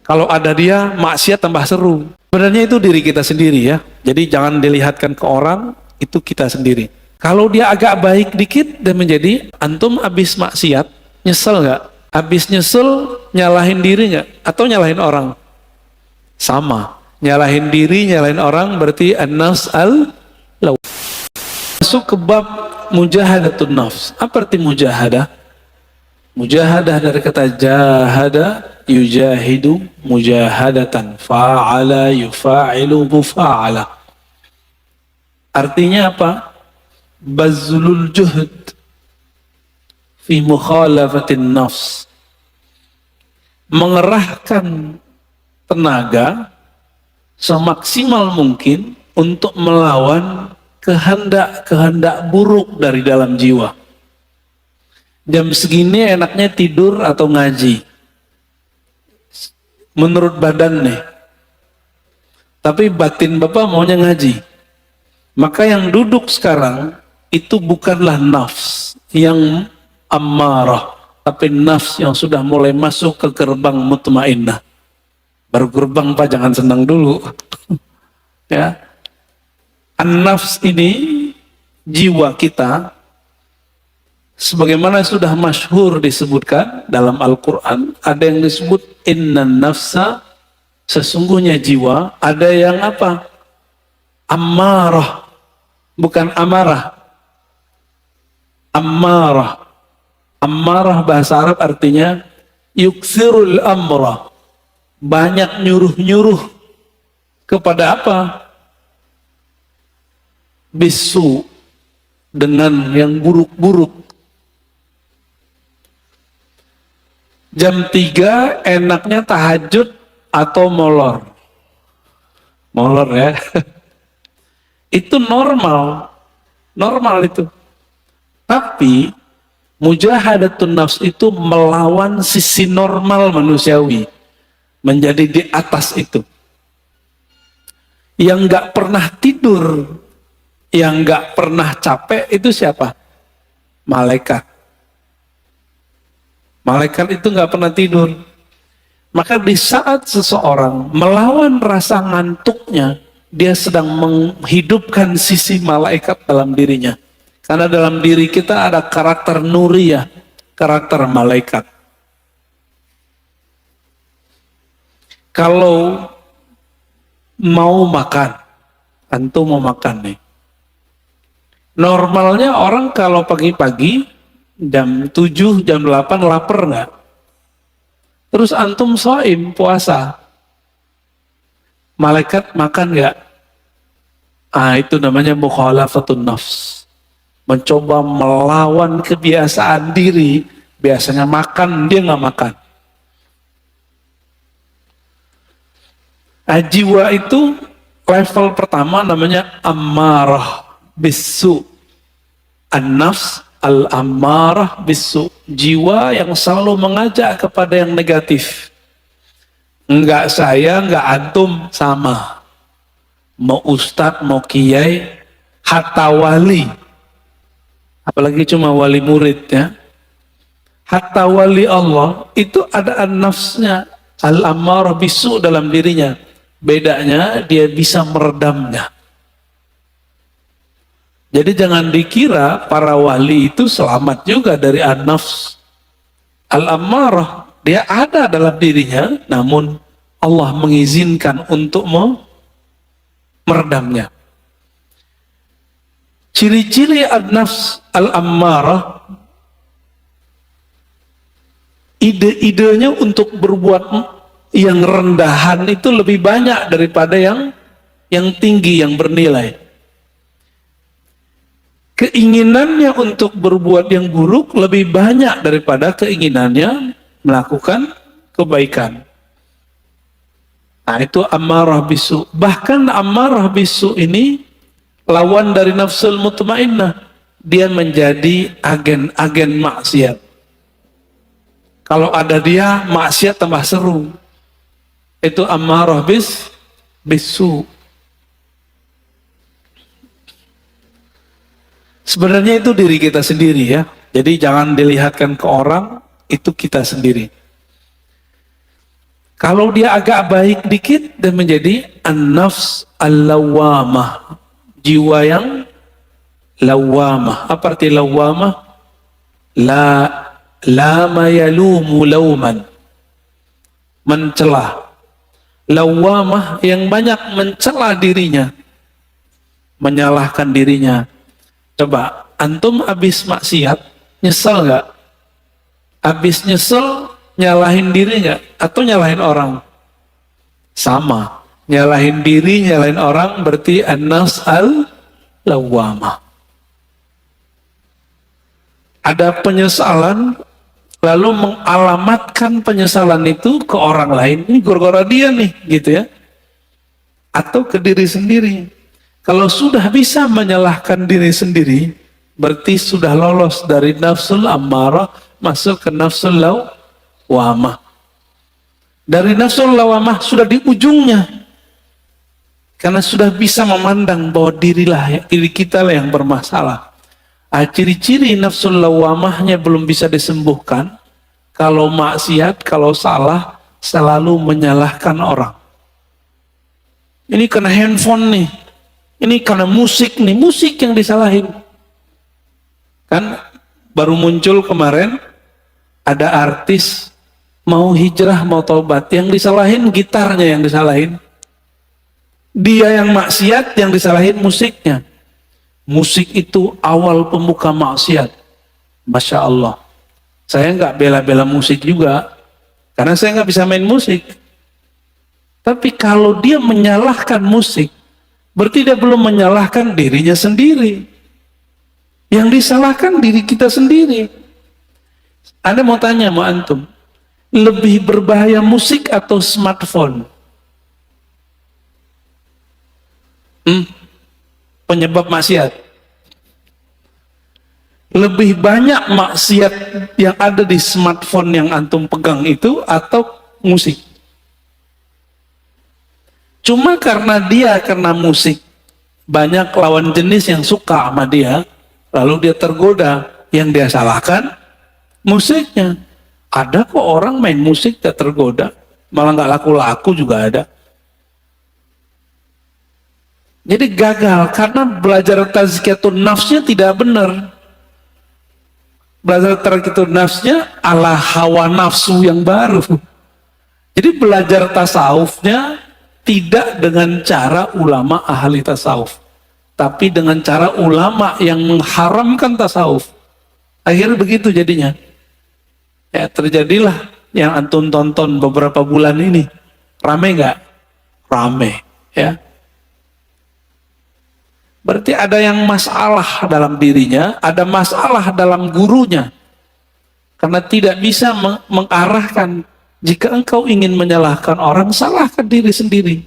Kalau ada dia, maksiat tambah seru. Sebenarnya itu diri kita sendiri ya. Jadi jangan dilihatkan ke orang, itu kita sendiri. Kalau dia agak baik dikit, dan menjadi antum abis maksiat, nyesel nggak? Abis nyesel, nyalahin diri nggak? Atau nyalahin orang? Sama. Nyalahin diri, nyalahin orang, berarti an-nafs al-law. Masuk ke bab mujahadatun nafs. Apa arti mujahadah? Mujahadah dari kata jahada, yujahidu mujahadatan, fa'ala yufa'ilu mufa'ala. Artinya apa? Bazlul juhd fi mukhalafatin nafs. Mengerahkan tenaga semaksimal mungkin untuk melawan kehendak-kehendak buruk dari dalam jiwa. Jam segini enaknya tidur atau ngaji menurut badan nih, tapi batin bapak maunya ngaji. Maka yang duduk sekarang itu bukanlah nafs yang ammarah, tapi nafs yang sudah mulai masuk ke gerbang mutmainnah. Baru gerbang pak, jangan senang dulu. Ya, an-nafs ini jiwa kita, sebagaimana sudah masyhur disebutkan dalam Al-Quran, ada yang disebut innan nafsa, sesungguhnya jiwa, ada yang apa? Ammarah, bukan amarah. Ammarah. Ammarah bahasa Arab artinya yuksirul amra, banyak nyuruh-nyuruh kepada apa? Bisu, dengan yang buruk-buruk. Jam 3 enaknya tahajud atau molor. Molor ya. Itu normal. Normal itu. Tapi mujahadatun nafs itu melawan sisi normal manusiawi. Menjadi di atas itu. Yang gak pernah tidur, yang gak pernah capek itu siapa? Malaikat. Malaikat itu nggak pernah tidur. Maka di saat seseorang melawan rasa ngantuknya, dia sedang menghidupkan sisi malaikat dalam dirinya. Karena dalam diri kita ada karakter nuriyah, karakter malaikat. Kalau mau makan, antum mau makan nih. Normalnya orang kalau pagi-pagi jam 7, jam 8 lapar nggak? Terus antum shaim, puasa. Malaikat makan nggak? Ah, itu namanya mukhalafatun nafs. Mencoba melawan kebiasaan diri. Biasanya makan, dia nggak makan. Nah, jiwa itu level pertama namanya ammarah bisu. An-nafs al-ammarah bisu, jiwa yang selalu mengajak kepada yang negatif. Enggak saya, enggak antum, sama. Mau ustadz, mau kiai, hatta wali. Apalagi cuma wali murid ya. Hatta wali Allah, itu ada an-nafsnya, al-ammarah bisu dalam dirinya. Bedanya dia bisa meredamnya. Jadi jangan dikira para wali itu selamat juga dari an-nafs al-ammarah. Dia ada dalam dirinya, namun Allah mengizinkan untuk meredamnya. Ciri-ciri an-nafs al-ammarah, ide-idenya untuk berbuat yang rendahan itu lebih banyak daripada yang tinggi, yang bernilai. Keinginannya untuk berbuat yang buruk lebih banyak daripada keinginannya melakukan kebaikan. Nah, itu ammarah bisu. Bahkan ammarah bisu ini lawan dari nafsul mutmainnah. Dia menjadi agen-agen maksiat. Kalau ada dia, maksiat tambah seru. Itu ammarah bisu. Sebenarnya itu diri kita sendiri ya. Jadi jangan dilihatkan ke orang, itu kita sendiri. Kalau dia agak baik dikit, dia menjadi an-nafs al-lawamah, jiwa yang lawamah. Apa arti lawamah? La lama yalumu lauman, mencela. Lawamah yang banyak mencela dirinya, menyalahkan dirinya. Coba antum habis maksiat, nyesel nggak? Habis nyesel, nyalahin diri nggak? Atau nyalahin orang? Sama. Nyalahin diri, nyalahin orang berarti an-nafs al-lawamah. Ada penyesalan, lalu mengalamatkan penyesalan itu ke orang lain. Ini gara-gara dia nih, gitu ya. Atau ke diri sendiri. Kalau sudah bisa menyalahkan diri sendiri, berarti sudah lolos dari nafsul ammarah masuk ke nafsul lawamah. Dari nafsul lawamah sudah di ujungnya. Karena sudah bisa memandang bahwa diri kita lah yang bermasalah. Ciri-ciri nafsul lawamahnya belum bisa disembuhkan. Kalau maksiat, kalau salah, selalu menyalahkan orang. Ini kena handphone nih. Ini karena musik nih, musik yang disalahin. Kan baru muncul kemarin, ada artis mau hijrah, mau taubat. Yang disalahin gitarnya yang disalahin. Dia yang maksiat, yang disalahin musiknya. Musik itu awal pembuka maksiat. Masya Allah. Saya nggak bela-bela musik juga. Karena saya nggak bisa main musik. Tapi kalau dia menyalahkan musik, berarti dia belum menyalahkan dirinya sendiri. Yang disalahkan diri kita sendiri. Anda mau tanya sama antum, lebih berbahaya musik atau smartphone? Penyebab maksiat. Lebih banyak maksiat yang ada di smartphone yang antum pegang itu atau musik? Cuma karena dia kena musik, banyak lawan jenis yang suka sama dia, lalu dia tergoda. Yang dia salahkan musiknya. Ada kok orang main musik tak tergoda, malah nggak laku-laku juga ada. Jadi gagal karena belajar tazkiyatun nafsnya tidak benar. Belajar tazkiyatun nafsnya ala hawa nafsu yang baru. Jadi belajar tasawufnya tidak dengan cara ulama ahli tasawuf, tapi dengan cara ulama yang mengharamkan tasawuf. Akhirnya begitu jadinya. Ya terjadilah yang antum tonton beberapa bulan ini. Rame nggak? Rame, ya. Berarti ada yang masalah dalam dirinya, ada masalah dalam gurunya. Karena tidak bisa mengarahkan. Jika engkau ingin menyalahkan orang, salahkan diri sendiri.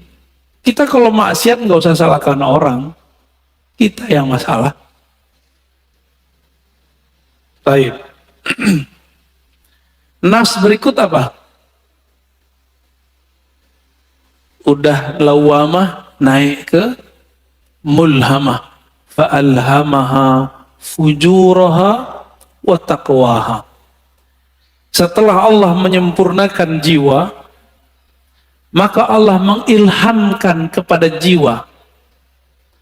Kita kalau maksiat nggak usah salahkan orang. Kita yang masalah. Baik. Nafs berikut apa? Udah lawamah naik ke mulhamah, fa'alhamaha fujuraha wa taqwaha. Setelah Allah menyempurnakan jiwa, maka Allah mengilhamkan kepada jiwa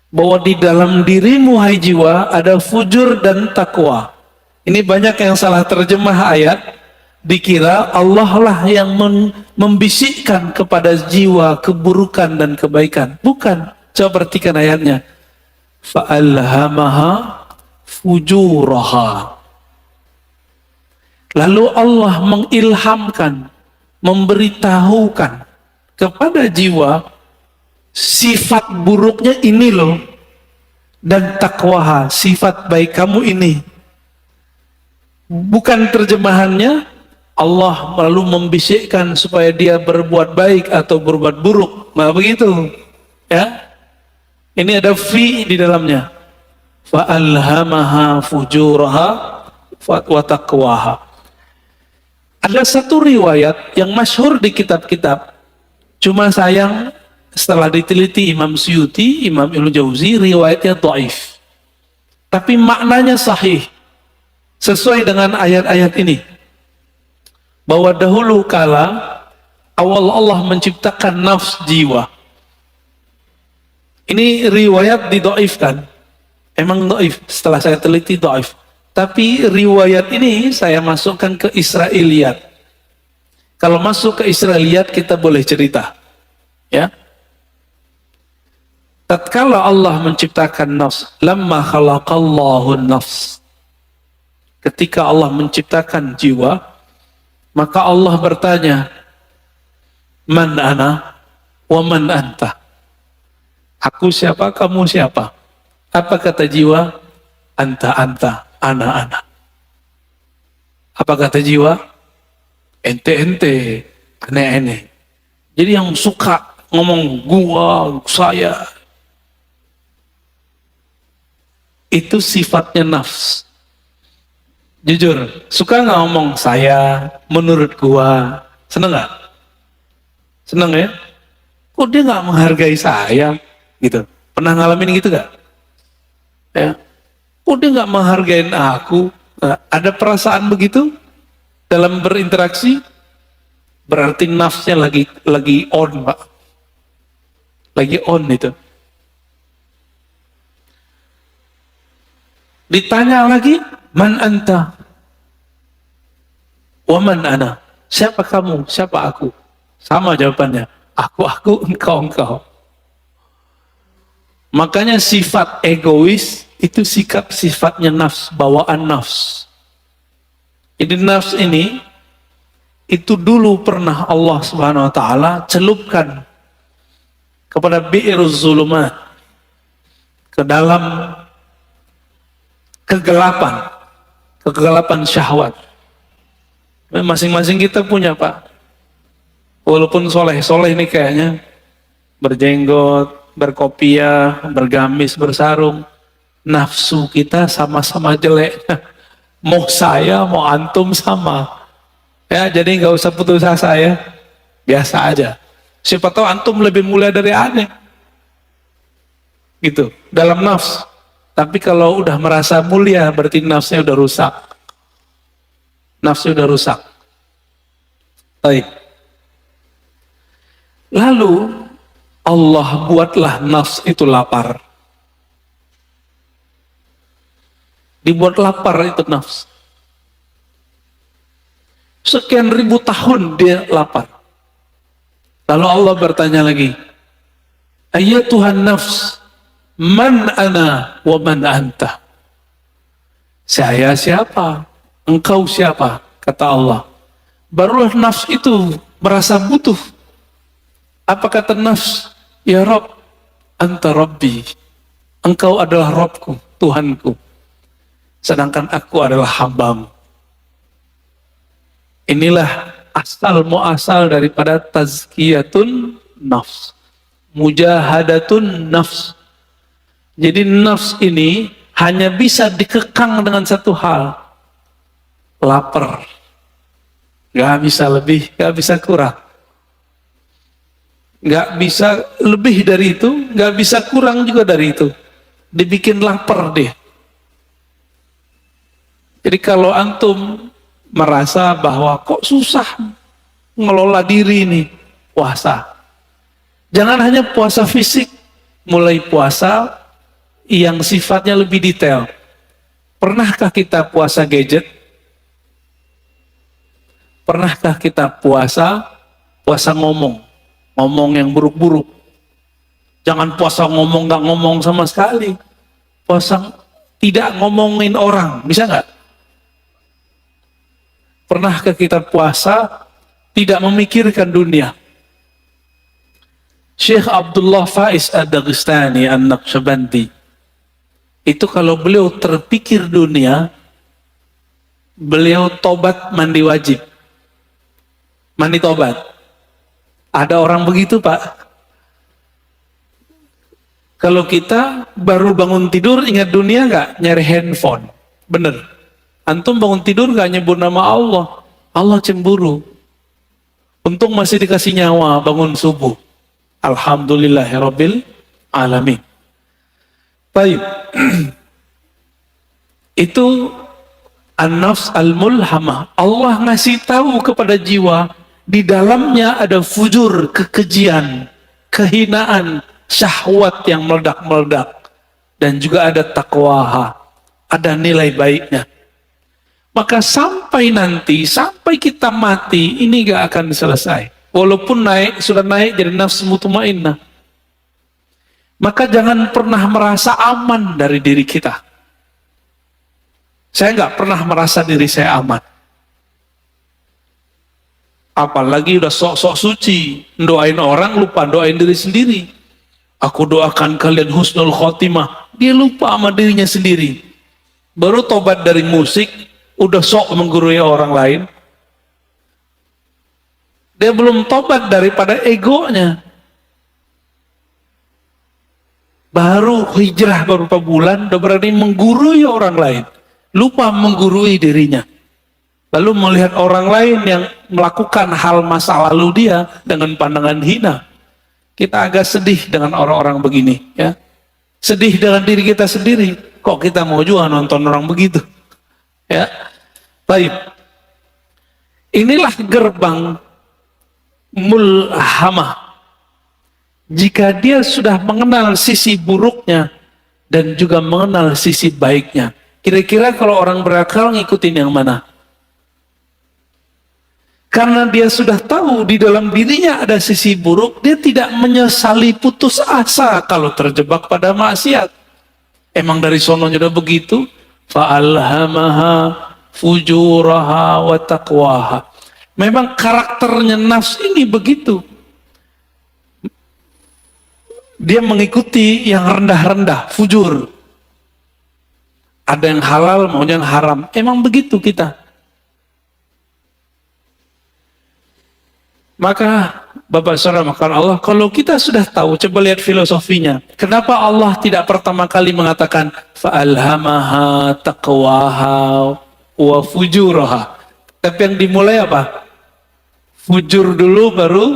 bahwa di dalam dirimu hai jiwa ada fujur dan takwa. Ini banyak yang salah terjemah ayat, dikira Allah lah yang membisikkan kepada jiwa keburukan dan kebaikan. Bukan. Coba perhatikan ayatnya. Fa'alhamaha fujuraha. Lalu Allah mengilhamkan, memberitahukan kepada jiwa sifat buruknya ini loh, dan takwaha, sifat baik kamu ini. Bukan terjemahannya Allah lalu membisikkan supaya dia berbuat baik atau berbuat buruk. Nggak begitu, ya. Ini ada fi di dalamnya. Fa'alhamaha fujuraha wa taqwaha. Ada satu riwayat yang masyhur di kitab-kitab. Cuma sayang setelah diteliti Imam Suyuti, Imam Ibnu Jauzi, riwayatnya dhaif. Tapi maknanya sahih. Sesuai dengan ayat-ayat ini. Bahwa dahulu kala awal Allah menciptakan nafs jiwa. Ini riwayat didoifkan. Emang doif, setelah saya teliti doif. Tapi riwayat ini saya masukkan ke Israiliyat. Kalau masuk ke Israiliyat kita boleh cerita. Ya. Tatkala Allah menciptakan nafs, lamma khalaqallahu nafs. Ketika Allah menciptakan jiwa, maka Allah bertanya, man ana wa man anta. Aku siapa, kamu siapa? Apa kata jiwa? Anta, ana. Apa kata jiwa? Ente, ane. Jadi yang suka ngomong gua, saya, itu sifatnya nafs. Jujur, suka nggak ngomong saya, menurut gua? Seneng nggak? Seneng ya? Kok dia nggak menghargai saya? Gitu. Pernah ngalamin gitu gak? Ya. Kok dia nggak menghargain aku? Nah, ada perasaan begitu dalam berinteraksi? Berarti nafsnya lagi on, Pak. Lagi on itu. Ditanya lagi, man anta? Wa man ana? Siapa kamu? Siapa aku? Sama jawabannya. Aku, engkau. Makanya sifat egois itu sifatnya nafs, bawaan nafs. Jadi nafs ini itu dulu pernah Allah Subhanahu wa taala celupkan kepada bi'iruz zulumat, ke dalam kegelapan syahwat. Masing-masing kita punya, Pak. Walaupun soleh ini kayaknya berjenggot, berkopiah, bergamis, bersarung, nafsu kita sama-sama jelek. Mau saya, mau antum sama. Ya, jadi nggak usah putus asa ya. Biasa aja. Siapa tahu antum lebih mulia dari aneh. Gitu, dalam nafs. Tapi kalau udah merasa mulia, berarti nafsnya udah rusak. Nafsnya udah rusak. Baik. Lalu Allah buatlah nafs itu lapar. Dibuat lapar itu nafs. Sekian ribu tahun dia lapar. Lalu Allah bertanya lagi, Tuhan nafs, man ana wa man anta? Saya siapa? Engkau siapa? Kata Allah. Barulah nafs itu merasa butuh. Apa kata nafs? Ya Rabb, anta Rabbi. Engkau adalah Rabbku, Tuhanku. Sedangkan aku adalah hambamu. Inilah asal muasal daripada tazkiyatun nafs. Mujahadatun nafs. Jadi nafs ini hanya bisa dikekang dengan satu hal. Lapar. Gak bisa lebih, gak bisa kurang. Gak bisa lebih dari itu, gak bisa kurang juga dari itu. Dibikin lapar deh. Jadi kalau antum merasa bahwa kok susah ngelola diri ini, puasa. Jangan hanya puasa fisik, mulai puasa yang sifatnya lebih detail. Pernahkah kita puasa gadget? Pernahkah kita puasa ngomong? Ngomong yang buruk-buruk. Jangan puasa ngomong gak ngomong sama sekali. Puasa tidak ngomongin orang, bisa nggak? Pernahkah kita puasa tidak memikirkan dunia? Syekh Abdullah Faiz Ad-Dagestani An-Naqsyabandi itu kalau beliau terpikir dunia, beliau tobat mandi wajib. Mandi tobat. Ada orang begitu, Pak. Kalau kita baru bangun tidur ingat dunia nggak? Nyari handphone. Bener. Antum bangun tidur nggak nyebut nama Allah. Allah cemburu. Untung masih dikasih nyawa bangun subuh. Alhamdulillahirabbil alamin. Baik. Itu an-nafs al-mulhamah. Allah ngasih tahu kepada jiwa, Di dalamnya ada fujur, kekejian, kehinaan, syahwat yang meledak-meledak. Dan juga ada taqwa, ada nilai baiknya. Maka sampai nanti, sampai kita mati, ini gak akan selesai. Walaupun sudah naik jadi nafsu mutmainnah. Maka jangan pernah merasa aman dari diri kita. Saya gak pernah merasa diri saya aman. Apalagi udah sok-sok suci, doain orang lupa doain diri sendiri. Aku doakan kalian husnul khotimah, dia lupa sama dirinya sendiri. Baru tobat dari musik, udah sok menggurui orang lain. Dia belum tobat daripada egonya. Baru hijrah beberapa bulan, udah berani menggurui orang lain. Lupa menggurui dirinya. Lalu melihat orang lain yang melakukan hal masa lalu dia dengan pandangan hina. Kita agak sedih dengan orang-orang begini, ya. Sedih dengan diri kita sendiri. Kok kita mau juga nonton orang begitu? Ya. Baik. Inilah gerbang mulhamah. Jika dia sudah mengenal sisi buruknya dan juga mengenal sisi baiknya. Kira-kira kalau orang berakal ngikutin yang mana? Karena dia sudah tahu di dalam dirinya ada sisi buruk, dia tidak menyesali putus asa kalau terjebak pada maksiat. Emang dari sononya udah begitu? Fa'alhamaha fujuraha wa taqwaha. Memang karakternya nafs ini begitu. Dia mengikuti yang rendah-rendah, fujur. Ada yang halal, maunya yang haram. Emang begitu kita. Maka Bapak Saudara makan Allah, kalau kita sudah tahu, coba lihat filosofinya. Kenapa Allah tidak pertama kali mengatakan fa'alhamaha taqwaha wa fujuraha? Tapi yang dimulai apa? Fujur dulu baru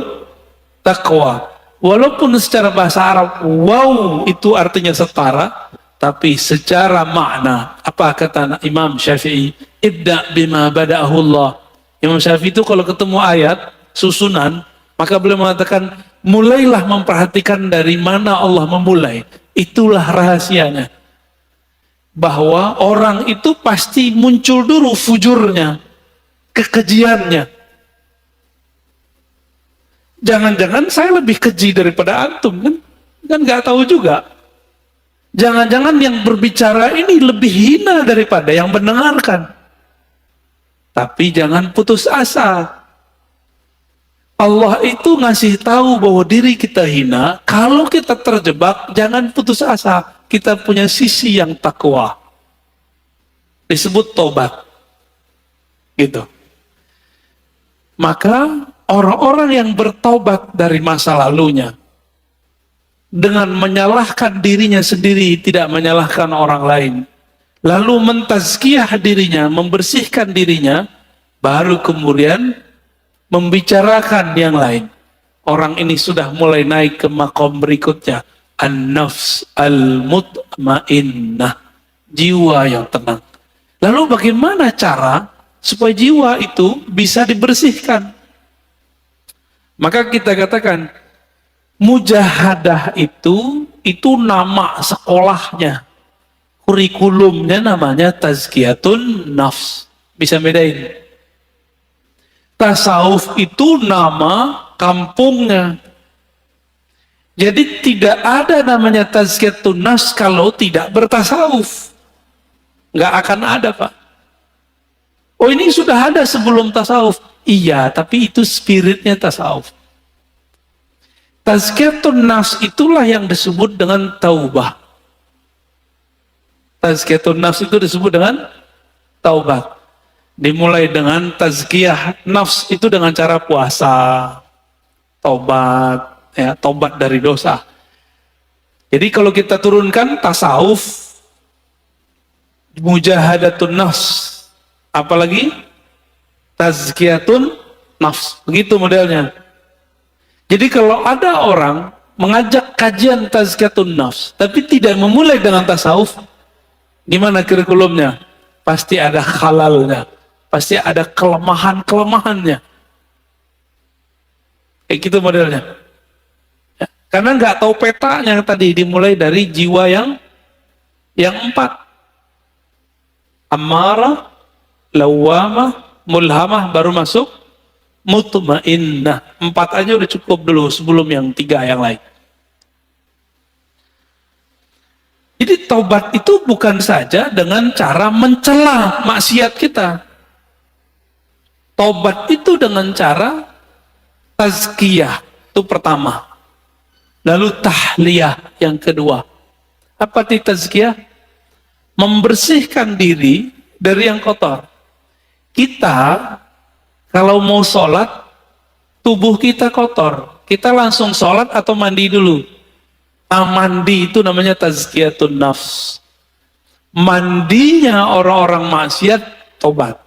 taqwa. Walaupun secara bahasa Arab wow itu artinya setara, tapi secara makna apa kata Imam Syafi'i? Ibda bima bada'ahu Allah. Imam Syafi'i itu kalau ketemu ayat susunan, maka beliau mengatakan mulailah memperhatikan dari mana Allah memulai. Itulah rahasianya, bahwa orang itu pasti muncul dulu fujurnya, kekejiannya. Jangan-jangan saya lebih keji daripada antum, kan nggak tahu juga. Jangan-jangan yang berbicara ini lebih hina daripada yang mendengarkan. Tapi jangan putus asa. Allah itu ngasih tahu bahwa diri kita hina. Kalau kita terjebak, jangan putus asa. Kita punya sisi yang takwa. Disebut tobat. Gitu. Maka orang-orang yang bertobat dari masa lalunya, dengan menyalahkan dirinya sendiri, tidak menyalahkan orang lain, lalu mentazkiyah dirinya, membersihkan dirinya, baru kemudian membicarakan yang lain. Orang ini sudah mulai naik ke makom berikutnya. An-nafs al-mutmainnah. Jiwa yang tenang. Lalu bagaimana cara supaya jiwa itu bisa dibersihkan? Maka kita katakan, mujahadah itu nama sekolahnya. Kurikulumnya namanya tazkiyatun nafs. Bisa bedain? Tasawuf itu nama kampungnya. Jadi tidak ada namanya tazkiyatun nafs kalau tidak bertasawuf. Nggak akan ada, Pak. Oh, ini sudah ada sebelum tasawuf. Iya, tapi itu spiritnya tasawuf. Tazkiyatun nafs itulah yang disebut dengan taubah. Tazkiyatun nafs itu disebut dengan taubat. Dimulai dengan tazkiyah nafs itu dengan cara puasa, tobat, ya, tobat dari dosa. Jadi kalau kita turunkan tasawuf, mujahadatun nafs, apalagi tazkiyatun nafs, begitu modelnya. Jadi kalau ada orang mengajak kajian tazkiyatun nafs, tapi tidak memulai dengan tasawuf, gimana kurikulumnya? Pasti ada halalnya. Pasti ada kelemahan-kelemahannya. Kayak gitu modelnya. Ya, karena nggak tahu petanya tadi, dimulai dari jiwa yang empat. Amarah, lawamah, mulhamah, baru masuk mutmainnah. Empat aja udah cukup dulu sebelum yang tiga yang lain. Jadi taubat itu bukan saja dengan cara mencela maksiat kita. Taubat itu dengan cara tazkiyah, itu pertama. Lalu tahliyah yang kedua. Apa itu tazkiyah? Membersihkan diri dari yang kotor. Kita kalau mau sholat, tubuh kita kotor. Kita langsung sholat atau mandi dulu? Mandi itu namanya tazkiyatun nafs. Mandinya orang-orang maksiat, tobat.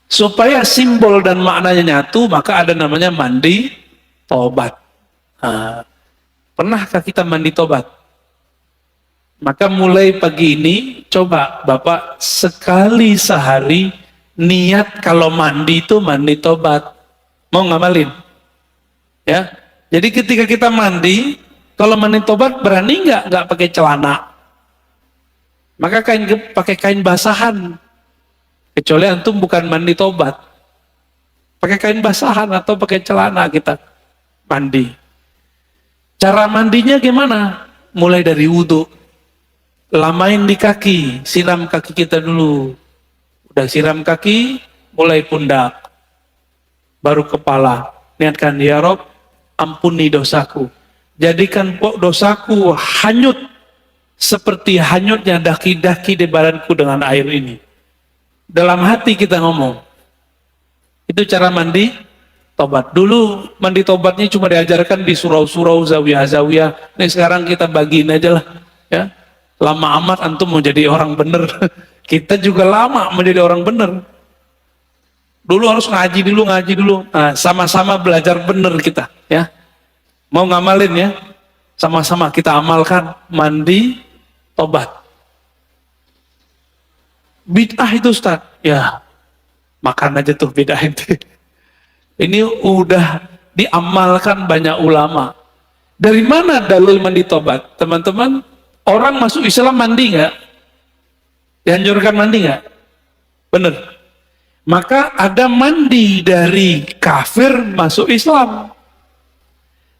Supaya simbol dan maknanya nyatu, maka ada namanya mandi tobat. Nah, pernahkah kita mandi tobat? Maka mulai pagi ini, coba Bapak sekali sehari niat kalau mandi itu mandi tobat. Mau ngamalin? Ya, jadi ketika kita mandi, kalau mandi tobat berani nggak pakai celana, maka pakai kain basahan. Kecuali antum bukan mandi tobat, pakai kain basahan atau pakai celana kita mandi. Cara mandinya gimana? Mulai dari wudhu, lamain di kaki, siram kaki kita dulu. Udah siram kaki, mulai pundak, baru kepala. Niatkan, ya Rob, ampuni dosaku. Jadikan dosaku hanyut seperti hanyutnya daki-daki di badanku dengan air ini. Dalam hati kita ngomong. Itu cara mandi tobat. Dulu mandi tobatnya cuma diajarkan di surau-surau, zawiyah-zawiyah. Nih sekarang kita bagiin aja lah. Ya. Lama amat antum mau jadi orang bener. Kita juga lama menjadi orang bener. Dulu harus ngaji dulu. Nah, sama-sama belajar bener kita. Ya. Mau ngamalin ya? Sama-sama kita amalkan mandi tobat. Bid'ah itu Ustaz. Ya, makan aja tuh bid'ah itu. Ini udah diamalkan banyak ulama. Dari mana dalil mandi tobat? Teman-teman, orang masuk Islam mandi nggak? Dianjurkan mandi nggak? Bener. Maka ada mandi dari kafir masuk Islam.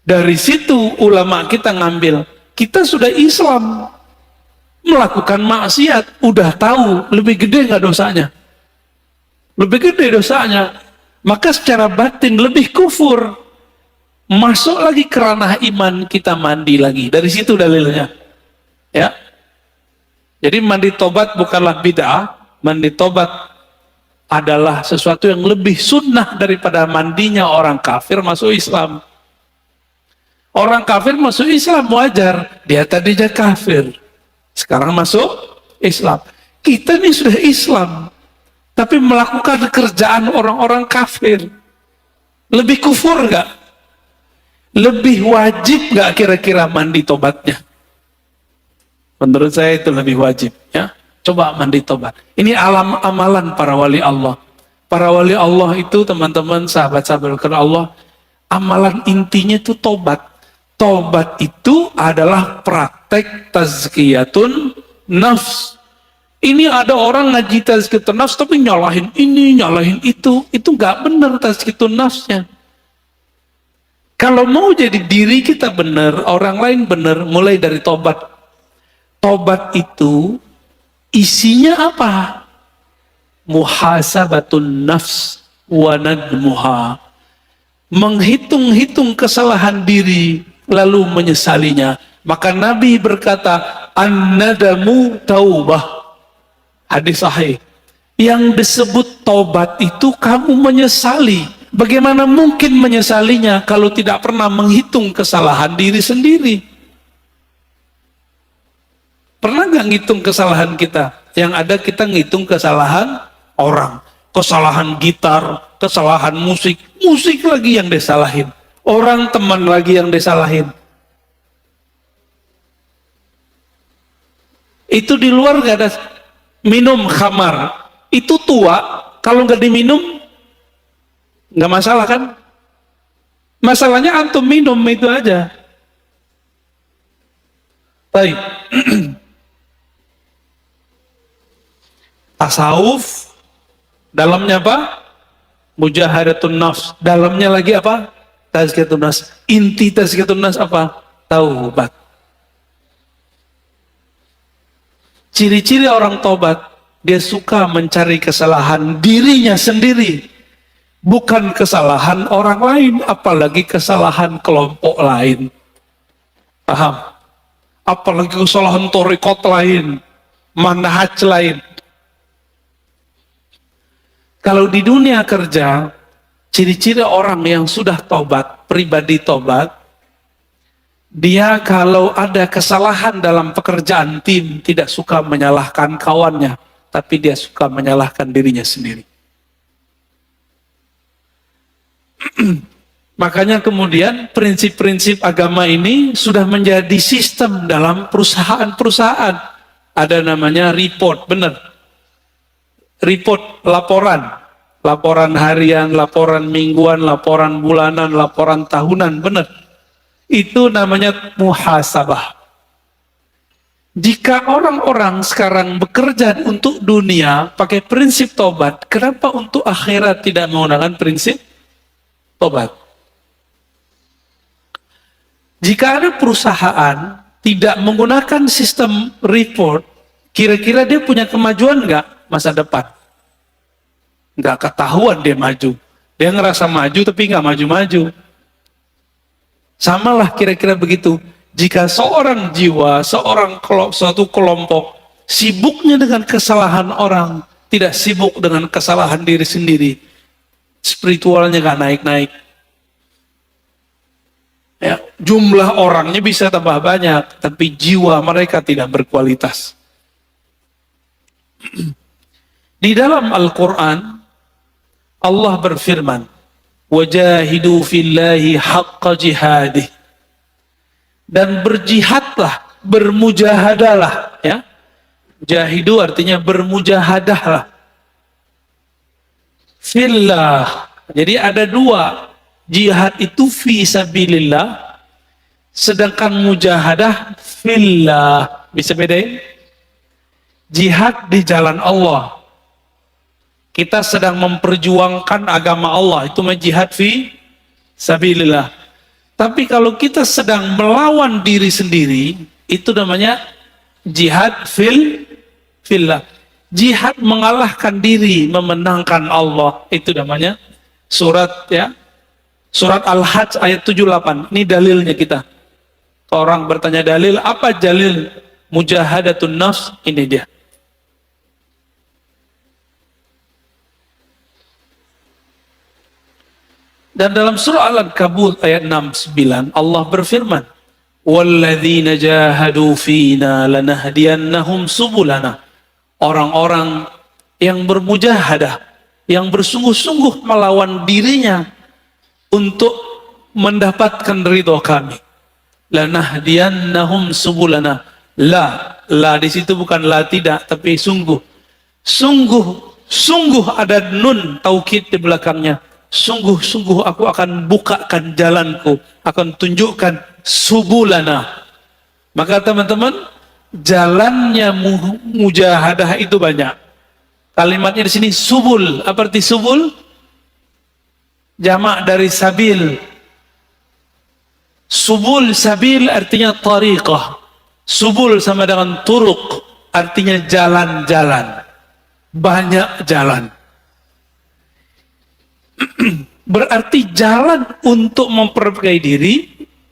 Dari situ ulama kita ngambil. Kita sudah Islam. Melakukan maksiat, udah tahu lebih gede nggak dosanya? Lebih gede dosanya. Maka secara batin lebih kufur. Masuk lagi ke ranah iman, kita mandi lagi. Dari situ dalilnya. Ya. Jadi mandi tobat bukanlah bid'ah. Mandi tobat adalah sesuatu yang lebih sunnah daripada mandinya orang kafir masuk Islam. Orang kafir masuk Islam wajar. Dia tadinya kafir. Sekarang masuk Islam. Kita ini sudah Islam, tapi melakukan kerjaan orang-orang kafir. Lebih kufur nggak? Lebih wajib nggak kira-kira mandi tobatnya? Menurut saya itu lebih wajib. Ya, coba mandi tobat. Ini amalan para wali Allah. Para wali Allah itu teman-teman, sahabat-sahabat Allah, amalan intinya itu tobat. Tobat itu adalah praktek tazkiyatun nafs. Ini ada orang ngaji tazkiyatun nafs tapi nyalahin ini, nyalahin itu nggak benar tazkiyatun nafsnya. Kalau mau jadi diri kita benar, orang lain benar, mulai dari tobat. Tobat itu isinya apa? Muhasabatun nafs wa nadmuha. Menghitung-hitung kesalahan diri lalu menyesalinya. Maka Nabi berkata, an-nadamu taubah. Hadis sahih. Yang disebut taubat itu kamu menyesali. Bagaimana mungkin menyesalinya kalau tidak pernah menghitung kesalahan diri sendiri? Pernah nggak ngitung kesalahan kita? Yang ada kita ngitung kesalahan orang. Kesalahan gitar, kesalahan musik. Musik lagi yang disalahin. Orang teman lagi yang disalahin. Itu di luar gak ada. Minum khamar. Itu tua. Kalau nggak diminum, Nggak masalah kan? Masalahnya antum minum itu aja. Baik. Tasawuf dalamnya apa? Mujahadatun nafs. Dalamnya lagi apa? Tazkiyatun nafs. Inti tazkiyatun nafs apa? Taubat. Ciri-ciri orang taubat, dia suka mencari kesalahan dirinya sendiri, bukan kesalahan orang lain, apalagi kesalahan kelompok lain. Paham? Apalagi kesalahan torikot lain, manhaj lain. Kalau di dunia kerja, ciri-ciri orang yang sudah tobat, pribadi tobat, dia kalau ada kesalahan dalam pekerjaan tim, tidak suka menyalahkan kawannya, tapi dia suka menyalahkan dirinya sendiri. Makanya kemudian prinsip-prinsip agama ini sudah menjadi sistem dalam perusahaan-perusahaan. Ada namanya report, benar. Report, laporan. Laporan harian, laporan mingguan, laporan bulanan, laporan tahunan, benar. Itu namanya muhasabah. Jika orang-orang sekarang bekerja untuk dunia pakai prinsip tobat, kenapa untuk akhirat tidak menggunakan prinsip tobat? Jika ada perusahaan tidak menggunakan sistem report, kira-kira dia punya kemajuan nggak masa depan? Nggak ketahuan dia maju. Dia ngerasa maju tapi nggak maju-maju. Samalah kira-kira begitu. Jika seorang jiwa, suatu kelompok sibuknya dengan kesalahan orang, tidak sibuk dengan kesalahan diri sendiri, spiritualnya nggak naik-naik. Ya, jumlah orangnya bisa tambah banyak, tapi jiwa mereka tidak berkualitas. Di dalam Al-Quran, Allah berfirman, "Wajahidu fillahi haqqa jihadih." Dan berjihadlah, bermujahadalah, ya. Jahidu artinya bermujahadahlah. Fillah. Jadi ada dua. Jihad itu fi sabilillah, sedangkan mujahadah fillah. Bisa bedain? Jihad di jalan Allah. Kita sedang memperjuangkan agama Allah, itu jihad fi sabilillah. Tapi kalau kita sedang melawan diri sendiri, itu namanya jihad fillah. Jihad mengalahkan diri, memenangkan Allah, itu namanya surat Al-Hajj ayat 78. Ini dalilnya kita. Orang bertanya dalil, apa dalil mujahadatun nafs? Ini dia. Dan dalam surah Al-Ankabut ayat 69 Allah berfirman, "Walladzina jahadu fina lanahdiyannahum subulana." Orang-orang yang bermujahadah, yang bersungguh-sungguh melawan dirinya untuk mendapatkan ridho kami. Lanahdiyannahum subulana. La di situ bukan la tidak, tapi sungguh. Sungguh ada nun taukid di belakangnya. Sungguh-sungguh aku akan bukakan jalanku, akan tunjukkan subulana. Maka teman-teman, jalannya mujahadah itu banyak. Kalimatnya di sini subul. Apa arti subul? Jamak dari sabil. Subul, sabil artinya tariqah. Subul sama dengan turuk, artinya jalan-jalan. Banyak jalan. Berarti jalan untuk memperbaiki diri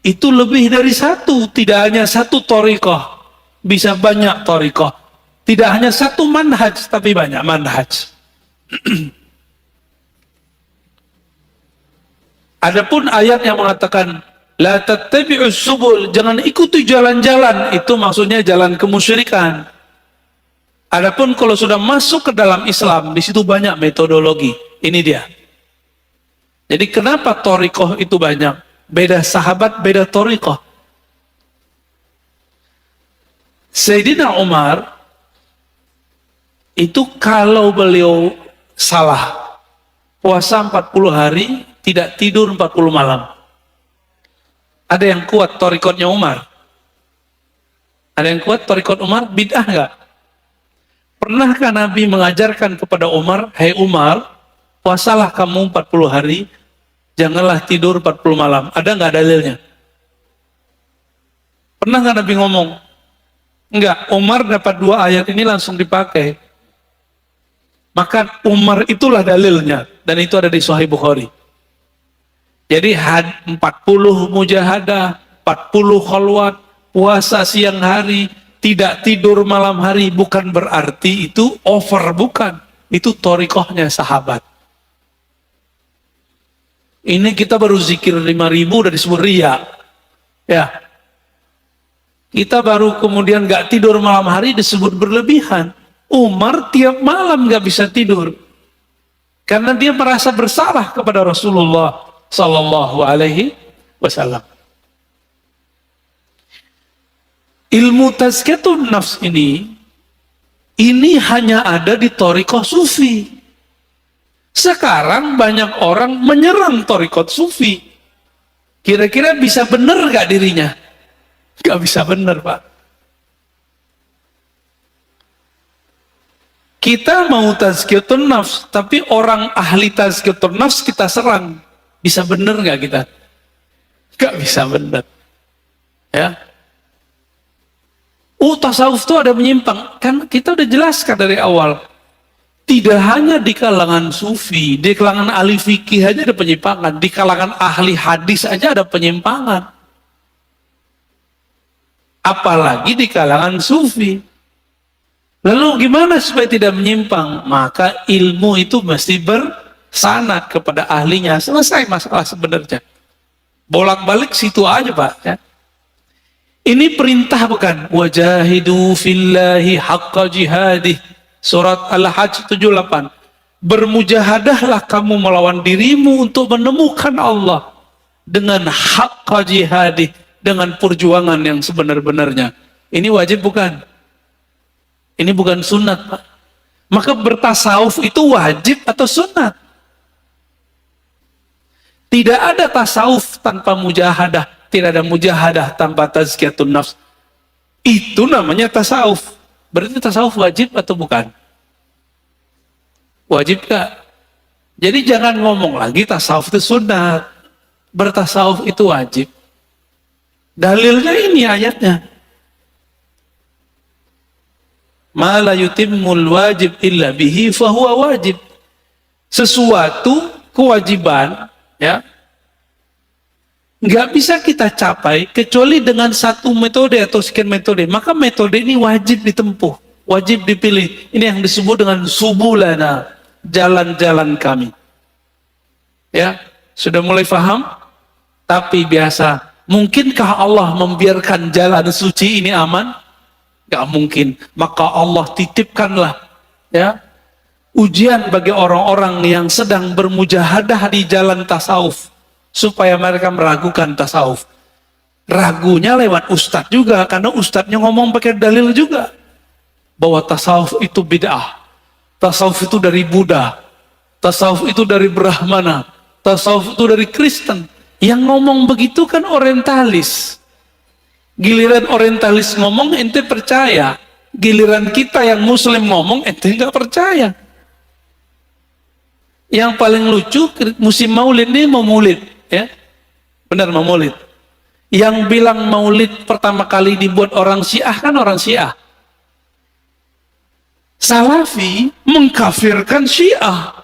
itu lebih dari satu, tidak hanya satu thariqah, bisa banyak thariqah. Tidak hanya satu manhaj, tapi banyak manhaj. Adapun ayat yang mengatakan la tattabi'us subul, jangan ikuti jalan-jalan, itu maksudnya jalan kemusyrikan. Adapun kalau sudah masuk ke dalam Islam, di situ banyak metodologi. Ini dia. Jadi kenapa thariqah itu banyak? Beda sahabat, beda thariqah. Sayyidina Umar itu kalau beliau salah, puasa 40 hari, tidak tidur 40 malam. Ada yang kuat thariqatnya Umar? Ada yang kuat thariqat Umar? Bid'ah nggak? Pernahkah Nabi mengajarkan kepada Umar, "Hai Umar, puasalah kamu 40 hari, janganlah tidur 40 malam." Ada nggak dalilnya? Pernah nggak Nabi ngomong? Enggak, Umar dapat 2 ayat ini langsung dipakai. Maka Umar itulah dalilnya, dan itu ada di Sahih Bukhari. Jadi 40 mujahadah, 40 khalwat, puasa siang hari, tidak tidur malam hari, bukan berarti itu over, bukan. Itu thariqahnya sahabat. Ini kita baru zikir 5.000 udah disebut riya. Ya. Kita baru kemudian gak tidur malam hari disebut berlebihan. Umar tiap malam gak bisa tidur. Karena dia merasa bersalah kepada Rasulullah Sallallahu Alaihi Wasallam. Ilmu tazkiyatun nafs ini hanya ada di thariqah sufi. Sekarang banyak orang menyerang thariqah sufi. Kira-kira bisa benar gak dirinya? Gak bisa benar, Pak. Kita mau tazkiyatun nafs, tapi orang ahli tazkiyatun nafs kita serang. Bisa benar gak kita? Gak bisa benar. Ya. Tasawuf itu ada menyimpang. Kan kita udah jelaskan dari awal. Tidak hanya di kalangan sufi, di kalangan ahli fikih aja ada penyimpangan, di kalangan ahli hadis aja ada penyimpangan. Apalagi di kalangan sufi. Lalu gimana supaya tidak menyimpang? Maka ilmu itu mesti bersanad kepada ahlinya. Selesai masalah sebenarnya. Bolak-balik situ aja, Pak. Ya. Ini perintah bukan? Wajahidu fillahi haqqa jihadih. Surat Al-Hajj 78. Bermujahadahlah kamu melawan dirimu untuk menemukan Allah. Dengan haqqa jihadih. Dengan perjuangan yang sebenar-benarnya. Ini wajib bukan? Ini bukan sunat, Pak. Maka bertasawuf itu wajib atau sunat? Tidak ada tasawuf tanpa mujahadah. Tidak ada mujahadah tanpa tazkiyatun nafs. Itu namanya tasawuf. Berarti tasawuf wajib atau bukan? Wajib gak? Jadi jangan ngomong lagi tasawuf itu sunat. Bertasawuf itu wajib. Dalilnya ini ayatnya. Ma la yutimmul wajib illa bihi fahuwa wajib. Sesuatu kewajiban, ya, nggak bisa kita capai kecuali dengan satu metode atau sekian metode. Maka metode ini wajib ditempuh, wajib dipilih. Ini yang disebut dengan subulana, jalan-jalan kami. Ya, sudah mulai paham? Tapi biasa, mungkinkah Allah membiarkan jalan suci ini aman? Gak mungkin. Maka Allah titipkanlah, ya, ujian bagi orang-orang yang sedang bermujahadah di jalan tasawuf, supaya mereka meragukan tasawuf. Ragunya lewat ustadz juga, karena ustadznya ngomong pakai dalil juga bahwa tasawuf itu bid'ah, tasawuf itu dari Buddha, tasawuf itu dari Brahmana, tasawuf itu dari Kristen. Yang ngomong begitu kan orientalis. Giliran orientalis ngomong ente percaya, giliran kita yang muslim ngomong ente nggak percaya. Yang paling lucu musim maulid ini mau maulid, ya, benar mau maulid. Yang bilang maulid pertama kali dibuat orang Syiah kan orang Syiah. Salafi mengkafirkan Syiah.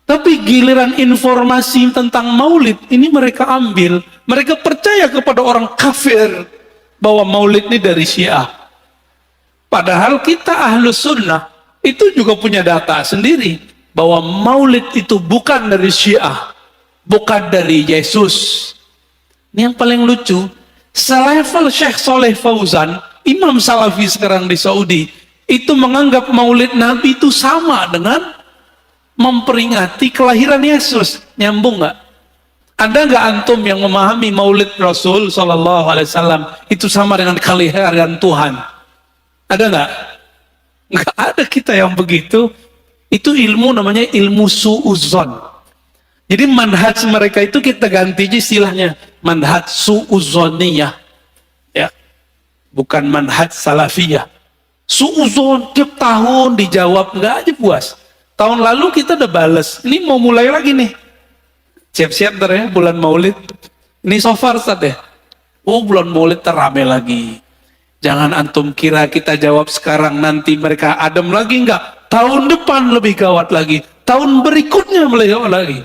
Tapi giliran informasi tentang maulid ini mereka ambil, mereka percaya kepada orang kafir bahwa maulid ini dari Syiah. Padahal kita ahlus sunnah itu juga punya data sendiri bahwa maulid itu bukan dari Syiah, bukan dari Yesus. Ini yang paling lucu, selevel Syekh Soleh Fauzan, imam salafi sekarang di Saudi, itu menganggap maulid Nabi itu sama dengan memperingati kelahiran Yesus. Nyambung nggak? Ada nggak antum yang memahami maulid Rasul Sallallahu Alaihi Wasallam itu sama dengan kelahiran Tuhan? Ada nggak? Nggak ada kita yang begitu. Itu ilmu namanya ilmu su'uzon. Jadi manhaj mereka itu kita ganti istilahnya manhaj su'uzoniyah, ya, bukan manhaj salafiyah. Su'uzon tiap tahun dijawab nggak aja puas. Tahun lalu kita udah bales, ini mau mulai lagi nih. Siap-siap ntar ya bulan Maulid. Ini so far Ustaz ya. Oh bulan Maulid terame lagi. Jangan antum kira kita jawab sekarang nanti mereka adem lagi, enggak. Tahun depan lebih gawat lagi. Tahun berikutnya lebih gawat lagi.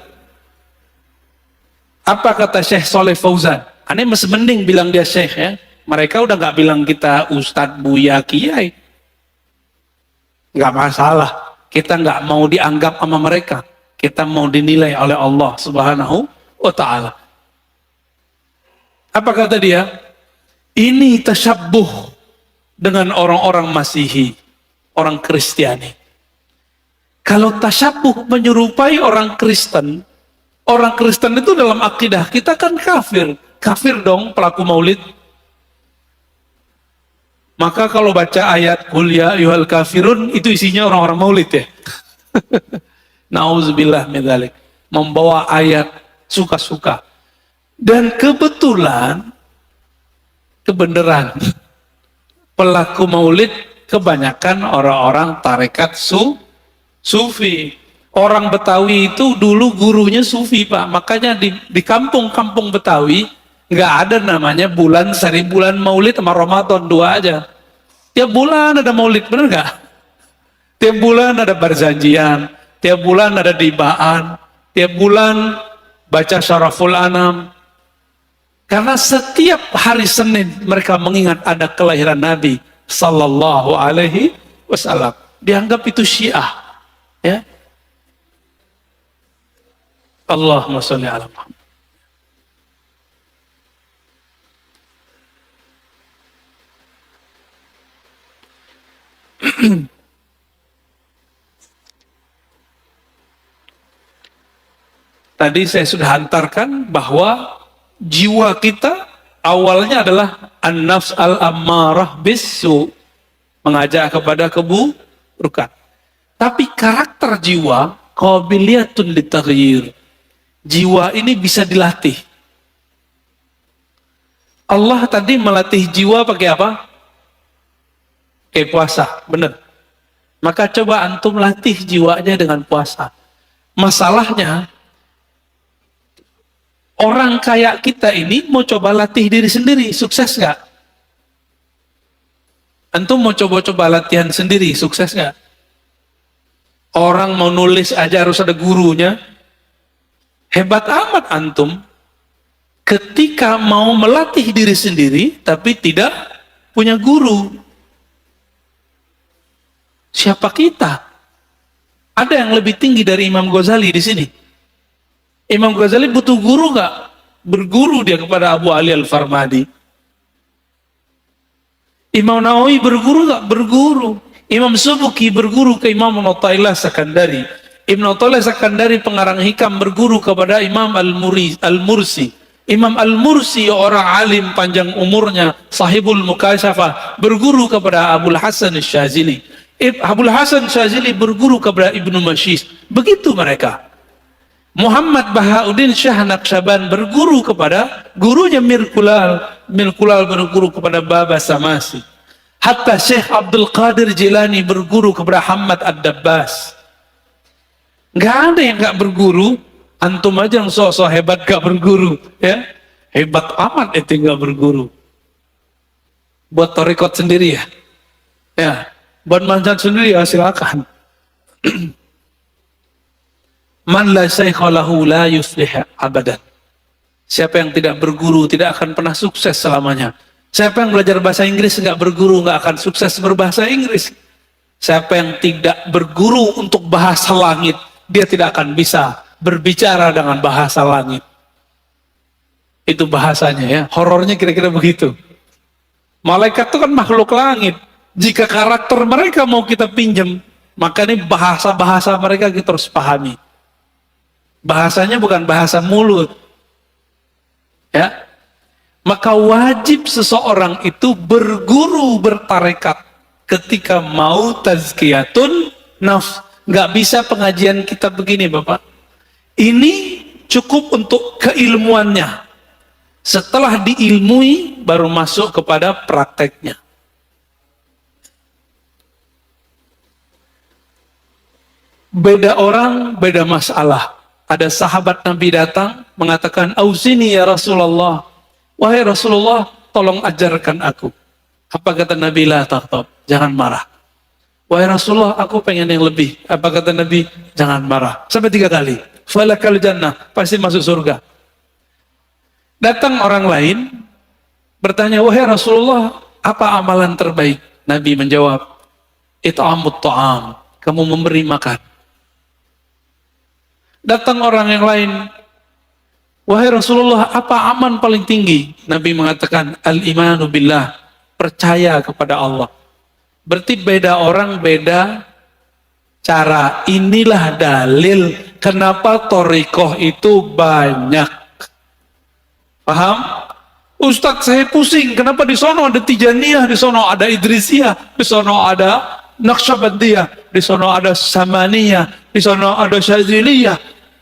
Apa kata Syekh Soleh Fauzan? Aneh masih mending bilang dia Syekh ya. Mereka udah nggak bilang kita Ustadz, Buya, Kiai. Nggak masalah. Kita nggak mau dianggap sama mereka. Kita mau dinilai oleh Allah Subhanahu wa Ta'ala. Apa kata dia? Ini tasyabbuh dengan orang-orang Masihi, orang Kristiani. Kalau tasyabbuh menyerupai orang Kristen itu dalam akidah kita kan kafir. Kafir dong pelaku maulid. Maka kalau baca ayat Qul ya ayyuhal kafirun, itu isinya orang-orang maulid ya. Nauzubillah min dzalik. Membawa ayat suka-suka. Dan kebetulan kebenaran pelaku maulid kebanyakan orang-orang tarekat sufi. Orang Betawi itu dulu gurunya sufi Pak, makanya di kampung-kampung Betawi nggak ada namanya bulan maulid sama Ramadan, dua aja. Tiap bulan ada maulid, bener nggak? Tiap bulan ada berjanjian, tiap bulan ada dibaan, tiap bulan baca Syaraful Anam. Karena setiap hari Senin mereka mengingat ada kelahiran Nabi Sallallahu Alaihi Wasallam. Dianggap itu Syiah, ya. Allahumma sholli ala Muhammad. Tadi saya sudah hantarkan bahwa jiwa kita awalnya adalah an-nafs al-ammarah bisu, mengajak kepada keburukan. Tapi karakter jiwa qabiliyatun litaghyir. Jiwa ini bisa dilatih. Allah tadi melatih jiwa pakai apa? Kayak puasa, benar. Maka coba antum latih jiwanya dengan puasa. Masalahnya, orang kayak kita ini mau coba latih diri sendiri, sukses nggak? Antum mau coba-coba latihan sendiri, sukses nggak? Orang mau nulis aja harus ada gurunya. Hebat amat antum ketika mau melatih diri sendiri tapi tidak punya guru. Siapa kita? Ada yang lebih tinggi dari Imam Ghazali di sini. Imam Ghazali butuh guru nggak? Berguru dia kepada Abu Ali Al-Farmadi. Imam Nawawi berguru nggak? Berguru. Imam Subuki berguru ke Imam Athaillah Sakandari. Ibn Athaillah Sakandari pengarang hikam berguru kepada Imam Al-Mursi. Imam Al-Mursi orang alim panjang umurnya, sahibul mukasyafah, berguru kepada Abul Hasan Syazili. Abul Hasan Syazili berguru kepada Ibnu Mashis. Begitu mereka. Muhammad Bahauddin Syah Naqsyaban berguru kepada gurunya Mirkulal. Mirkulal berguru kepada Baba Samasi. Hatta Syekh Abdul Qadir Jilani berguru kepada Hamad Ad-Dabbas. Nggak ada yang nggak berguru. Antum aja yang sok-sok hebat gak berguru, ya. Hebat amat itu nggak berguru. Buat torikot sendiri ya. Ya, buat manjat sendiri ya silakan. Man la syaikha lahu la yuslih abadan. Siapa yang tidak berguru tidak akan pernah sukses selamanya. Siapa yang belajar bahasa Inggris nggak berguru nggak akan sukses berbahasa Inggris. Siapa yang tidak berguru untuk bahasa langit, dia tidak akan bisa berbicara dengan bahasa langit. Itu bahasanya ya. Horornya kira-kira begitu. Malaikat itu kan makhluk langit. Jika karakter mereka mau kita pinjam, maka ini bahasa-bahasa mereka kita harus pahami. Bahasanya bukan bahasa mulut. Ya. Maka wajib seseorang itu berguru bertarekat ketika mau tazkiyatun nafs. Nggak bisa pengajian kita begini Bapak. Ini cukup untuk keilmuannya. Setelah diilmui, baru masuk kepada prakteknya. Beda orang, beda masalah. Ada sahabat Nabi datang, mengatakan, "Ausini ya Rasulullah." Wahai Rasulullah, tolong ajarkan aku. Apa kata Nabi? La taghdab, jangan marah. Wahai Rasulullah, aku pengen yang lebih. Apa kata Nabi? Jangan marah. Sampai 3 kali. Falakal jannah, pasti masuk surga. Datang orang lain, bertanya, wahai Rasulullah, apa amalan terbaik? Nabi menjawab, it'amut ta'am, kamu memberi makan. Datang orang yang lain, wahai Rasulullah, apa aman paling tinggi? Nabi mengatakan, al-imanu billah, percaya kepada Allah. Berarti beda orang, beda cara. Inilah dalil kenapa thariqah itu banyak. Paham? Ustadz, saya pusing, kenapa di sono ada Tijaniyah, di sono ada Idrisiyah, di sono ada Naqsyabandiyah, di sono ada Samaniyah, di sono ada Syadziliyah,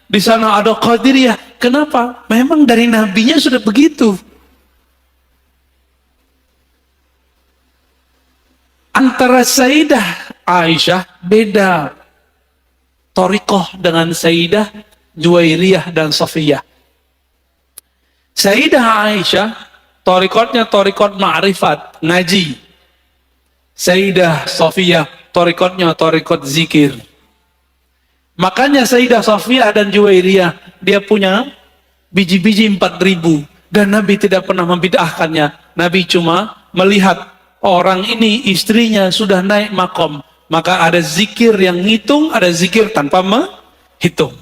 di sana ada Qadiriyah. Kenapa? Memang dari nabinya sudah begitu. Antara Sayyidah Aisyah beda thariqah dengan Sayyidah Juwairiyah dan Safiyah. Sayyidah Aisyah thariqatnya thariqat ma'rifat, ngaji. Sayyidah Safiyah thariqatnya thariqat zikir. Makanya Sayyidah Safiyah dan Juwairiyah dia punya biji-biji 4.000 dan Nabi tidak pernah membid'ahkannya. Nabi cuma melihat orang ini istrinya sudah naik makom, maka ada zikir yang ngitung, ada zikir tanpa menghitung.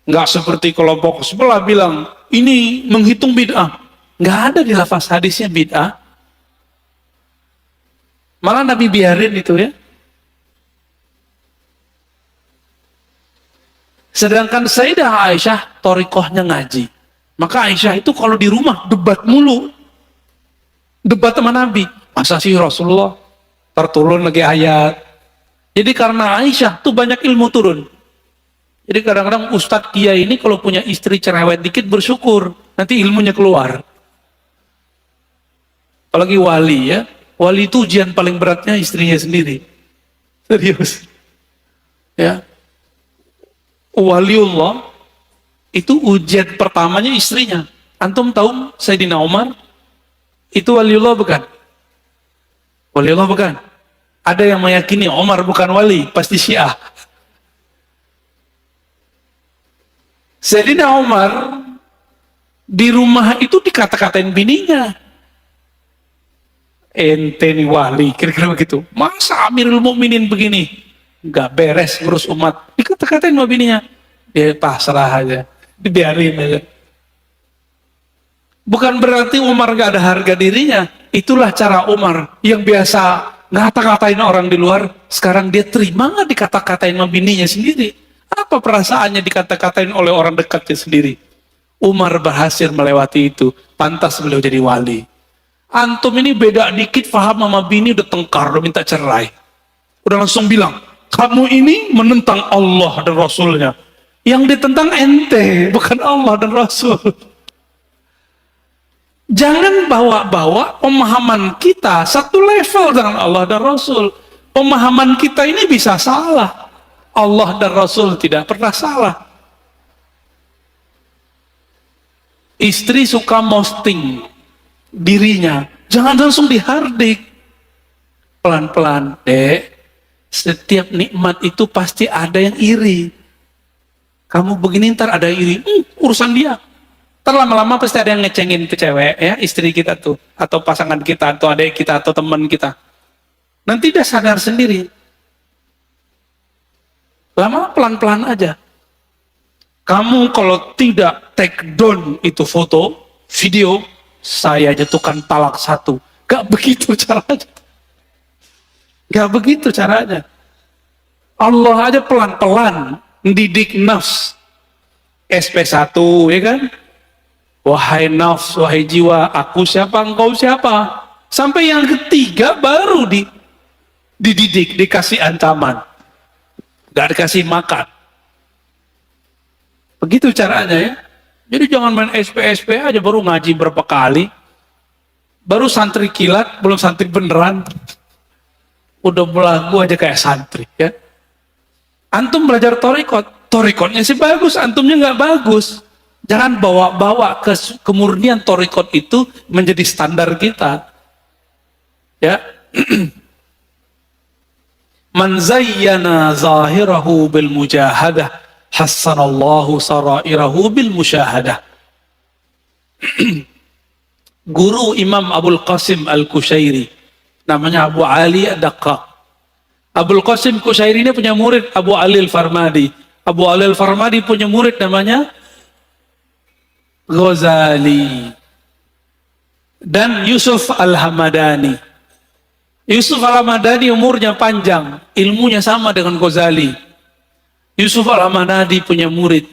Nggak seperti kelompok sebelah bilang ini menghitung bid'ah. Nggak ada di lafaz hadisnya bid'ah. Malah Nabi biarin itu ya. Sedangkan Sayyidah Aisyah thariqahnya ngaji. Maka Aisyah itu kalau di rumah debat mulu. Debat sama Nabi. Masa sih Rasulullah terturun lagi ayat. Jadi karena Aisyah tuh banyak ilmu turun. Jadi kadang-kadang Ustadz Kia ini kalau punya istri cerewet dikit bersyukur. Nanti ilmunya keluar. Apalagi wali ya. Wali itu ujian paling beratnya istrinya sendiri. Serius. Ya. Waliullah itu ujian pertamanya istrinya. Antum tahu Sayyidina Umar itu waliullah bukan? Waliullah bukan? Ada yang meyakini Umar bukan wali, pasti Syiah. Sayyidina Umar di rumah itu dikata-katain bininya. Ente nih wali, kira-kira begitu. Masa Amirul Mukminin begini? Nggak beres ngurus umat, dikata-katain sama bininya. Dia pasrah aja, dibiarin aja. Bukan berarti Umar nggak ada harga dirinya. Itulah cara Umar yang biasa ngata-katain orang di luar, sekarang dia terima nggak dikata-katain sama bininya sendiri. Apa perasaannya dikata-katain oleh orang dekatnya sendiri? Umar berhasil melewati itu, pantas beliau jadi wali. Antum ini beda dikit paham sama bini udah tengkar, udah minta cerai. Udah langsung bilang, kamu ini menentang Allah dan Rasulnya. Yang ditentang ente, bukan Allah dan Rasul. Jangan bawa-bawa pemahaman kita satu level dengan Allah dan Rasul. Pemahaman kita ini bisa salah. Allah dan Rasul tidak pernah salah. Istri suka posting dirinya, jangan langsung dihardik. Pelan-pelan, dek. Setiap nikmat itu pasti ada yang iri. Kamu begini ntar ada yang iri, urusan dia. Ntar lama-lama pasti ada yang ngecengin ke cewek ya, istri kita tuh, atau pasangan kita, atau adik kita, atau teman kita. Nanti dia sadar sendiri. Lama pelan-pelan aja. Kamu kalau tidak take down itu foto, video, saya jatuhkan talak 1. Gak begitu caranya. Gak begitu caranya. Allah aja pelan-pelan mendidik nafs. SP1 ya kan? Wahai nafs, wahai jiwa, aku siapa, engkau siapa? Sampai yang ketiga baru dididik, dikasih ancaman. Gak dikasih makan. Begitu caranya ya. Jadi jangan main SP aja baru ngaji berapa kali. Baru santri kilat, belum santri beneran. Udah belagu aja kayak santri ya. Antum belajar torikotnya sih bagus, antumnya nggak bagus. Jangan bawa-bawa kemurnian torikot itu menjadi standar kita. Ya. Man zayyana zahirahu bil mujahadah hassanallahu sarairahu bil musyahadah. Guru Imam Abul Qasim Al-Kushairi namanya Abu Ali Ad-Daqqaq. Abul Qasim Kushairi ini punya murid Abu Ali Al-Farmadi. Abu Ali Al-Farmadi punya murid namanya Ghazali dan Yusuf Al-Hamadani. Yusuf Al-Hamadani umurnya panjang, ilmunya sama dengan Ghazali. Yusuf Al-Hamadani punya murid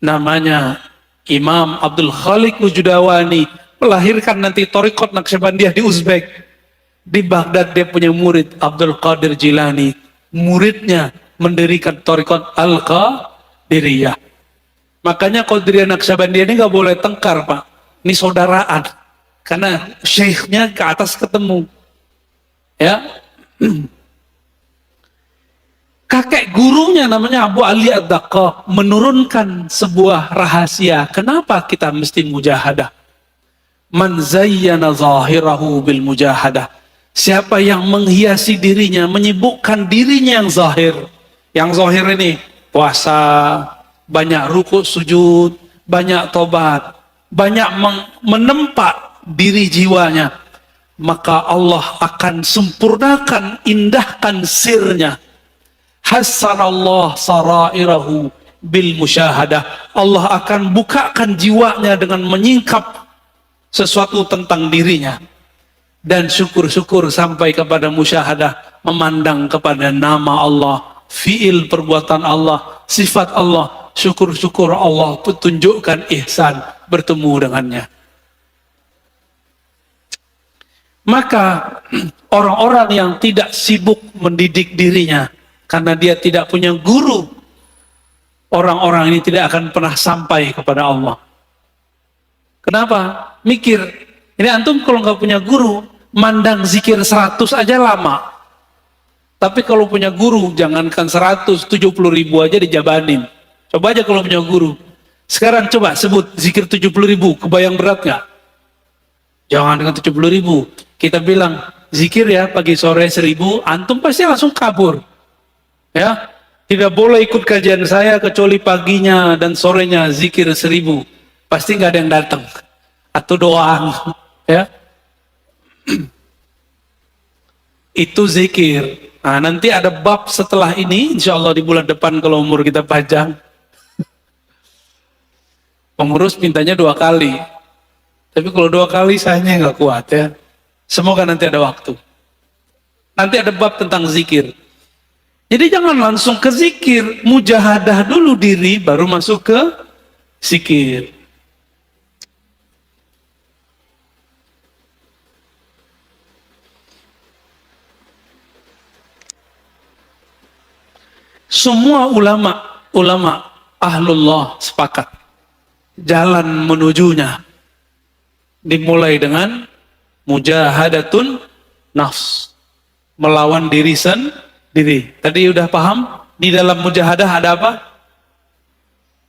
namanya Imam Abdul Khaliq Wujudawani, melahirkan nanti Thariqat Naqsyabandiyah di Uzbek. Di Baghdad dia punya murid Abdul Qadir Jilani, muridnya mendirikan Thariqat Al-Qadiriyah. Makanya Qadiriyah Naqsyabandiyah ini nggak boleh tengkar, Pak. Ini saudaraan, karena syekhnya ke atas ketemu. Ya, kakek gurunya namanya Abu Ali Ad-Daqqaq menurunkan sebuah rahasia. Kenapa kita mesti mujahadah? Man zayyana zahirahu bil mujahadah. Siapa yang menghiasi dirinya, menyibukkan dirinya yang zahir. Yang zahir ini puasa, banyak ruku sujud, banyak tobat, banyak menempa diri jiwanya, maka Allah akan sempurnakan, indahkan sirnya. Hassanallah sarairahu bil musyahadah. Allah akan bukakan jiwanya dengan menyingkap sesuatu tentang dirinya. Dan syukur-syukur sampai kepada musyahadah, memandang kepada nama Allah, fiil perbuatan Allah, sifat Allah. Syukur-syukur Allah tunjukkan ihsan bertemu dengannya. Maka orang-orang yang tidak sibuk mendidik dirinya karena dia tidak punya guru, orang-orang ini tidak akan pernah sampai kepada Allah. Kenapa? Mikir, ini antum kalau nggak punya guru, mandang zikir 100 aja lama. Tapi kalau punya guru, jangankan 170.000 aja dijabanin. Coba aja kalau punya guru. Sekarang coba sebut zikir 70.000, kebayang berat nggak? Jangan dengan 70.000. Kita bilang zikir ya pagi sore 1.000, antum pasti langsung kabur. Ya, tidak boleh ikut kajian saya kecuali paginya dan sorenya zikir 1.000. Pasti nggak ada yang datang. Atau doang. Ya. Itu zikir. Nah, nanti ada bab setelah ini, insya Allah di bulan depan kalau umur kita panjang. Pengurus mintanya 2 kali. Tapi kalau 2 kali sayangnya nggak kuat ya. Semoga nanti ada waktu. Nanti ada bab tentang zikir. Jadi jangan langsung ke zikir. Mujahadah dulu diri, baru masuk ke zikir. Semua ulama ahlullah sepakat jalan menujunya dimulai dengan mujahadatun nafs, melawan diri sendiri. Tadi udah paham di dalam mujahadah ada apa?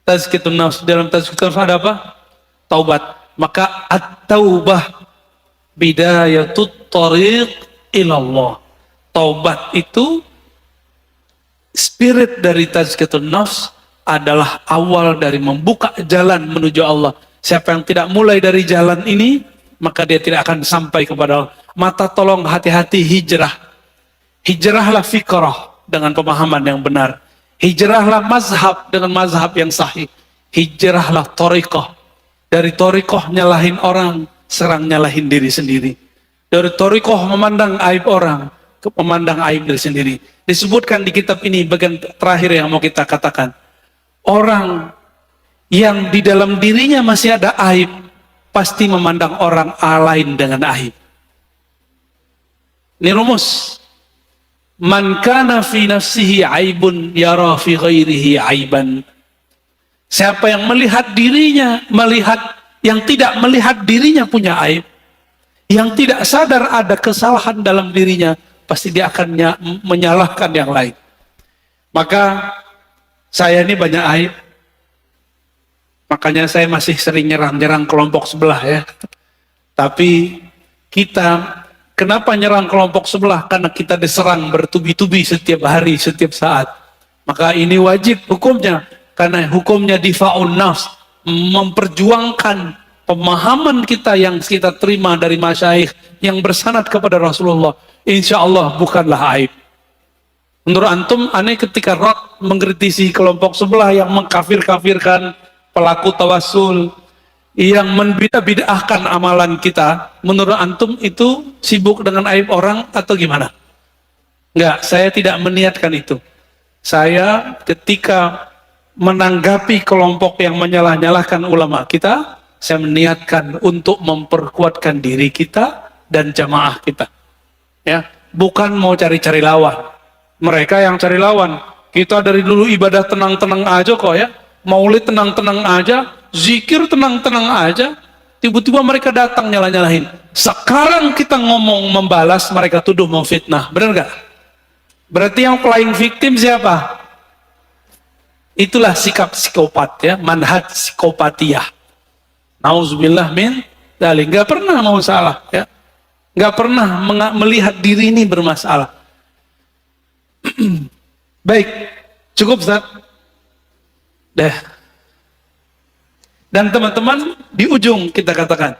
Tazkiyatun nafs. Dalam tazkiyatun nafs ada apa? Taubat. Maka at-taubah bidayatut thariq ilallah. Taubat itu spirit dari tazkiyatun nafs, adalah awal dari membuka jalan menuju Allah. Siapa yang tidak mulai dari jalan ini, maka dia tidak akan sampai kepada Allah. Maka tolong hati-hati hijrah. Hijrahlah fikrah dengan pemahaman yang benar. Hijrahlah mazhab dengan mazhab yang sahih. Hijrahlah thariqah. Dari thariqah nyalahin orang, serang nyalahin diri sendiri. Dari thariqah memandang aib orang, ke memandang aib diri sendiri. Disebutkan di kitab ini bagian terakhir yang mau kita katakan. Orang yang di dalam dirinya masih ada aib, pasti memandang orang lain dengan aib. Ini rumus. Man kana fi nafsihi aibun yara fi ghairihi aiban. Siapa yang melihat dirinya, yang tidak melihat dirinya punya aib, yang tidak sadar ada kesalahan dalam dirinya, pasti dia akan menyalahkan yang lain. Maka saya ini banyak aib, makanya saya masih sering nyerang kelompok sebelah ya. Tapi kita kenapa nyerang kelompok sebelah? Karena kita diserang bertubi-tubi setiap hari, setiap saat. Maka ini wajib hukumnya, karena hukumnya difa'un nafs, memperjuangkan pemahaman kita yang kita terima dari masyayikh yang bersanad kepada Rasulullah. Insya Allah bukanlah aib. Menurut antum, aneh ketika mengkritisi kelompok sebelah yang mengkafir-kafirkan pelaku tawassul, yang membid'ahkan amalan kita, menurut antum itu sibuk dengan aib orang atau gimana? Enggak, saya tidak meniatkan itu. Saya ketika menanggapi kelompok yang menyalah-nyalahkan ulama kita, saya meniatkan untuk memperkuatkan diri kita dan jamaah kita. Ya, bukan mau cari-cari lawan. Mereka yang cari lawan. Kita dari dulu ibadah tenang-tenang aja kok ya. Maulid tenang-tenang aja, zikir tenang-tenang aja. Tiba-tiba mereka datang nyalah-nyalahin. Sekarang kita ngomong membalas, mereka tuduh memfitnah. Benar gak? Berarti yang flying victim siapa? Itulah sikap psikopat ya, manhaj psikopatiyah. Nauzubillah min dzalik. Gak pernah mau salah ya. Gak pernah melihat diri ini bermasalah. Baik, cukup Ustaz. Dan teman-teman, di ujung kita katakan,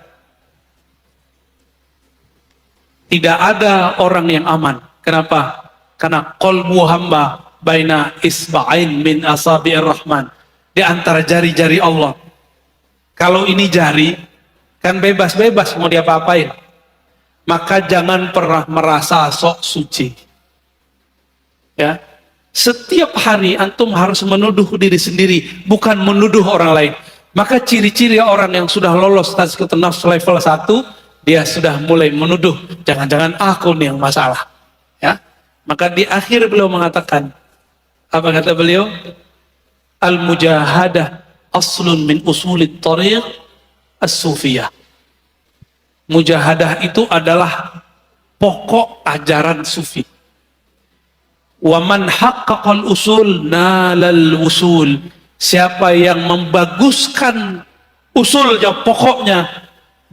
tidak ada orang yang aman. Kenapa? Karena qalbu hamba baina isba'ain min asabi'ir rahman, di antara jari-jari Allah. Kalau ini jari kan bebas-bebas mau diapa-apain, maka jangan pernah merasa sok suci ya. Setiap hari antum harus menuduh diri sendiri, bukan menuduh orang lain. Maka ciri-ciri orang yang sudah lolos tazkiyatun nafs level 1, dia sudah mulai menuduh, jangan-jangan aku nih yang masalah ya. Maka di akhir beliau mengatakan, apa kata beliau? Al-mujahadah aslun min usulit tariq as-sufiyah. Mujahadah itu adalah pokok ajaran sufi. Wa man haqqaqal usul nalal usul. Siapa yang membaguskan usulnya, pokoknya,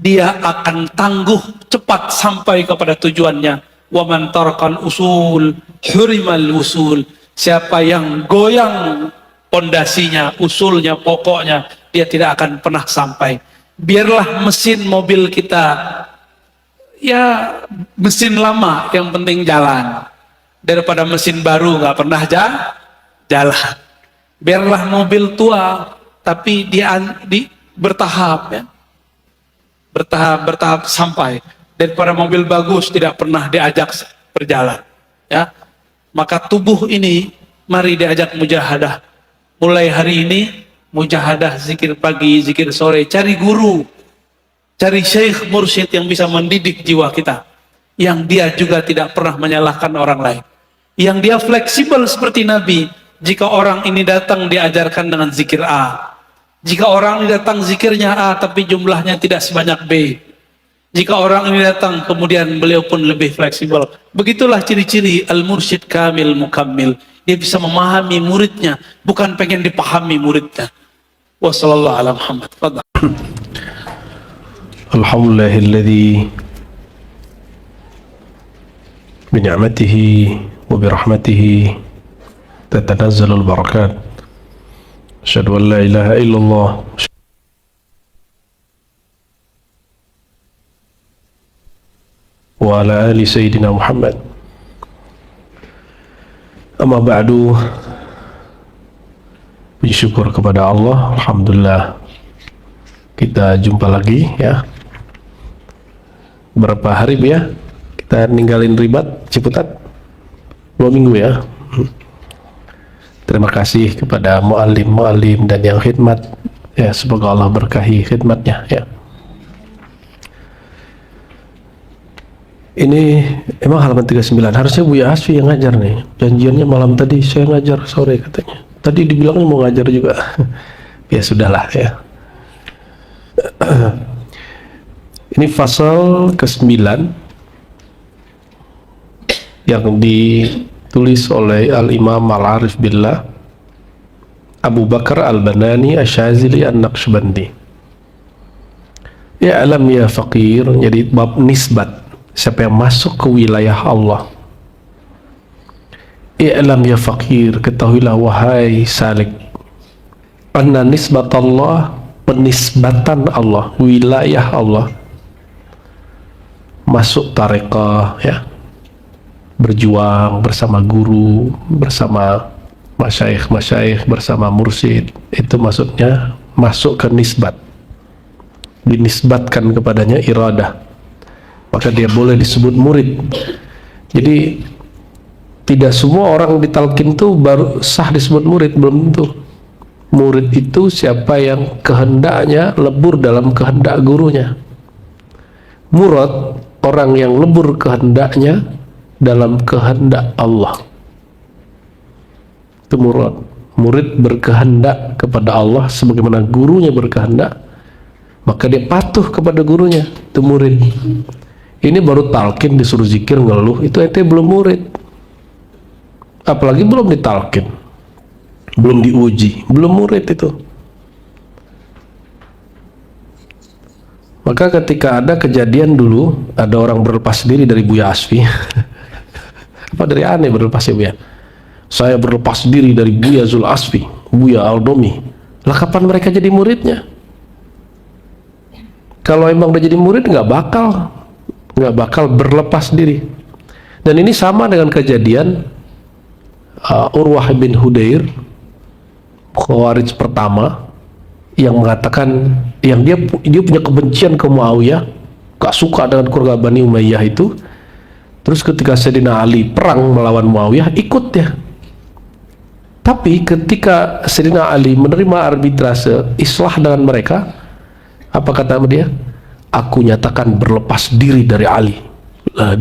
dia akan tangguh cepat sampai kepada tujuannya. Wa man tarakal usul hurimal usul. Siapa yang goyang pondasinya, usulnya, pokoknya, dia tidak akan pernah sampai. Biarlah mesin mobil kita ya mesin lama, yang penting jalan, daripada mesin baru nggak pernah jalan. Biarlah mobil tua tapi dia bertahap ya, bertahap sampai, daripada mobil bagus tidak pernah diajak berjalan ya. Maka tubuh ini mari diajak mujahadah. Mulai hari ini mujahadah, zikir pagi, zikir sore, cari guru, cari syekh mursyid yang bisa mendidik jiwa kita, yang dia juga tidak pernah menyalahkan orang lain, yang dia fleksibel seperti Nabi. Jika orang ini datang diajarkan dengan zikir A, jika orang ini datang zikirnya A tapi jumlahnya tidak sebanyak B, jika orang ini datang kemudian beliau pun lebih fleksibel. Begitulah ciri-ciri al-mursyid kamil mukammil. Dia bisa memahami muridnya, bukan pengen dipahami muridnya. Wassallallahu ala Muhammad. Alhamdulillahilladzi bi ni'matihi wa bi rahmatihi tatanazzalul barakat. Asyhadu an la ilaha illallah wa ala ali sayyidina Muhammad. Amma ba'du. Puji syukur kepada Allah, alhamdulillah kita jumpa lagi ya. Berapa hari ya kita ninggalin Ribat Ciputat? 2 minggu ya. Terima kasih kepada muallim dan yang khidmat ya, semoga Allah berkahi khidmatnya ya. Ini emang halaman 39, harusnya Buya Asfi yang ngajar nih. Janjiannya malam tadi, saya ngajar sore katanya. Tadi dibilangnya mau ngajar juga. Ya sudahlah ya. Ini pasal ke-9 yang ditulis oleh Al-Imam Al-Arif Billah Abu Bakar Al-Banani Asy-Syadzili An-Naqsybandi. Ya alam ya faqir, jadi bab nisbat, siapa yang masuk ke wilayah Allah. Ya alam ya faqir, ketahuilah wahai salik, anna nisbat Allah, penisbatan Allah, wilayah Allah, masuk tarekah ya, berjuang bersama guru, bersama masyaikh, bersama mursyid, itu maksudnya masuk ke nisbat, dinisbatkan kepadanya iradah, maka dia boleh disebut murid. Jadi tidak semua orang ditalkin tuh baru sah disebut murid, belum tentu. Murid itu siapa yang kehendaknya lebur dalam kehendak gurunya. Murad, orang yang lebur kehendaknya dalam kehendak Allah. Itu murad. Murid berkehendak kepada Allah sebagaimana gurunya berkehendak, maka dia patuh kepada gurunya. Itu murid. Ini baru talkin, disuruh zikir ngeluh, itu ente belum murid. Apalagi belum ditalkin, belum diuji, belum murid itu. Maka ketika ada kejadian dulu, ada orang berlepas diri dari Buya Asfi. Apa dari aneh berlepas ya Buya? Saya berlepas diri dari Buya Zul Asfi, Buya Aldomi. Lah kapan mereka jadi muridnya? Kalau emang udah jadi murid nggak bakal berlepas diri. Dan ini sama dengan kejadian Urwah bin Hudair, Khawarij pertama, yang mengatakan, yang dia punya kebencian ke Muawiyah, gak suka dengan keluarga Bani Umayyah itu. Terus ketika Sayyidina Ali perang melawan Muawiyah, ikut dia. Tapi ketika Sayyidina Ali menerima arbitrase islah dengan mereka, apa kata dia? Aku nyatakan berlepas diri dari Ali.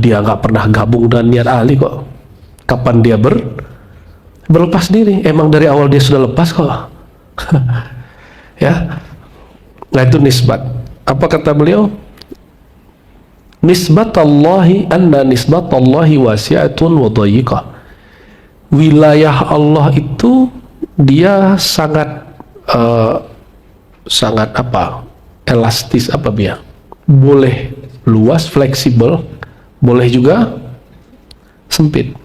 Dia gak pernah gabung dengan niat Ali kok. Kapan dia berlepas diri? Emang dari awal dia sudah lepas kok. Ya. Nah itu nisbat. Apa kata beliau? Nisbatallahi, anna nisbatallahi wasi'atun wa dhayiqah. Wilayah Allah itu dia sangat apa? Elastis, apa dia? Boleh luas, fleksibel, boleh juga sempit.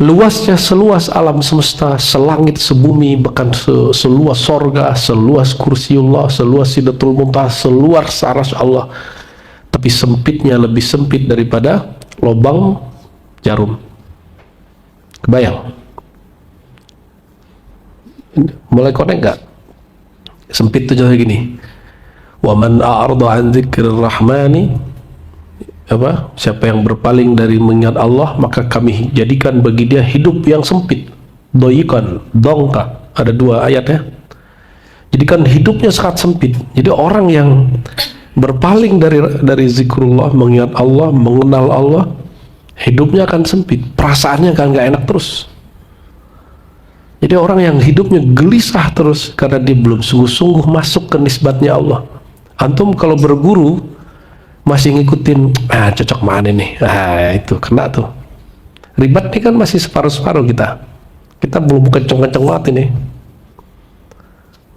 Luasnya seluas alam semesta, selangit sebumi, bahkan seluas sorga, seluas kursiullah, seluas sidratul muntaha, seluas arsy Allah. Tapi sempitnya lebih sempit daripada lubang jarum. Kebayang? Mulai connect nggak? Sempit tuh jadi gini. Wa man a'rada an dzikrir rahmani, apa? Siapa yang berpaling dari mengingat Allah, maka kami jadikan bagi dia hidup yang sempit. Doyikan, dongka. Ada dua ayat ya. Jadikan hidupnya sangat sempit. Jadi orang yang berpaling dari zikrullah, mengingat Allah, mengenal Allah, hidupnya akan sempit. Perasaannya akan nggak enak terus. Jadi orang yang hidupnya gelisah terus karena dia belum sungguh-sungguh masuk ke nisbatnya Allah. Antum kalau berguru masih ngikutin, cocok mana nih, itu kena tuh. Ribet nih kan masih separuh-separuh kita belum kenceng-kenceng banget ini.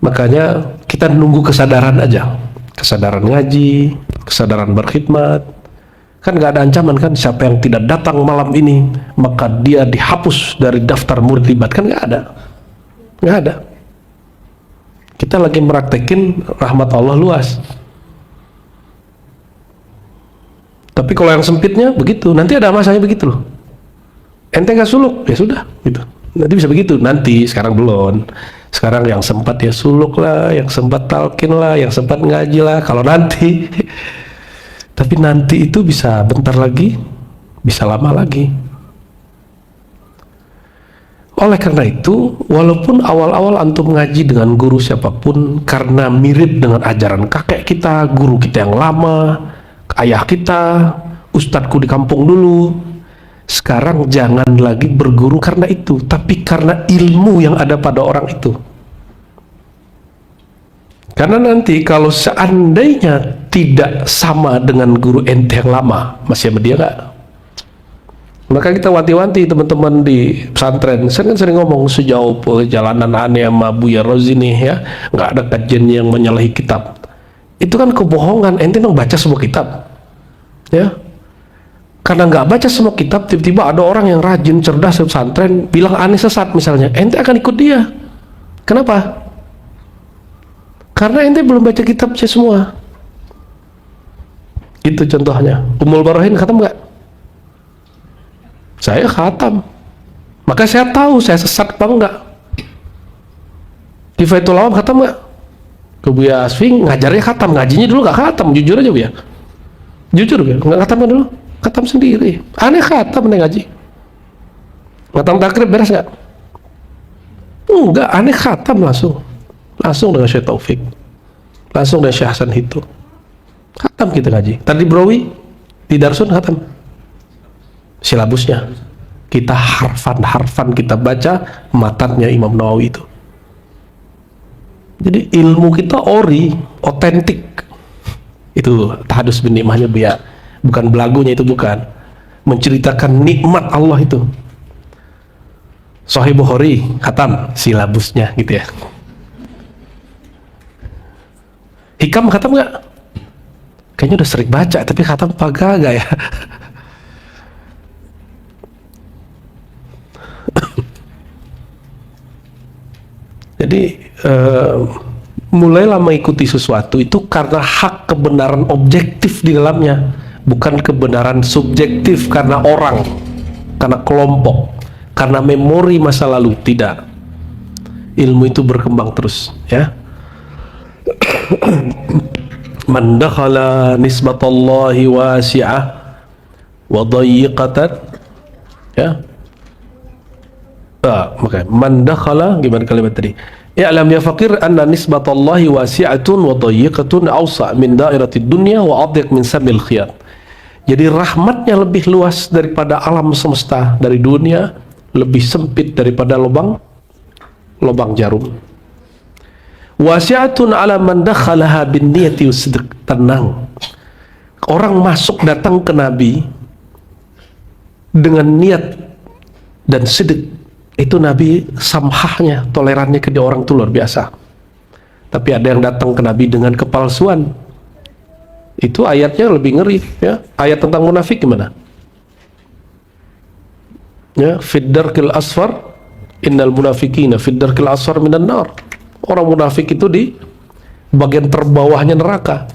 Makanya kita nunggu kesadaran aja, kesadaran ngaji, kesadaran berkhidmat. Kan nggak ada ancaman kan, siapa yang tidak datang malam ini maka dia dihapus dari daftar murid ribat, kan nggak ada. Kita lagi meraktekin rahmat Allah luas. Tapi kalau yang sempitnya begitu, nanti ada masanya begitu loh. Ente nggak suluk, ya sudah gitu. Nanti bisa begitu, nanti, sekarang belum. Sekarang yang sempat ya suluk lah, yang sempat talkin lah, yang sempat ngaji lah. Kalau nanti, tapi nanti itu bisa bentar lagi, bisa lama lagi. Oleh karena itu, walaupun awal-awal antum ngaji dengan guru siapapun, karena mirip dengan ajaran kakek kita, guru kita yang lama, ayah kita, ustadku di kampung dulu, sekarang jangan lagi berguru karena itu, tapi karena ilmu yang ada pada orang itu. Karena nanti kalau seandainya tidak sama dengan guru ente yang lama, masih sama dia nggak? Maka kita wanti-wanti teman-teman di pesantren. Saya kan sering ngomong sejauh perjalanan aneh sama Buya Rozini ya, nggak ada kajian yang menyalahi kitab. Itu kan kebohongan. Ente dong baca semua kitab, ya. Karena nggak baca semua kitab, tiba-tiba ada orang yang rajin, cerdas di pesantren bilang aneh sesat misalnya, ente akan ikut dia. Kenapa? Karena ente belum baca kitabnya semua. Itu contohnya. Ummul Barahin khatam nggak? Saya khatam. Maka saya tahu saya sesat apa enggak. Kifayatul Awam khatam nggak? Ke Buya Asfi ngajarnya khatam, ngajinya dulu nggak khatam, jujur aja Buya. Jujur Buya, nggak khatam dulu, khatam sendiri. Aneh khatam nih ngaji. Khatam takrib beres nggak? Enggak, aneh khatam langsung dengan Syekh Taufik, langsung dengan Syekh Hasan Hitu, khatam kita ngaji. Tadi Brawi di Darsun khatam silabusnya, kita harfan kita baca matannya Imam Nawawi itu. Jadi ilmu kita ori, otentik. Itu tahadus bin nikmahnya Buya, bukan belagunya, itu bukan, menceritakan nikmat Allah itu. Sahih Bukhari khatam silabusnya gitu ya. Hikam khatam nggak? Kayaknya udah sering baca, tapi khatam apa gak ya? Jadi mulailah mengikuti sesuatu itu karena hak kebenaran objektif di dalamnya, bukan kebenaran subjektif karena orang, karena kelompok, karena memori masa lalu. Tidak. Ilmu itu berkembang terus, ya. Man dakhala nisbatallahi wasi'ah wa dayyiqatan, ya. Makanya man dakhala, gimana kalimat tadi? I'lam ya faqir anna nisbatallahi wasi'atun wa dayyiqatun awsa' min da'iratid dunya wa adhiq min sabil khiyat. Jadi rahmatnya lebih luas daripada alam semesta, dari dunia, lebih sempit daripada lubang jarum. Wasi'atun ala man dakhalaha bin niyati wassidq. Tenang, orang masuk datang ke Nabi dengan niat dan sidq, itu Nabi samhahnya, tolerannya ke dia orang itu luar biasa. Tapi ada yang datang ke Nabi dengan kepalsuan, itu ayatnya lebih ngeri, ya. Ayat tentang munafik gimana? Ya, fiddarkil asfar innal munafiqina fiddarkil asfar minan nar. Orang munafik itu di bagian terbawahnya neraka.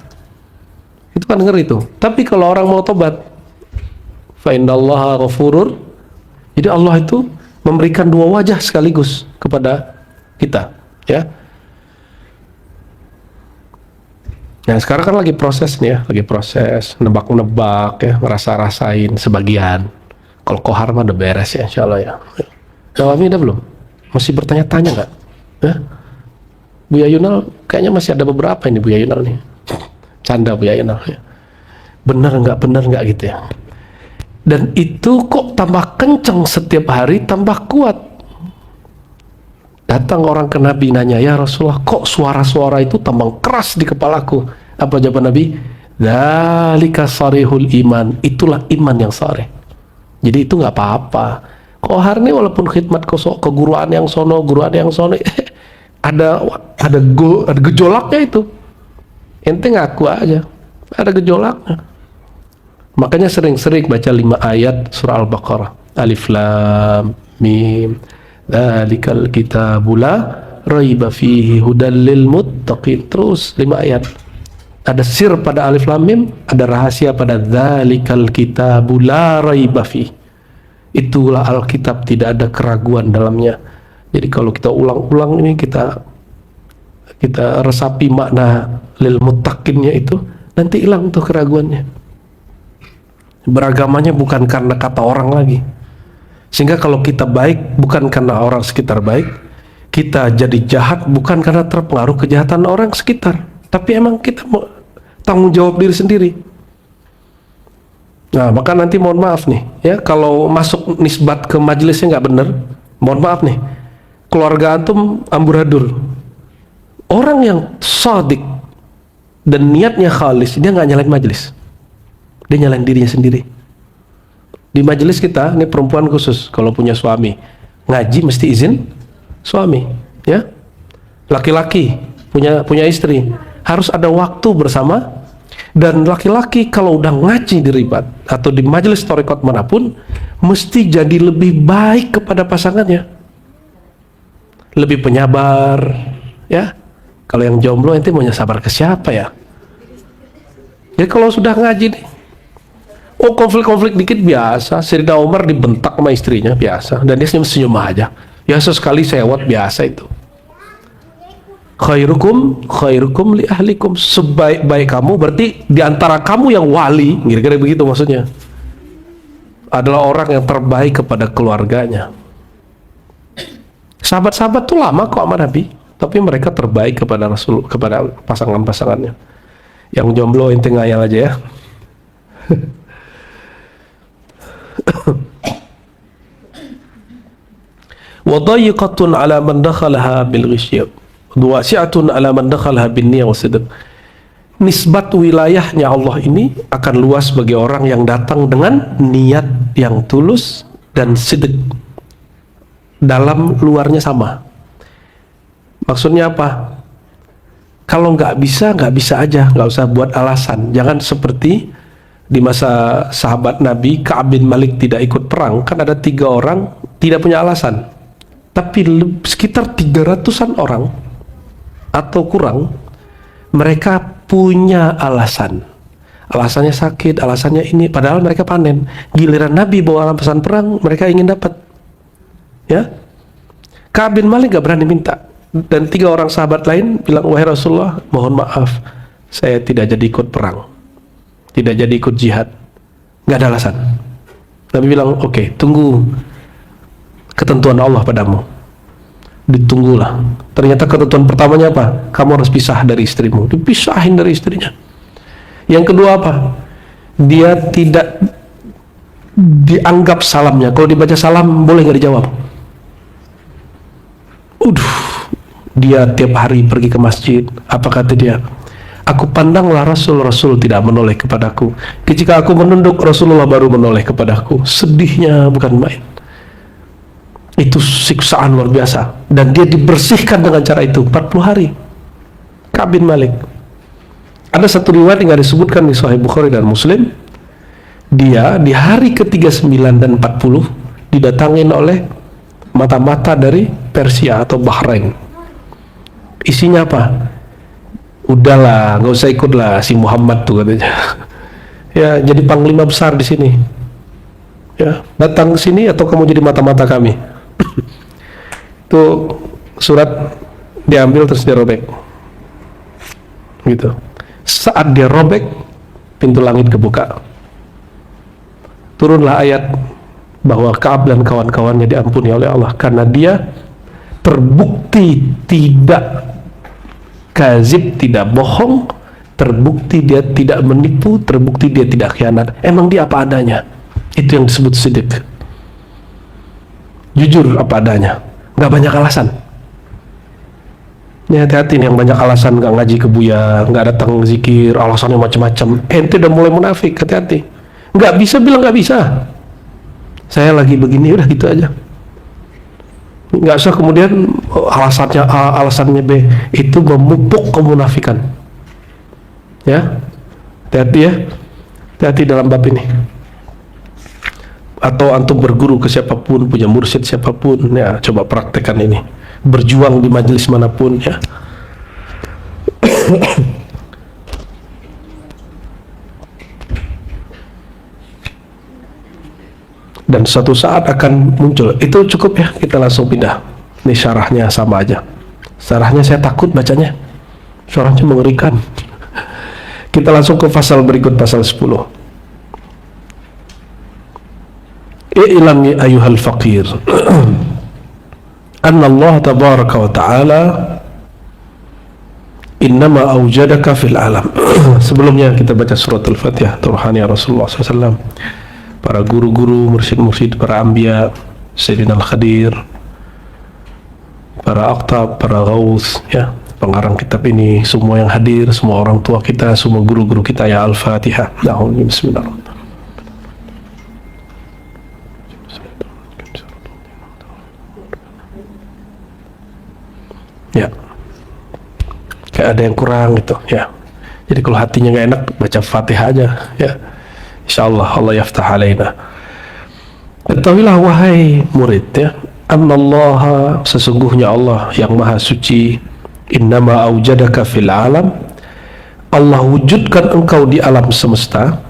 Itu kan ngeri tuh. Tapi kalau orang mau tobat, fa innallaha ghafurur. Jadi Allah itu memberikan dua wajah sekaligus kepada kita, ya. Nah, sekarang kan lagi proses nih ya, lagi proses nebak-nebak ya, ngerasa-rasain sebagian. Kalau kohar mah udah beres ya, insya Allah ya. Nawami udah belum? Masih bertanya-tanya nggak? Ya? Buya Yunal kayaknya masih ada beberapa ini Buya Yunal nih. Canda Buya Yunal ya. Bener nggak gitu ya. Dan itu kok tambah kenceng setiap hari, tambah kuat. Datang orang ke Nabi nanya, ya Rasulullah, kok suara-suara itu tambah keras di kepalaku? Apa jawaban Nabi? Dzalika sarihul iman. Itulah iman yang sarih. Jadi itu nggak apa-apa. Kohar nih walaupun khidmat keguruan yang sono, ada gejolaknya itu. Ente ngaku aja, ada gejolaknya. Makanya sering-sering baca 5 ayat surah Al-Baqarah. Alif Lam Mim. Dzalikal kitabu la raiba fihi hudal lil muttaqin. Terus 5 ayat. Ada sir pada Alif Lam Mim, ada rahasia pada dzalikal kitabu la raiba fihi. Itulah Alkitab, tidak ada keraguan dalamnya. Jadi kalau kita ulang-ulang ini, kita resapi makna lil muttaqinnya itu, nanti hilang tuh keraguannya. Beragamanya bukan karena kata orang lagi. Sehingga kalau kita baik bukan karena orang sekitar baik, kita jadi jahat bukan karena terpengaruh kejahatan orang sekitar, tapi emang kita mau tanggung jawab diri sendiri. Nah, maka nanti mohon maaf nih ya, kalau masuk nisbat ke majelisnya nggak bener, mohon maaf nih, keluarga antum amburadul, Orang yang shadiq dan niatnya khalis, dia nggak nyalain majelis, dia nyalain dirinya sendiri. Di majelis kita, ini perempuan khusus, kalau punya suami ngaji mesti izin suami, ya. Laki-laki punya istri harus ada waktu bersama. Dan laki-laki kalau udah ngaji di ribat atau di majelis thariqat manapun, mesti jadi lebih baik kepada pasangannya, lebih penyabar, ya. Kalau yang jomblo ente maunya sabar ke siapa ya? Jadi kalau sudah ngaji nih, oh konflik-konflik dikit biasa. Sayyidina Umar dibentak sama istrinya biasa, dan dia senyum-senyum aja. Ya sesekali sewot biasa itu. Khairukum li ahlikum, sebaik-baik kamu berarti diantara kamu yang wali, kira-kira begitu maksudnya, adalah orang yang terbaik kepada keluarganya. Sahabat-sahabat tuh lama kok sama Nabi, tapi mereka terbaik kepada Rasul, kepada pasangan-pasangannya. Yang jomblo ente ngayal aja ya. Wa dayiqatun ala man dakhalaha bil ghisyab, wasi'atun ala man dakhalaha bin niyyah wasidq. Nisbat wilayahnya Allah ini akan luas bagi orang yang datang dengan niat yang tulus dan sidq. Dalam luarnya sama. Maksudnya apa? Kalau nggak bisa aja, nggak usah buat alasan. Jangan seperti di masa sahabat Nabi, Ka'ab bin Malik tidak ikut perang, kan ada 3 orang tidak punya alasan, tapi sekitar 300-an orang atau kurang, mereka punya alasan. Alasannya sakit, alasannya ini, padahal mereka panen. Giliran Nabi bawa pesan perang, mereka ingin dapat. Ya, Ka'ab bin Malik gak berani minta. Dan 3 orang sahabat lain bilang, wahai Rasulullah, mohon maaf, saya tidak jadi ikut perang, tidak jadi ikut jihad. Gak ada alasan. Nabi bilang, oke, tunggu ketentuan Allah padamu. Ditunggulah. Ternyata ketentuan pertamanya apa? Kamu harus pisah dari istrimu. Dipisahin dari istrinya. Yang kedua apa? Dia tidak dianggap salamnya. Kalau dibaca salam boleh nggak dijawab. Dia tiap hari pergi ke masjid. Apa kata dia? Aku pandanglah Rasul tidak menoleh kepadaku. Ketika aku menunduk, Rasulullah baru menoleh kepadaku. Sedihnya bukan main. Itu siksaan luar biasa, dan dia dibersihkan dengan cara itu 40 hari. Ka'ab bin Malik. Ada satu riwayat yang disebutkan di Sahih Bukhari dan Muslim, dia di hari ke-39 dan 40 didatangin oleh mata-mata dari Persia atau Bahrain. Isinya apa? Udahlah, nggak usah ikutlah si Muhammad tuh katanya. Ya, jadi panglima besar di sini. Ya, datang ke sini atau kamu jadi mata-mata kami. Itu surat diambil terus dirobek gitu. Saat dia robek, pintu langit kebuka, turunlah ayat bahwa Ka'ab dan kawan-kawannya diampuni oleh Allah karena dia terbukti tidak kazib, tidak bohong, terbukti dia tidak menipu, terbukti dia tidak khianat. Emang dia apa adanya. Itu yang disebut sidq. Jujur apa adanya, nggak banyak alasan. Ini hati-hati nih yang banyak alasan, nggak ngaji ke Buya, nggak datang zikir, alasannya macam-macam. Ente udah mulai munafik, hati-hati. Nggak bisa bilang nggak bisa. Saya lagi begini, udah gitu aja. Nggak usah kemudian alasannya A, alasannya B, itu memupuk kemunafikan. Ya, hati-hati ya, hati-hati dalam bab ini. Atau antum berguru ke siapapun, punya mursyid siapapun, ya coba praktekkan ini. Berjuang di majelis manapun, ya. Dan suatu saat akan muncul. Itu cukup ya, kita langsung pindah. Ini syarahnya sama aja. Syarahnya saya takut bacanya. Syarahnya mengerikan. Kita langsung ke pasal berikut, pasal 10. I'lam ayuhal faqir anna Allah tabaraka wa ta'ala innama awjadaka fil alam. Sebelumnya kita baca surat Al-Fatihah Turuhani Rasulullah SAW, para guru-guru, mursyid-mursyid, para anbiya, Sayyidina Al-Khadir, para aqtab, para ghaus, ya, pengarang kitab ini, semua yang hadir, semua orang tua kita, semua guru-guru kita. Ya Al-Fatihah. Bismillahirrahmanirrahim. Ya, kayak ada yang kurang gitu ya. Jadi kalau hatinya nggak enak, baca Fatihah aja ya. Insyaallah Allah yaftah alaina. Ketahuilah wahai murid ya, annallaha, sesungguhnya Allah yang maha suci, innama aujadaka fil alam, Allah wujudkan engkau di alam semesta,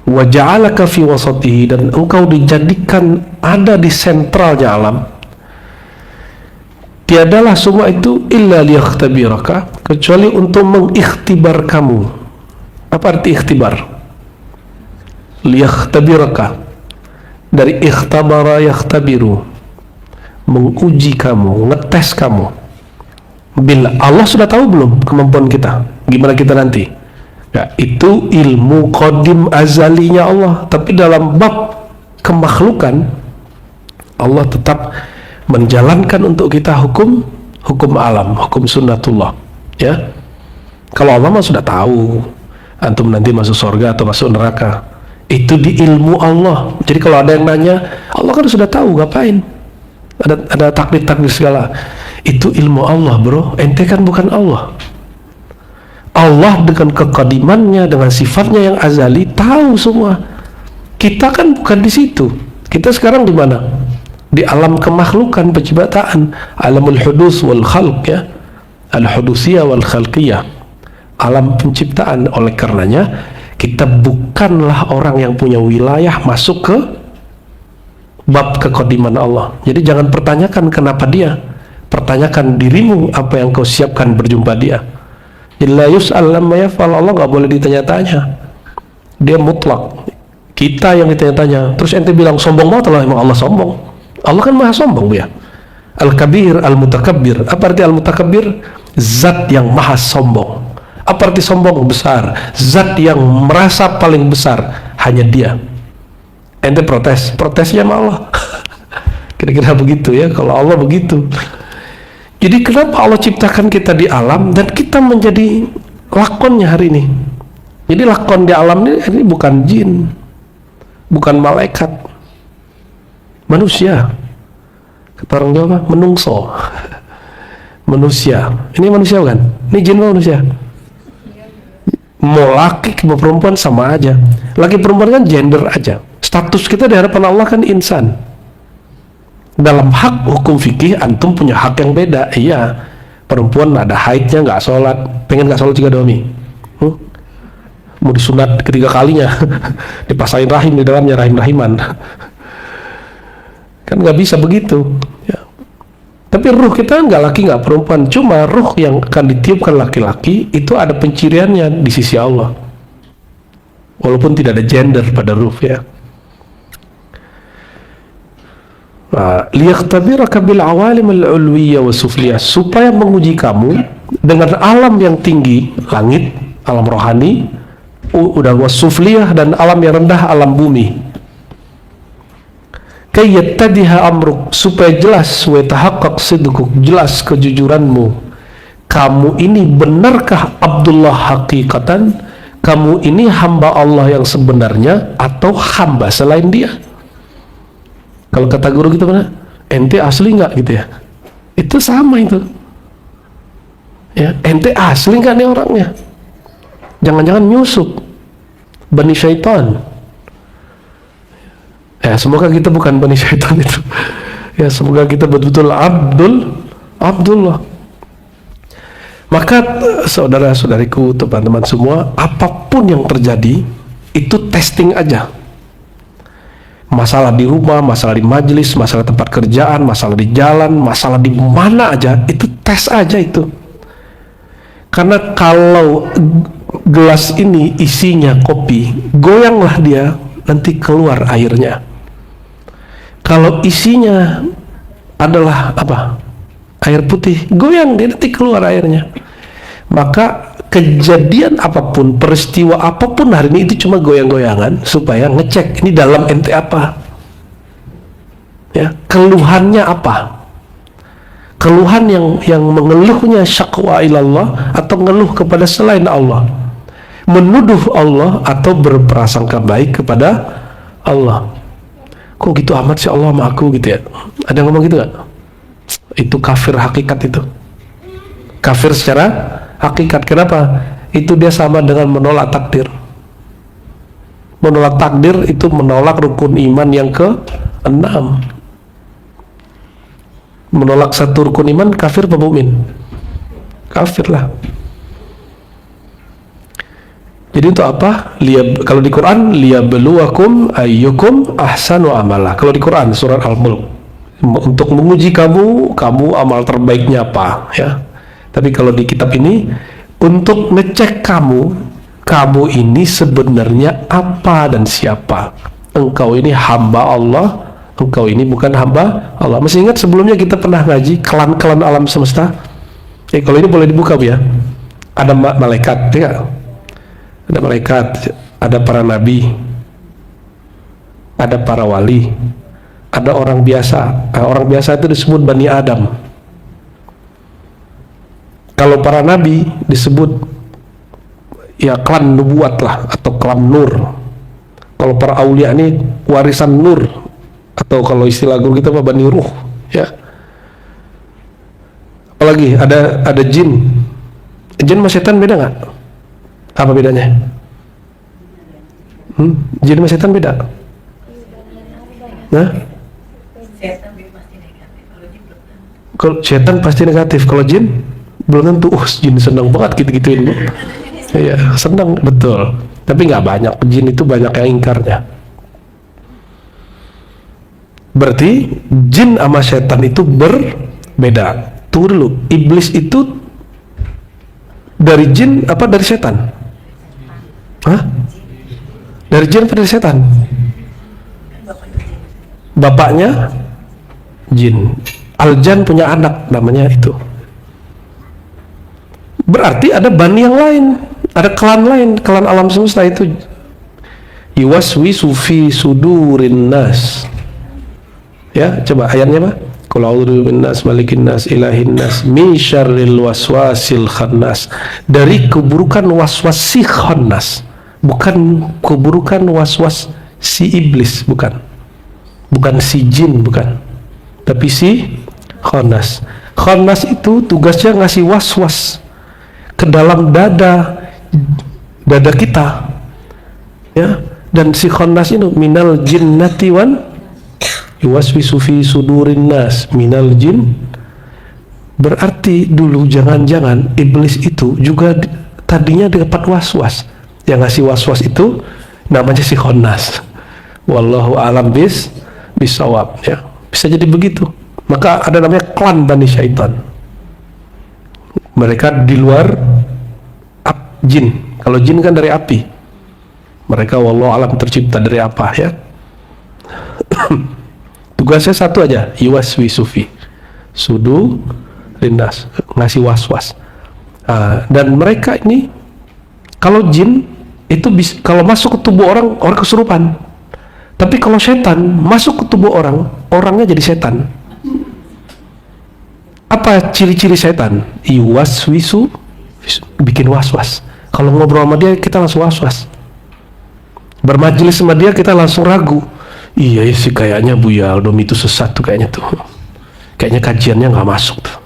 wa ja'alaka fi wasatihi, dan engkau dijadikan ada di sentralnya alam. Tiadalah semua itu illa liyakhtabiraka, kecuali untuk mengikhtibar kamu. Apa arti ikhtibar? Liyakhtabiraka, dari ikhtabara yakhtabiru, menguji kamu, ngetes kamu. Bila Allah sudah tahu belum kemampuan kita, gimana kita nanti? Ya, itu ilmu qadim azalinya Allah. Tapi dalam bab kemakhlukan, Allah tetap menjalankan untuk kita hukum alam, hukum sunnatullah ya. Kalau Allah mah sudah tahu antum nanti masuk surga atau masuk neraka, itu di ilmu Allah. Jadi kalau ada yang nanya, Allah kan sudah tahu, ngapain ada takdir segala. Itu ilmu Allah bro, ente kan bukan Allah. Allah dengan kekadimannya, dengan sifatnya yang azali, tahu semua. Kita kan bukan di situ. Kita sekarang di mana? Di alam kemakhlukan, penciptaan, alamul hudus wal khalq ya, al-hudusiyah wal khalqiyah, alam penciptaan. Oleh karenanya kita bukanlah orang yang punya wilayah masuk ke bab kekodiman Allah. Jadi jangan pertanyakan kenapa dia, pertanyakan dirimu apa yang kau siapkan berjumpa dia. Jadi la yus'al lamma yaf'al, Allah nggak boleh ditanya-tanya, dia mutlak. Kita yang ditanya-tanya. Terus ente bilang sombong banget lah, emang Allah sombong? Allah kan maha sombong ya. Al-Kabir, Al-Mutakabbir. Apa arti Al-Mutakabbir? Zat yang maha sombong. Apa arti sombong? Besar. Zat yang merasa paling besar, hanya dia. Ente protesnya sama Allah. Kira-kira begitu ya, kalau Allah begitu. Jadi kenapa Allah ciptakan kita di alam dan kita menjadi lakonnya hari ini? Jadi lakon di alam ini bukan jin, bukan malaikat, manusia. Kata orang Jawa, menungso. Manusia. Ini manusia kan? Ini jin manusia. Mau laki mau perempuan sama aja. Laki perempuan kan gender aja. Status kita di hadapan Allah kan insan. Dalam hak hukum fikih antum punya hak yang beda. Iya, perempuan ada haidnya, nggak sholat, pengen nggak sholat juga domi. Mau disunat ketiga kalinya, dipasangin rahim di dalamnya, rahim-rahiman. Kan nggak bisa begitu ya. Tapi ruh kita nggak laki nggak perempuan, cuma ruh yang akan ditiupkan laki-laki itu ada penciriannya di sisi Allah, walaupun tidak ada gender pada ruh ya. Liyaktabiraka bil awalim al-ulwiyah wa sufliyah, supaya menguji kamu dengan alam yang tinggi, langit, alam rohani, udah wasufliyah, dan alam yang rendah, alam bumi. Kayattadiha amruk, supaya jelas, wa tahaqqaq sidquk, jelas kejujuranmu. Kamu ini benarkah Abdullah hakikatan? Kamu ini hamba Allah yang sebenarnya atau hamba selain dia? Kalau kata guru kita mana? Ente asli nggak gitu ya? Itu sama itu. Ya, ente asli nggak nih orangnya? Jangan-jangan nyusup Bani Syaitan. Ya, semoga kita bukan Bani Syaitan itu. Ya, semoga kita betul-betul Abdullah. Maka saudara-saudariku, teman-teman semua, apapun yang terjadi itu testing aja. Masalah di rumah, masalah di majelis, masalah tempat kerjaan, masalah di jalan, masalah di mana aja, itu tes aja itu. Karena kalau gelas ini isinya kopi, goyanglah dia, nanti keluar airnya. Kalau isinya adalah apa? Air putih, goyang dia, nanti keluar airnya. Maka kejadian apapun, peristiwa apapun hari ini itu cuma goyang-goyangan supaya ngecek ini dalam ente apa, ya, keluhannya apa. keluhan yang mengeluhnya syakwa ilallah atau ngeluh kepada selain Allah, menuduh Allah atau berprasangka baik kepada Allah. Kok gitu amat sih Allah sama aku gitu ya? Ada yang ngomong gitu gak? Itu kafir hakikat itu. Kafir secara hakikat. Kenapa? Itu dia sama dengan menolak takdir. Menolak takdir itu menolak rukun iman yang ke-6. Menolak satu rukun iman, kafir apa mukmin? Kafir lah. Jadi untuk apa? Kalau di Quran, liyabluwakum ayyukum ahsanu amala. Kalau di Quran surat Al-Mulk, untuk menguji kamu amal terbaiknya apa, ya. Tapi kalau di kitab ini, untuk ngecek kamu ini sebenarnya apa dan siapa. Engkau ini hamba Allah, engkau ini bukan hamba Allah. Masih ingat sebelumnya kita pernah ngaji klan-klan alam semesta? Kalau ini boleh dibuka ya. Ada malaikat, ya. Ada malaikat, ada para nabi, ada para wali, ada orang biasa. Orang biasa itu disebut Bani Adam. Kalau para nabi disebut ya klan nubuat lah, atau klan nur. Kalau para aulia ini warisan nur, atau kalau istilah guru kita apa, Bani Ruh, ya. Apalagi ada jin. Jin sama setan beda nggak? Apa bedanya? Jin sama setan beda? Nah? Kalau setan pasti negatif, kalau jin belum tentu. Jin senang banget gitu-gituin. Iya, senang, betul. Tapi nggak banyak, jin itu banyak yang ingkarnya. Berarti jin sama setan itu berbeda. Tunggu dulu, iblis itu dari jin apa dari setan? Hah? Dari jin apa dari setan? Bapaknya jin. Aljan punya anak namanya itu. Berarti ada bani yang lain, ada klan lain, klan alam semesta itu. Yuwaswisu fi sudurin nas. Ya, coba ayatnya apa? Qul a'udzu binnas malikin nas ilahin nas min syarril waswasil khannas. Dari keburukan waswas si khannas. Bukan keburukan waswas si iblis, bukan. Bukan si jin, bukan. Tapi si khannas. Khannas itu tugasnya ngasih waswas ke dalam dada kita, ya. Dan si khannas itu minal jinnati wan yuwaswisu fi sudurin nas minal jin. Berarti dulu jangan-jangan iblis itu juga tadinya dapat waswas. Yang ngasih waswas itu namanya si khannas. Wallahu alam bisawab, ya. Bisa jadi begitu. Maka ada namanya klan Bani Syaitan. Mereka di luar jin. Kalau jin kan dari api. Mereka wallahu alam tercipta dari apa, ya. Tugasnya satu aja, yuwaswisu fi sudu linnas, ngasih waswas. Dan mereka ini, kalau jin itu kalau masuk ke tubuh orang kesurupan. Tapi kalau setan masuk ke tubuh orang, orangnya jadi setan. Apa ciri-ciri setan? Yuwaswisu, bikin waswas. Kalau ngobrol sama dia kita langsung waswas. Bermajelis sama dia kita langsung ragu. Iya sih kayaknya Buya Aldom itu sesat tuh kayaknya tuh. Kayaknya kajiannya nggak masuk tuh.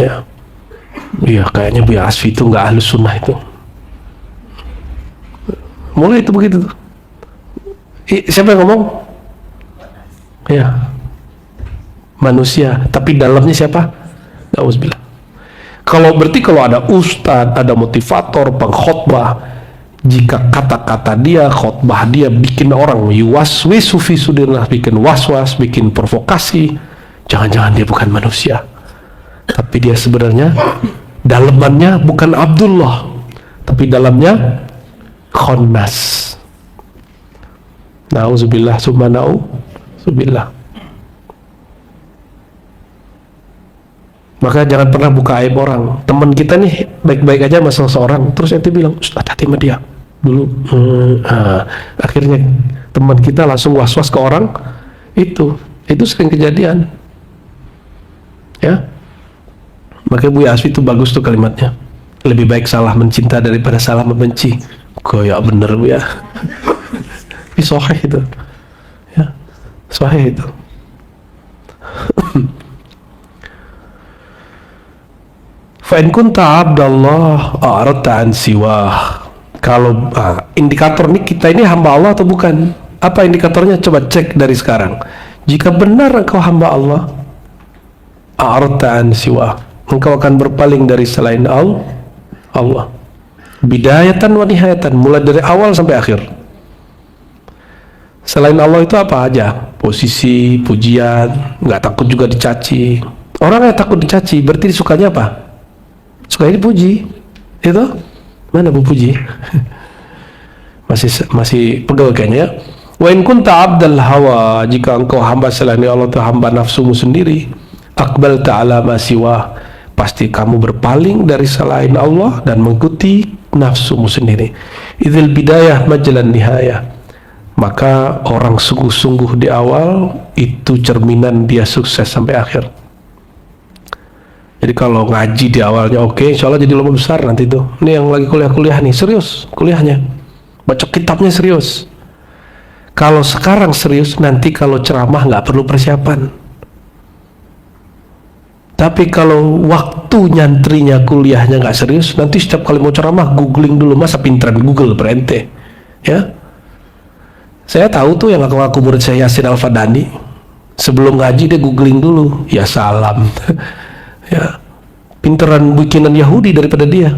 Ya. Iya kayaknya Buya Asfi itu nggak ahlus sunnah itu. Mulai itu begitu tuh. Siapa yang ngomong? Ya. Manusia, tapi dalamnya siapa? Nauzubillah. Kalau ada ustadz, ada motivator, pengkhotbah, jika kata-kata dia, khotbah dia bikin orang yuwaswisu fi sudirna, bikin waswas, bikin provokasi, jangan-jangan dia bukan manusia. Tapi dia sebenarnya dalamannya bukan Abdullah, tapi dalamnya khannas. Nauzubillah summa nauzubillah. Maka jangan pernah buka aib orang. Teman kita nih baik-baik aja sama seseorang, terus nanti bilang, "Ustaz, hati sama dia." Dulu akhirnya teman kita langsung was-was ke orang itu sering kejadian. Ya, makanya Buya Asfi itu bagus tuh kalimatnya. Lebih baik salah mencinta daripada salah membenci. Kayak bener Buya. Ini sahih itu. Ya, sahih itu. Fa'in kunta abdallah a'radta an siwah. Kalau indikator nih, kita ini hamba Allah atau bukan? Apa indikatornya? Coba cek dari sekarang. Jika benar engkau hamba Allah, a'radta an siwah, engkau akan berpaling dari selain Allah. Bidayatan wa nihayatan, mulai dari awal sampai akhir. Selain Allah itu apa aja? Posisi, pujian, nggak takut juga dicaci. Orang yang takut dicaci berarti sukanya apa? Sukanya dipuji. Itu mana bu puji? masih pegel kayaknya. Wa in kunta abdal hawa, jika engkau hamba selain Allah itu hamba nafsumu sendiri, aqbal ta'ala ma siwa, pasti kamu berpaling dari selain Allah dan mengikuti nafsumu sendiri. Idzal bidayah majlan nihayah, maka orang sungguh-sungguh di awal itu cerminan dia sukses sampai akhir. Jadi kalau ngaji di awalnya oke, insya Allah jadi ulama besar nanti tuh. Ini yang lagi kuliah nih, serius kuliahnya, baca kitabnya serius. Kalau sekarang serius, nanti kalau ceramah nggak perlu persiapan. Tapi kalau waktu nyantrinya kuliahnya nggak serius, nanti setiap kali mau ceramah googling dulu. Masa pinteran Google berente, ya? Saya tahu tuh yang ngaku murid saya Yasin Al-Fadani, sebelum ngaji dia googling dulu. Ya salam. Ya, pinteran bikinan Yahudi daripada dia.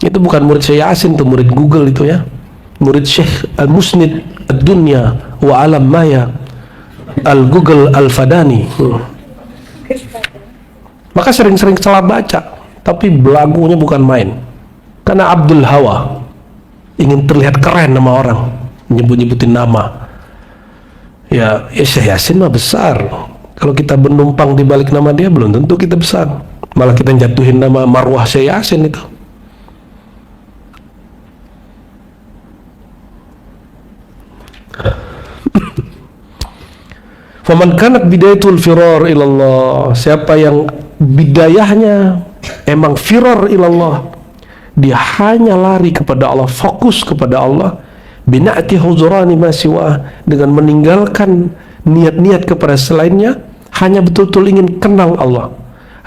Itu bukan murid saya Yasin, tuh murid Google itu ya. Murid Syekh Al-Musnid Ad-Dunya wa Alam Maya Al-Google Al-Fadani. Maka sering-sering salah baca, tapi belagunya bukan main. Karena Abdul Hawa, ingin terlihat keren nama orang, nyebut-nyebutin nama. Ya Syekh Yasin mah besar. Kalau kita menumpang di balik nama dia, belum tentu kita besar. Malah kita jatuhin nama marwah Syekh Yasin itu. Faman kanat bidayatul firar ilallah, siapa yang bidayahnya emang firar ilallah, dia hanya lari kepada Allah, fokus kepada Allah, bina'ti huzurani ma siwa, dengan meninggalkan niat-niat kepada selainnya, hanya betul-betul ingin kenal Allah,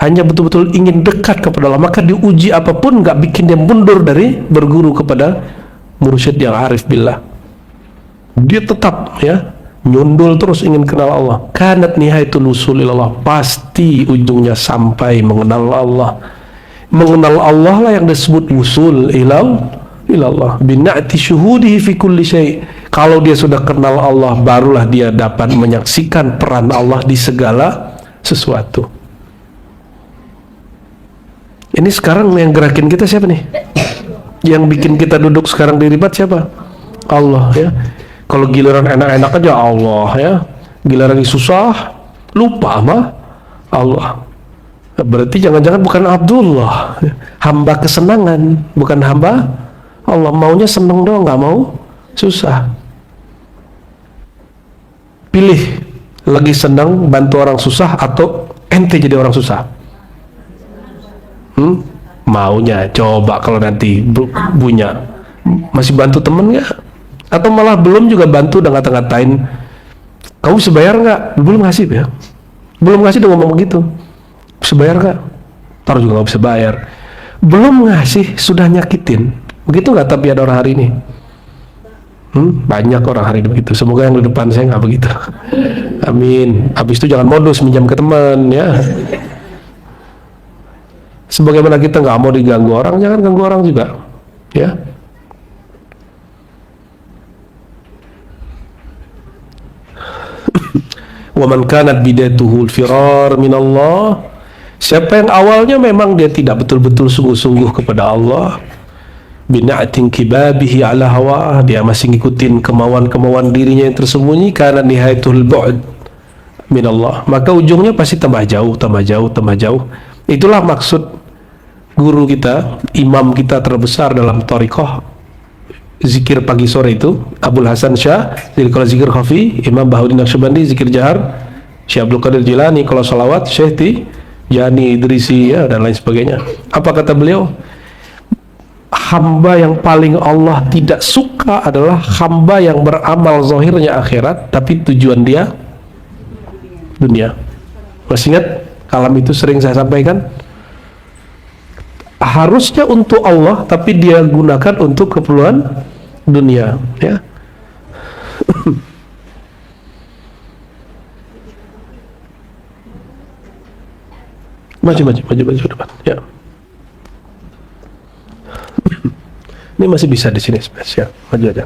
hanya betul-betul ingin dekat kepada Allah, maka diuji apapun nggak bikin dia mundur dari berguru kepada mursyid yang arif billah. Dia tetap ya nyundul terus ingin kenal Allah. Kanat nihayatul usul ilallah, pasti ujungnya sampai mengenal Allah. Mengenal Allah lah yang disebut usul ilallah. Bina'ti syuhudihi fi kulli syai'. Kalau dia sudah kenal Allah, barulah dia dapat menyaksikan peran Allah di segala sesuatu. Ini sekarang yang gerakin kita siapa nih? Yang bikin kita duduk sekarang di ribat siapa? Allah ya. Kalau giliran enak-enak aja Allah ya, giliran susah lupa sama Allah. Berarti jangan-jangan bukan Abdullah, hamba kesenangan, bukan hamba Allah. Maunya seneng doang, nggak mau susah. Pilih, lagi senang bantu orang susah atau ente jadi orang susah? Maunya coba kalau nanti punya masih bantu temen nggak? Atau malah belum juga bantu udah ngata-ngatain, kamu bisa bayar nggak? Belum ngasih ya, belum ngasih udah ngomong begitu, bisa bayar nggak? Taruh juga nggak bisa bayar, belum ngasih sudah nyakitin, begitu nggak? Tapi ada orang hari ini, banyak orang hari ini begitu. Semoga yang di depan saya nggak begitu. Amin. Habis itu jangan modus minjam ke teman ya. Sebagaimana kita nggak mau diganggu orang, jangan ganggu orang juga ya. Wa man kanat bidayatuhul firar minallah, siapa yang awalnya memang dia tidak betul-betul sungguh-sungguh kepada Allah, bina'atin kibabihi ala hawa, dia masih ngikutin kemauan-kemauan dirinya yang tersembunyi, karena nihayatul bu'd minallah, maka ujungnya pasti tambah jauh, tambah jauh, tambah jauh. Itulah maksud guru kita, imam kita terbesar dalam thariqah zikir pagi sore itu, Abul Hasan Syah. Jadi kalau zikir khafi, Imam Bahaudin Naqsyabandi zikir jahar, Syekh Abdul Qadir Jilani kalau salawat, Syekh Tijani Idrisi ya, dan lain sebagainya. Apa kata beliau? Hamba yang paling Allah tidak suka adalah hamba yang beramal zahirnya akhirat tapi tujuan dia dunia. Masih ingat kalam itu sering saya sampaikan? Harusnya untuk Allah tapi dia gunakan untuk keperluan dunia, ya. maju depan, ya. Ini masih bisa di sini spesial, maju aja.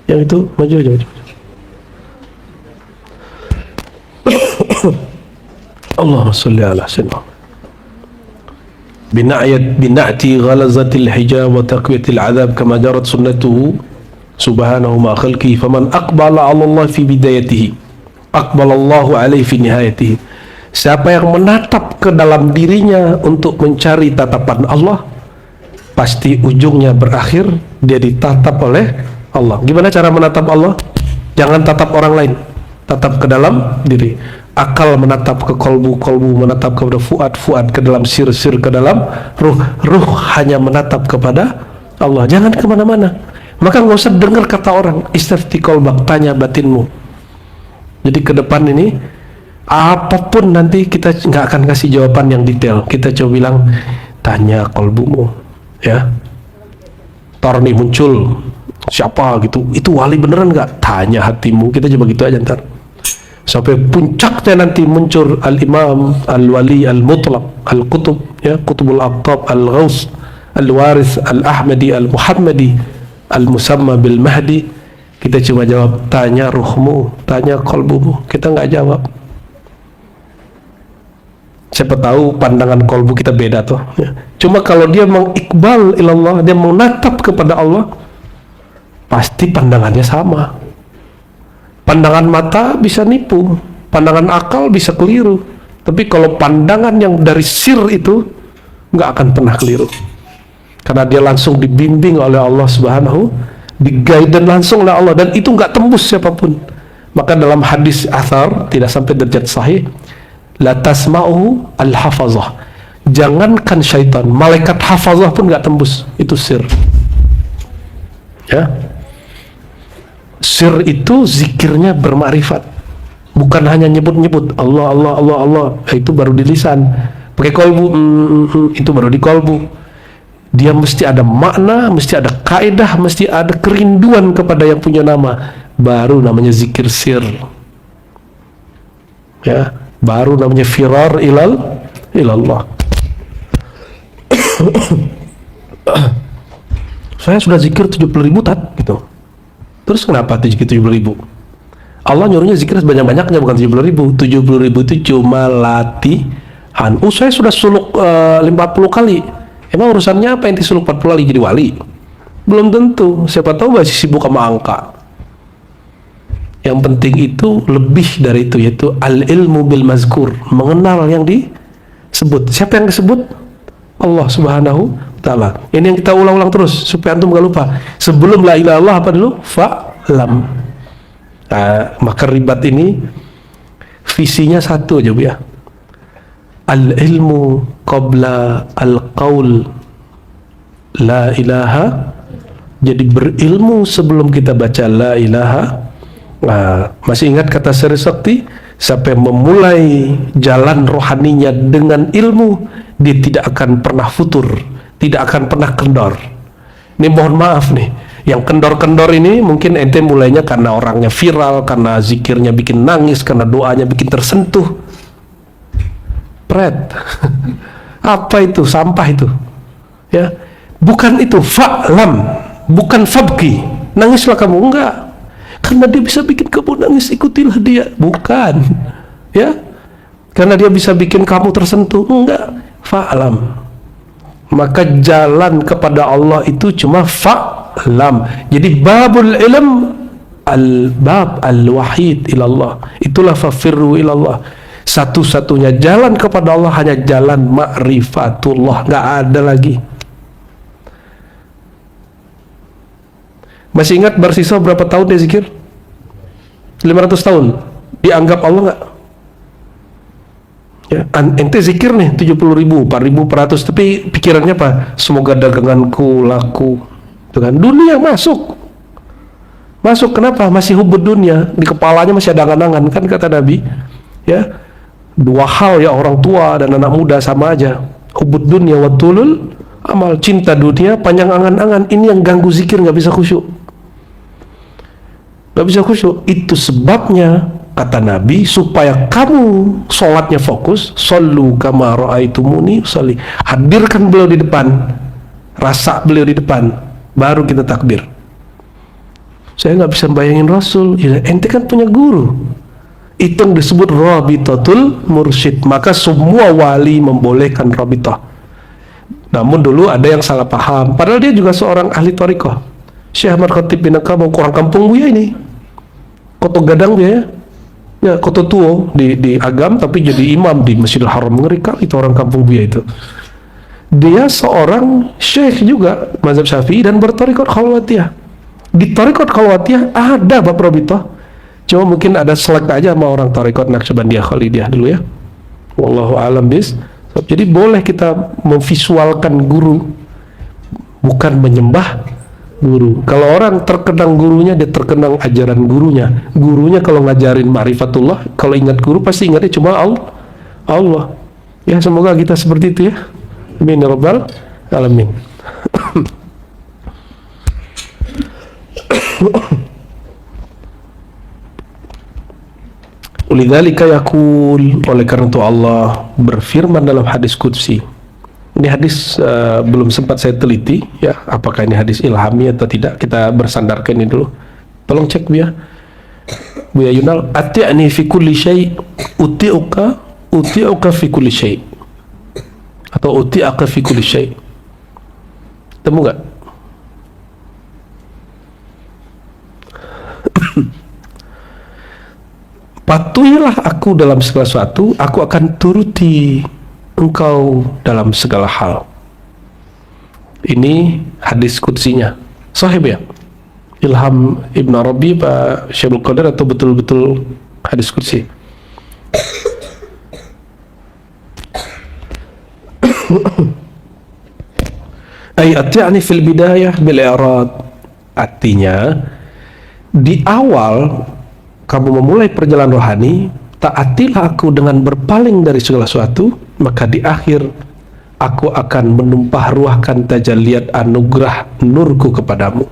Yang itu maju aja. Allahumma sholli ala sayyidina bina'ti ghalazatil hijab wa taqwiyatil azab kama jarat sunnatuhu subhanahu ma khalqihi faman aqbala 'ala Allah fi bidayatihi aqbala Allahu 'alaihi fi nihayatihi. Siapa yang menatap ke dalam dirinya untuk mencari tatapan Allah, pasti ujungnya berakhir dia ditatap oleh Allah. Gimana cara menatap Allah? Jangan tatap orang lain, tatap ke dalam diri. Akal menatap ke kolbu, kolbu menatap kepada fuad, ke dalam sir, ke dalam ruh hanya menatap kepada Allah. Jangan kemana-mana. Maka nggak usah dengar kata orang. Istafti kolbak, tanya batinmu. Jadi ke depan ini apapun nanti kita nggak akan kasih jawaban yang detail. Kita coba bilang, tanya kolbumu, ya. Torni muncul siapa gitu, itu wali beneran nggak? Tanya hatimu. Kita coba gitu aja ntar. Sampai puncaknya nanti muncul al-imam, al-wali, al-mutlaq, al-qutub, ya, qutubul aqtab, al-ghaus, al-waris, al-ahmadi, al-muhammadi, al-musamma bil mahdi. Kita cuma jawab, tanya ruhmu, tanya kolbumu. Kita nggak jawab. Siapa tahu pandangan kolbu kita beda tuh, ya. Cuma kalau dia mengiqbal ilallah, dia menatap kepada Allah, pasti pandangannya sama. Pandangan mata bisa nipu, pandangan akal bisa keliru, tapi kalau pandangan yang dari sir itu nggak akan pernah keliru, karena dia langsung dibimbing oleh Allah Subhanahu, di-guide langsung oleh Allah, dan itu nggak tembus siapapun. Maka dalam hadis athar, tidak sampai derajat sahih, la tasma'uhu al-hafazah, jangankan syaitan, malaikat hafazah pun nggak tembus, itu sir, ya. Sir itu zikirnya bermakrifat, bukan hanya nyebut-nyebut Allah, Allah, Allah, Allah. Itu baru di lisan. Pakai kolbu, itu baru di kolbu. Dia mesti ada makna, mesti ada kaidah, mesti ada kerinduan kepada yang punya nama. Baru namanya zikir sir, ya. Baru namanya firar ilallah. Saya sudah zikir 70.000 tat, gitu. Terus kenapa 70.000? Allah nyuruhnya zikir sebanyak-banyaknya, bukan 70.000. 70.000 itu cuma latihan. Saya sudah suluk 50 kali. Emang urusannya apa yang disuluk 40 kali jadi wali? Belum tentu. Siapa tahu masih sibuk sama angka. Yang penting itu lebih dari itu, yaitu al-ilmu bil mazkur, mengenal yang disebut. Siapa yang disebut? Allah Subhanahu Ta'ala. Ini yang kita ulang-ulang terus supaya antum gak lupa. Sebelum la ilaha illallah apa dulu? Fa'lam. Nah, maka ribat ini visinya satu aja, Bu, ya. Al-ilmu qabla al-qaul la ilaha. Jadi berilmu sebelum kita baca la ilaha. Nah, masih ingat kata Sri Sakti? Sampai memulai jalan rohaninya dengan ilmu, dia tidak akan pernah futur, tidak akan pernah kendor. Ini mohon maaf nih, yang kendor-kendor ini mungkin ente mulainya karena orangnya viral, karena zikirnya bikin nangis, karena doanya bikin tersentuh. Pret. Apa itu? Sampah itu, ya. Bukan itu, fa'lam, bukan fabki, nangislah kamu, enggak. Karena dia bisa bikin kamu nangis, ikutilah dia. Bukan, ya. Karena dia bisa bikin kamu tersentuh, enggak. Fa'lam. Maka jalan kepada Allah itu cuma fa'lam. Jadi babul ilm al-bab al-wahid ilallah. Itulah fafirru ilallah. Satu-satunya jalan kepada Allah hanya jalan ma'rifatullah, enggak ada lagi. Masih ingat Barsisa berapa tahun dia zikir? 500 tahun. Dianggap Allah nggak? Ya, ente zikir nih 70.000, 4.400, tapi pikirannya apa? Semoga daganganku laku. Itu kan dunia masuk. Kenapa? Masih hubud dunia, di kepalanya masih ada angan-angan, kan kata Nabi. Ya, dua hal ya, orang tua dan anak muda sama aja. Hubud dunia wa tulul amal, cinta dunia, panjang angan-angan. Ini yang ganggu zikir, nggak bisa khusyuk. Itu sebabnya kata Nabi, supaya kamu sholatnya fokus, shollu kama ra'aitumuni usolli. Hadirkan beliau di depan, rasa beliau di depan, baru kita takbir. Saya nggak bisa bayangin Rasul. Ya, ente kan punya guru. Itu yang disebut rabitatul mursyid. Maka semua wali membolehkan rabitah. Namun dulu ada yang salah paham, padahal dia juga seorang ahli thariqah. Syekh Ahmad Khatib bin Akam, orang kampung Buya ini, Koto Gadang dia ya, Koto Tuo di Agam, tapi jadi imam di Masjidil Haram. Ngerikan itu orang kampung Buya itu. Dia seorang syekh juga mazhab Syafi'i dan berthariqat Khalwatiyah. Di thariqat Khalwatiyah ada bab rabitah, cuma mungkin ada selek aja sama orang thariqat Naqsyabandiyah Khalidiyah dulu ya. Wallahu a'lam bis. Jadi boleh kita memvisualkan guru, bukan menyembah guru. Kalau orang terkenang gurunya, dia terkenang ajaran gurunya. Gurunya kalau ngajarin ma'rifatullah, kalau ingat guru pasti ingatnya cuma Allah. Ya, semoga kita seperti itu ya. Amin ya rabbal alamin. Ulidzalika yaqul, oleh karena itu Allah berfirman dalam hadis qudsi. Ini hadis belum sempat saya teliti ya, apakah ini hadis ilhami atau tidak. Kita bersandarkan ini dulu. Tolong cek Buya Yunal, ati'ni fi kulli syai' uti'uka fi kulli syai', atau uti'aka fi kulli syai'. Temu nggak? Patuhilah aku dalam segala sesuatu, aku akan turuti engkau dalam segala hal. Ini hadis qudsinya. Sahih ya? Ilham Ibn Arabi, Pak Syaikhul Qadir, atau betul-betul hadis qudsi? Ayat-yani fil bidayah bil i'rad. Artinya di awal kamu memulai perjalanan rohani, taatilah aku dengan berpaling dari segala sesuatu, maka di akhir aku akan menumpah ruahkan tajalliyat anugerah nurku kepadamu.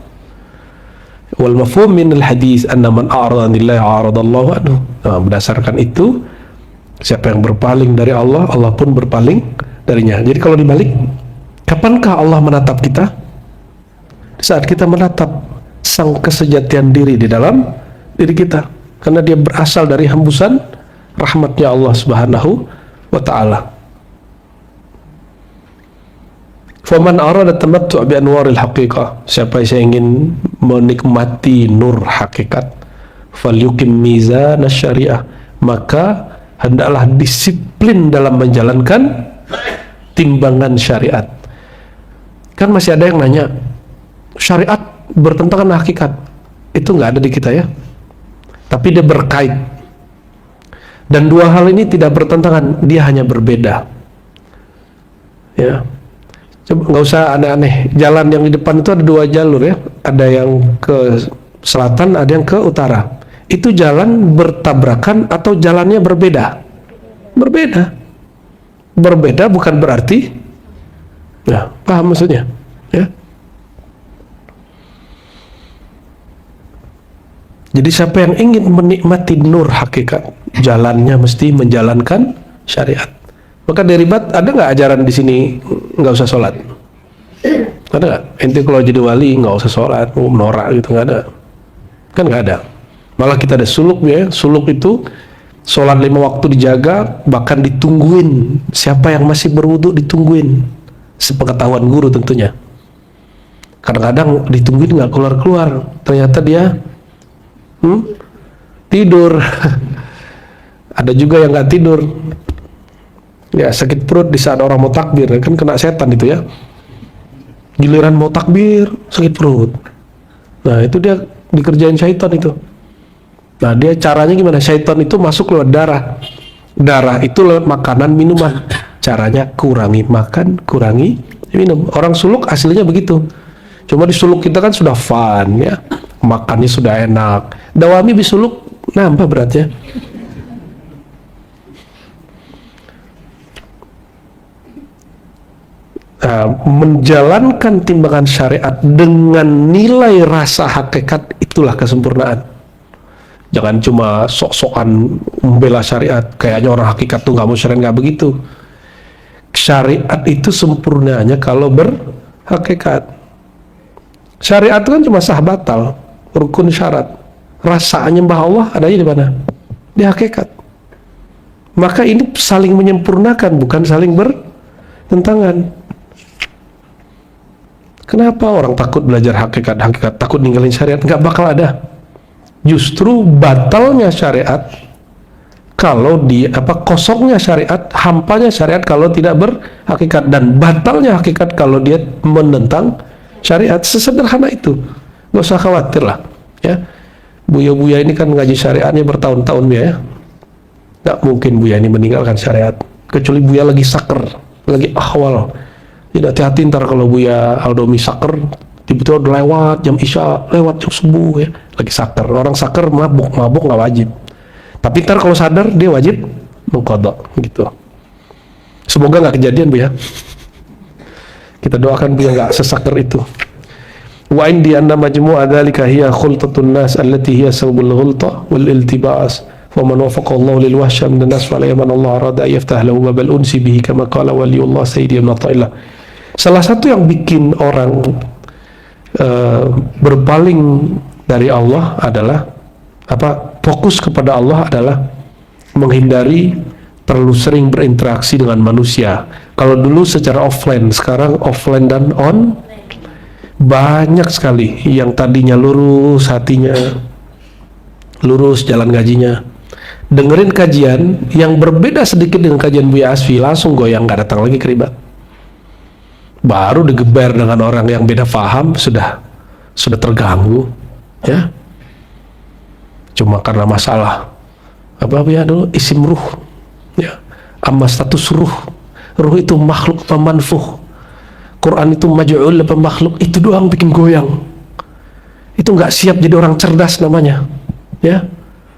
Wal mafhum min al hadis anna man a'rada anillahi a'radallahu anhu. Nah, berdasarkan itu, siapa yang berpaling dari Allah, Allah pun berpaling darinya. Jadi kalau dibalik, kapankah Allah menatap kita? Saat kita menatap sang kesejatian diri di dalam diri kita, karena dia berasal dari hembusan rahmatnya Allah Subhanahu wa ta'ala. Faman arada tamattu' bi anwaril haqiqah, siapa yang ingin menikmati nur hakikat, falyukim mizan syariah, maka hendaklah disiplin dalam menjalankan timbangan syariat. Kan masih ada yang nanya, syariat bertentangan dengan hakikat. Itu nggak ada di kita ya, tapi dia berkait. Dan dua hal ini tidak bertentangan, dia hanya berbeda. Ya, coba nggak usah aneh-aneh. Jalan yang di depan itu ada dua jalur ya, ada yang ke selatan, ada yang ke utara. Itu jalan bertabrakan atau jalannya berbeda? Berbeda bukan berarti, ya, paham maksudnya? Ya. Jadi siapa yang ingin menikmati nur hakikat, jalannya mesti menjalankan syariat. Maka derivat, ada nggak ajaran di sini nggak usah sholat? Ada nggak? Ente kalau jadi wali nggak usah sholat, norak gitu, nggak ada. Kan nggak ada. Malah kita ada suluk ya. Suluk itu sholat 5 waktu dijaga, bahkan ditungguin. Siapa yang masih berwudu ditungguin. Sepengetahuan guru tentunya. Kadang-kadang ditungguin nggak keluar-keluar. Ternyata dia tidur. Ada juga yang nggak tidur, ya, sakit perut di saat orang mau takbir, kan kena setan itu ya. Giliran mau takbir sakit perut, nah itu dia dikerjain syaitan itu. Nah, dia caranya gimana? Syaitan itu masuk lewat darah. Darah itu lewat makanan, minuman. Caranya kurangi makan, kurangi minum. Orang suluk hasilnya begitu. Cuma di suluk kita kan sudah fun ya. Makannya sudah enak. Dawami bisuluk nambah beratnya. Nah, menjalankan timbangan syariat dengan nilai rasa hakikat, itulah kesempurnaan. Jangan cuma sok-sokan membela syariat, kayaknya orang hakikat tuh nggak mau syariat, nggak begitu. Syariat itu sempurnanya kalau berhakikat. Syariat itu kan cuma sah batal, rukun syarat. Rasa nyembah Allah adanya di mana? Di hakikat. Maka ini saling menyempurnakan, bukan saling bertentangan. Kenapa orang takut belajar hakikat, takut ninggalin syariat? Nggak bakal ada. Justru batalnya syariat kalau dia kosongnya syariat, hampanya syariat kalau tidak berhakikat, dan batalnya hakikat kalau dia menentang syariat. Sesederhana itu, nggak usah khawatir lah ya. Buya-buya ini kan ngaji syariatnya bertahun-tahun ya, nggak mungkin Buya ini meninggalkan syariat, kecuali Buya lagi saker, lagi ahwal. Tidak hati-hati ntar kalau Buya Aldomi saker, tiba-tiba udah lewat jam isya, lewat jam subuh ya, lagi saker. Orang saker mabuk nggak wajib, tapi ntar kalau sadar dia wajib mengqadha gitu. Semoga nggak kejadian Bu ya. Kita doakan Bu ya nggak sesaker itu. Wa indi anna majmu'a dzalika hiya khultatun nas allati hiya sababul ghulta wal iltibas. Faman wafaqa Allah lil wahsya min an-nas fa la yaman Allah arada yaftah lahu babal unsi bihi kama qala waliyullah sayyidi ibn Athaillah. Salah satu yang bikin orang berpaling dari Allah adalah fokus kepada Allah adalah menghindari terlalu sering berinteraksi dengan manusia. Kalau dulu secara offline, sekarang offline dan on banyak sekali yang tadinya lurus hatinya, lurus jalan ngajinya, dengerin kajian yang berbeda sedikit dengan kajian Buya Asfi, langsung goyang, nggak datang lagi keribat. Baru digeber dengan orang yang beda faham, sudah terganggu ya, cuma karena masalah ya dulu isim ruh ya, amma status ruh itu makhluk apa manfuh, Quran itu maj'ul apa makhluk, itu doang bikin goyang. Itu nggak siap jadi orang cerdas namanya ya.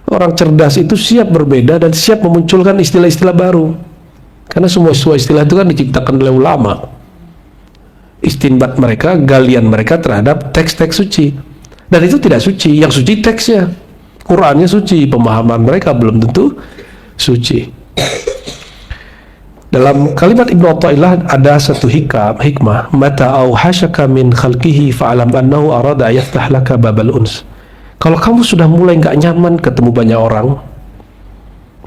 Orang cerdas itu siap berbeda dan siap memunculkan istilah-istilah baru, karena semua istilah itu kan diciptakan oleh ulama. Istinbat mereka, galian mereka terhadap teks-teks suci, dan itu tidak suci. Yang suci teksnya, Qurannya suci, pemahaman mereka belum tentu suci. Dalam kalimat Ibnu Athaillah ada satu hikmah, mata auhashaka min khalqihi fa'alam annahu arada yaftah laka babal uns. Kalau kamu sudah mulai nggak nyaman ketemu banyak orang,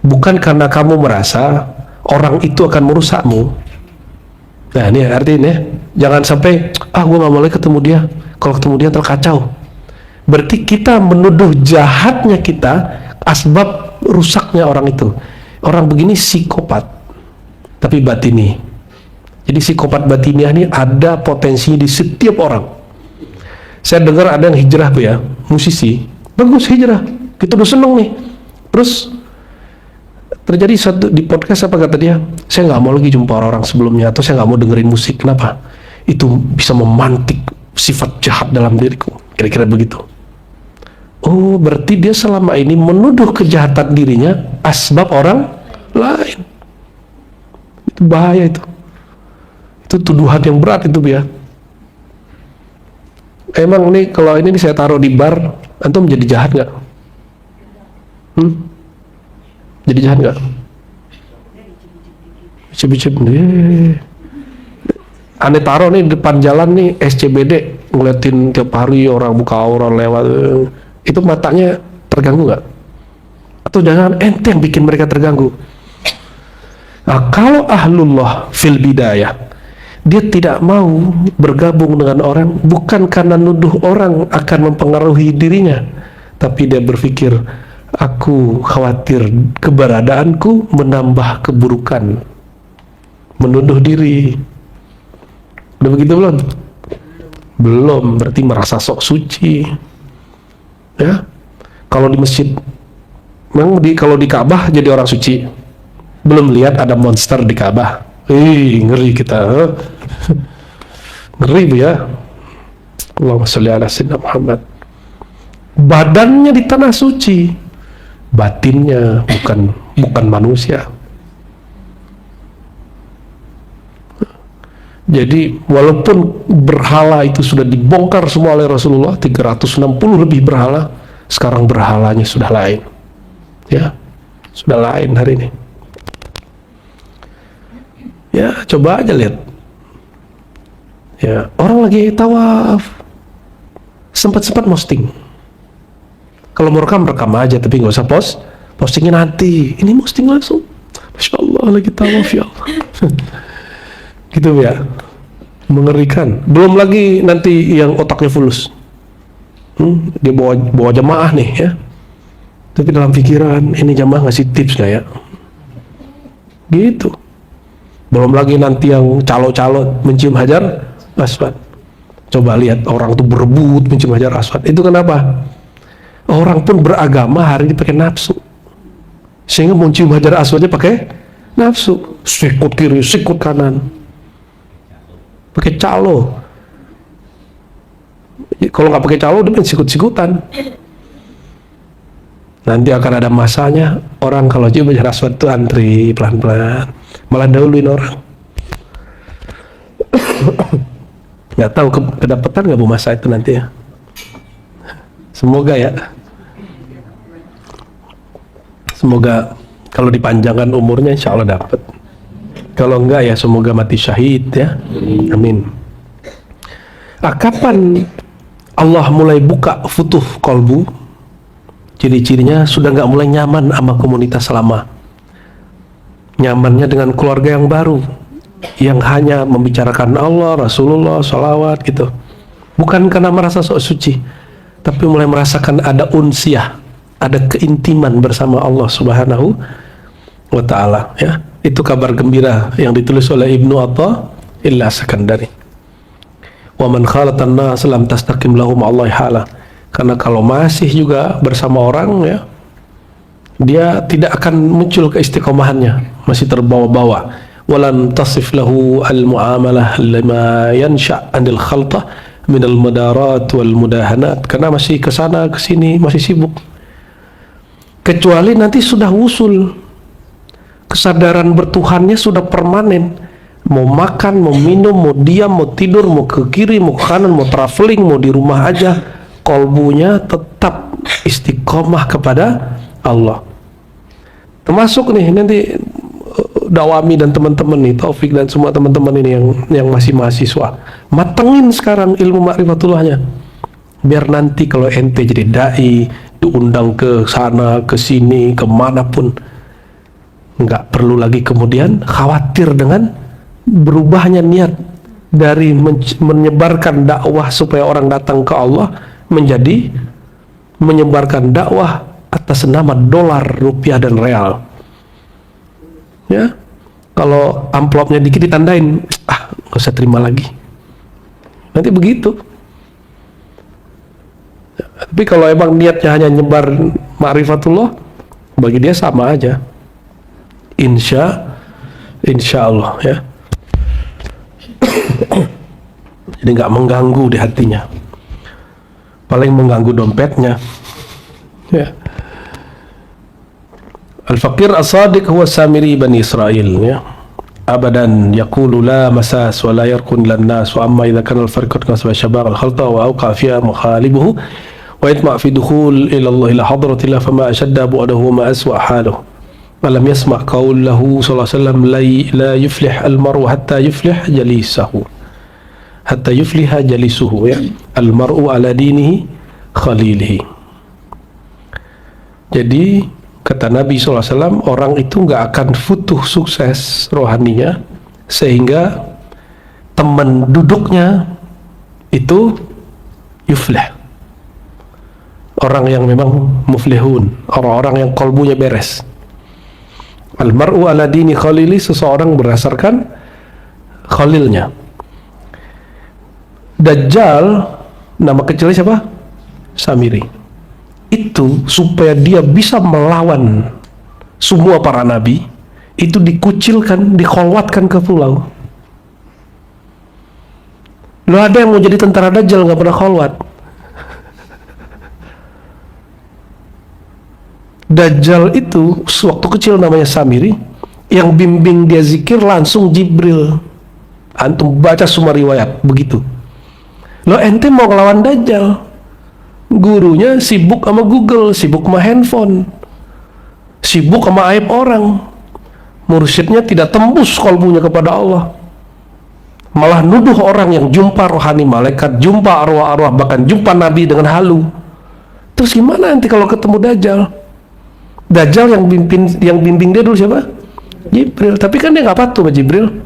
bukan karena kamu merasa orang itu akan merusakmu. Nah ini artinya, jangan sampai gue nggak boleh ketemu dia, kalau ketemu dia terkacau. Berarti kita menuduh jahatnya kita asbab rusaknya orang itu. Orang begini psikopat, tapi batini. Jadi psikopat batiniah ini ada potensinya di setiap orang. Saya dengar ada yang hijrah Bu ya, musisi, bagus hijrah, kita udah seneng nih. Terus terjadi satu di podcast, apa kata dia, saya nggak mau lagi jumpa orang-orang sebelumnya, atau saya nggak mau dengerin musik. Kenapa? Itu bisa memantik sifat jahat dalam diriku, kira-kira begitu. Oh, berarti dia selama ini menuduh kejahatan dirinya asbab orang lain. Itu bahaya itu tuduhan yang berat itu ya. Emang nih kalau ini saya taruh di bar, antum jadi jahat nggak? Jadi jahat nggak? Cip-cip nih. Aneh taruh nih depan jalan nih SCBD, ngeliatin tiap hari orang buka aurat lewat, itu matanya terganggu nggak? Atau jangan ente yang bikin mereka terganggu? Nah, kalau ahlullah fil bidayah, dia tidak mau bergabung dengan orang bukan karena nuduh orang akan mempengaruhi dirinya, tapi dia berpikir, aku khawatir keberadaanku menambah keburukan. Menuduh diri. Udah begitu belum? Belum, berarti merasa sok suci. Ya. Kalau di masjid Memang kalau di Ka'bah jadi orang suci. Belum lihat ada monster di Ka'bah. Ngeri kita. Ngeri bu ya. Allahumma sholli ala sayyidina Muhammad. Badannya di tanah suci, batinnya bukan manusia. Jadi walaupun berhala itu sudah dibongkar semua oleh Rasulullah, 360 lebih berhala, sekarang berhalanya sudah lain. Ya, sudah lain hari ini. Ya, coba aja lihat. Ya, orang lagi tawaf, sempat posting. Kalau mau rekam aja, tapi nggak usah postingnya nanti. Ini posting langsung. Masya Allah, lagi tawaf ya Allah. Gitu ya, mengerikan. Belum lagi nanti yang otaknya fulus. Dia bawa jamaah nih ya, tapi dalam pikiran ini jamaah ngasih tips nggak ya? Gitu. Belum lagi nanti yang calo-calo mencium hajar aswad. Coba lihat orang tuh berebut mencium hajar aswad. Itu kenapa? Orang pun beragama hari ini pakai nafsu, sehingga mencium hajar aswadnya pakai nafsu. Sikut kiri, sikut kanan, pakai calo. Kalau nggak pakai calo, dia sikut-sikutan. Nanti akan ada masanya orang kalau cium hajar aswad itu antri pelan-pelan, malah dahuluin orang. Nggak tahu kedapatan nggak bu masa itu nanti ya. Semoga ya. Semoga kalau dipanjangkan umurnya insya Allah dapat. Kalau enggak ya semoga mati syahid ya. Amin. Kapan Allah mulai buka futuh kolbu? Ciri-cirinya sudah nggak mulai nyaman sama komunitas lama. Nyamannya dengan keluarga yang baru, yang hanya membicarakan Allah, Rasulullah, sholawat gitu. Bukan karena merasa sok suci, tapi mulai merasakan ada unsiah, ada keintiman bersama Allah Subhanahu wa ta'ala ya. Itu kabar gembira yang ditulis oleh Ibnu Athaillah As-Sakandari. Wa man khalatan nas lam tastaqim lahum Allah hala. Karena kalau masih juga bersama orang ya, dia tidak akan muncul keistiqomahannya, masih terbawa-bawa. Walan tasif lahu al-muamalah lima yansha' anil khaltah min al-mudarat wal mudahanat. Karena masih kesana kesini, masih sibuk. Kecuali nanti sudah usul, kesadaran bertuhannya sudah permanen. Mau makan, mau minum, mau diam, mau tidur, mau ke kiri, mau ke kanan, mau traveling, mau di rumah aja, kolbunya tetap istiqomah kepada Allah. Termasuk nih nanti Dawami dan teman-teman nih, Taufik dan semua teman-teman ini yang masih mahasiswa, matengin sekarang ilmu makrifatullahnya, biar nanti kalau ente jadi dai, diundang ke sana, ke sini, kemanapun, nggak perlu lagi kemudian khawatir dengan berubahnya niat dari menyebarkan dakwah supaya orang datang ke Allah menjadi menyebarkan dakwah atas nama dolar, rupiah, dan real. Ya, kalau amplopnya dikit ditandain, nggak usah terima lagi. Nanti begitu. Tapi kalau emang niatnya hanya nyebar ma'rifatullah, bagi dia sama aja. Insya Allah ya. Jadi nggak mengganggu di hatinya. Paling mengganggu dompetnya. Ya. Al-Faqir As-Sadiq huwa Samiri Bani Israel ya. Abadan yaqulu la masas wa la yarkun lan nas wa amma idza kana al-farqat kasba shabab al-khalta wa awqa fiha mukhalibuhu wa yatma fi dukhul ila Allah ila hadratillah fama ashadda bu'dahu ma aswa haluhu. Alam yasma' qawlahu sallallahu alaihi wasallam la yuflih al-mar'u hatta yuflih jalisahu. Hatta yufliha jalisuhu ya. Al-mar'u ala dinihi khalilihi. Jadi kata Nabi SAW, orang itu nggak akan futuh sukses rohaninya sehingga teman duduknya itu yuflih. Orang yang memang muflihun, orang-orang yang kolbunya beres. Al-mar'u ala dini khalili, seseorang berdasarkan khalilnya. Dajjal, nama kecilnya siapa? Samiri. itu supaya dia bisa melawan semua para nabi, itu dikucilkan, dikholwatkan ke pulau. Lo ada yang mau jadi tentara Dajjal nggak pernah kholwat. Dajjal itu waktu kecil namanya Samiri, yang bimbing dia zikir langsung Jibril. Antum baca semua riwayat begitu. Lo ente mau ngelawan Dajjal, gurunya sibuk sama Google, sibuk sama handphone, sibuk sama aib orang, mursyidnya tidak tembus kalbunya kepada Allah, malah nuduh orang yang jumpa rohani malaikat, jumpa arwah-arwah, bahkan jumpa nabi dengan halu. Terus gimana nanti kalau ketemu Dajjal? Dajjal yang bimbing dia dulu siapa? Jibril. Tapi kan dia nggak patuh sama Jibril.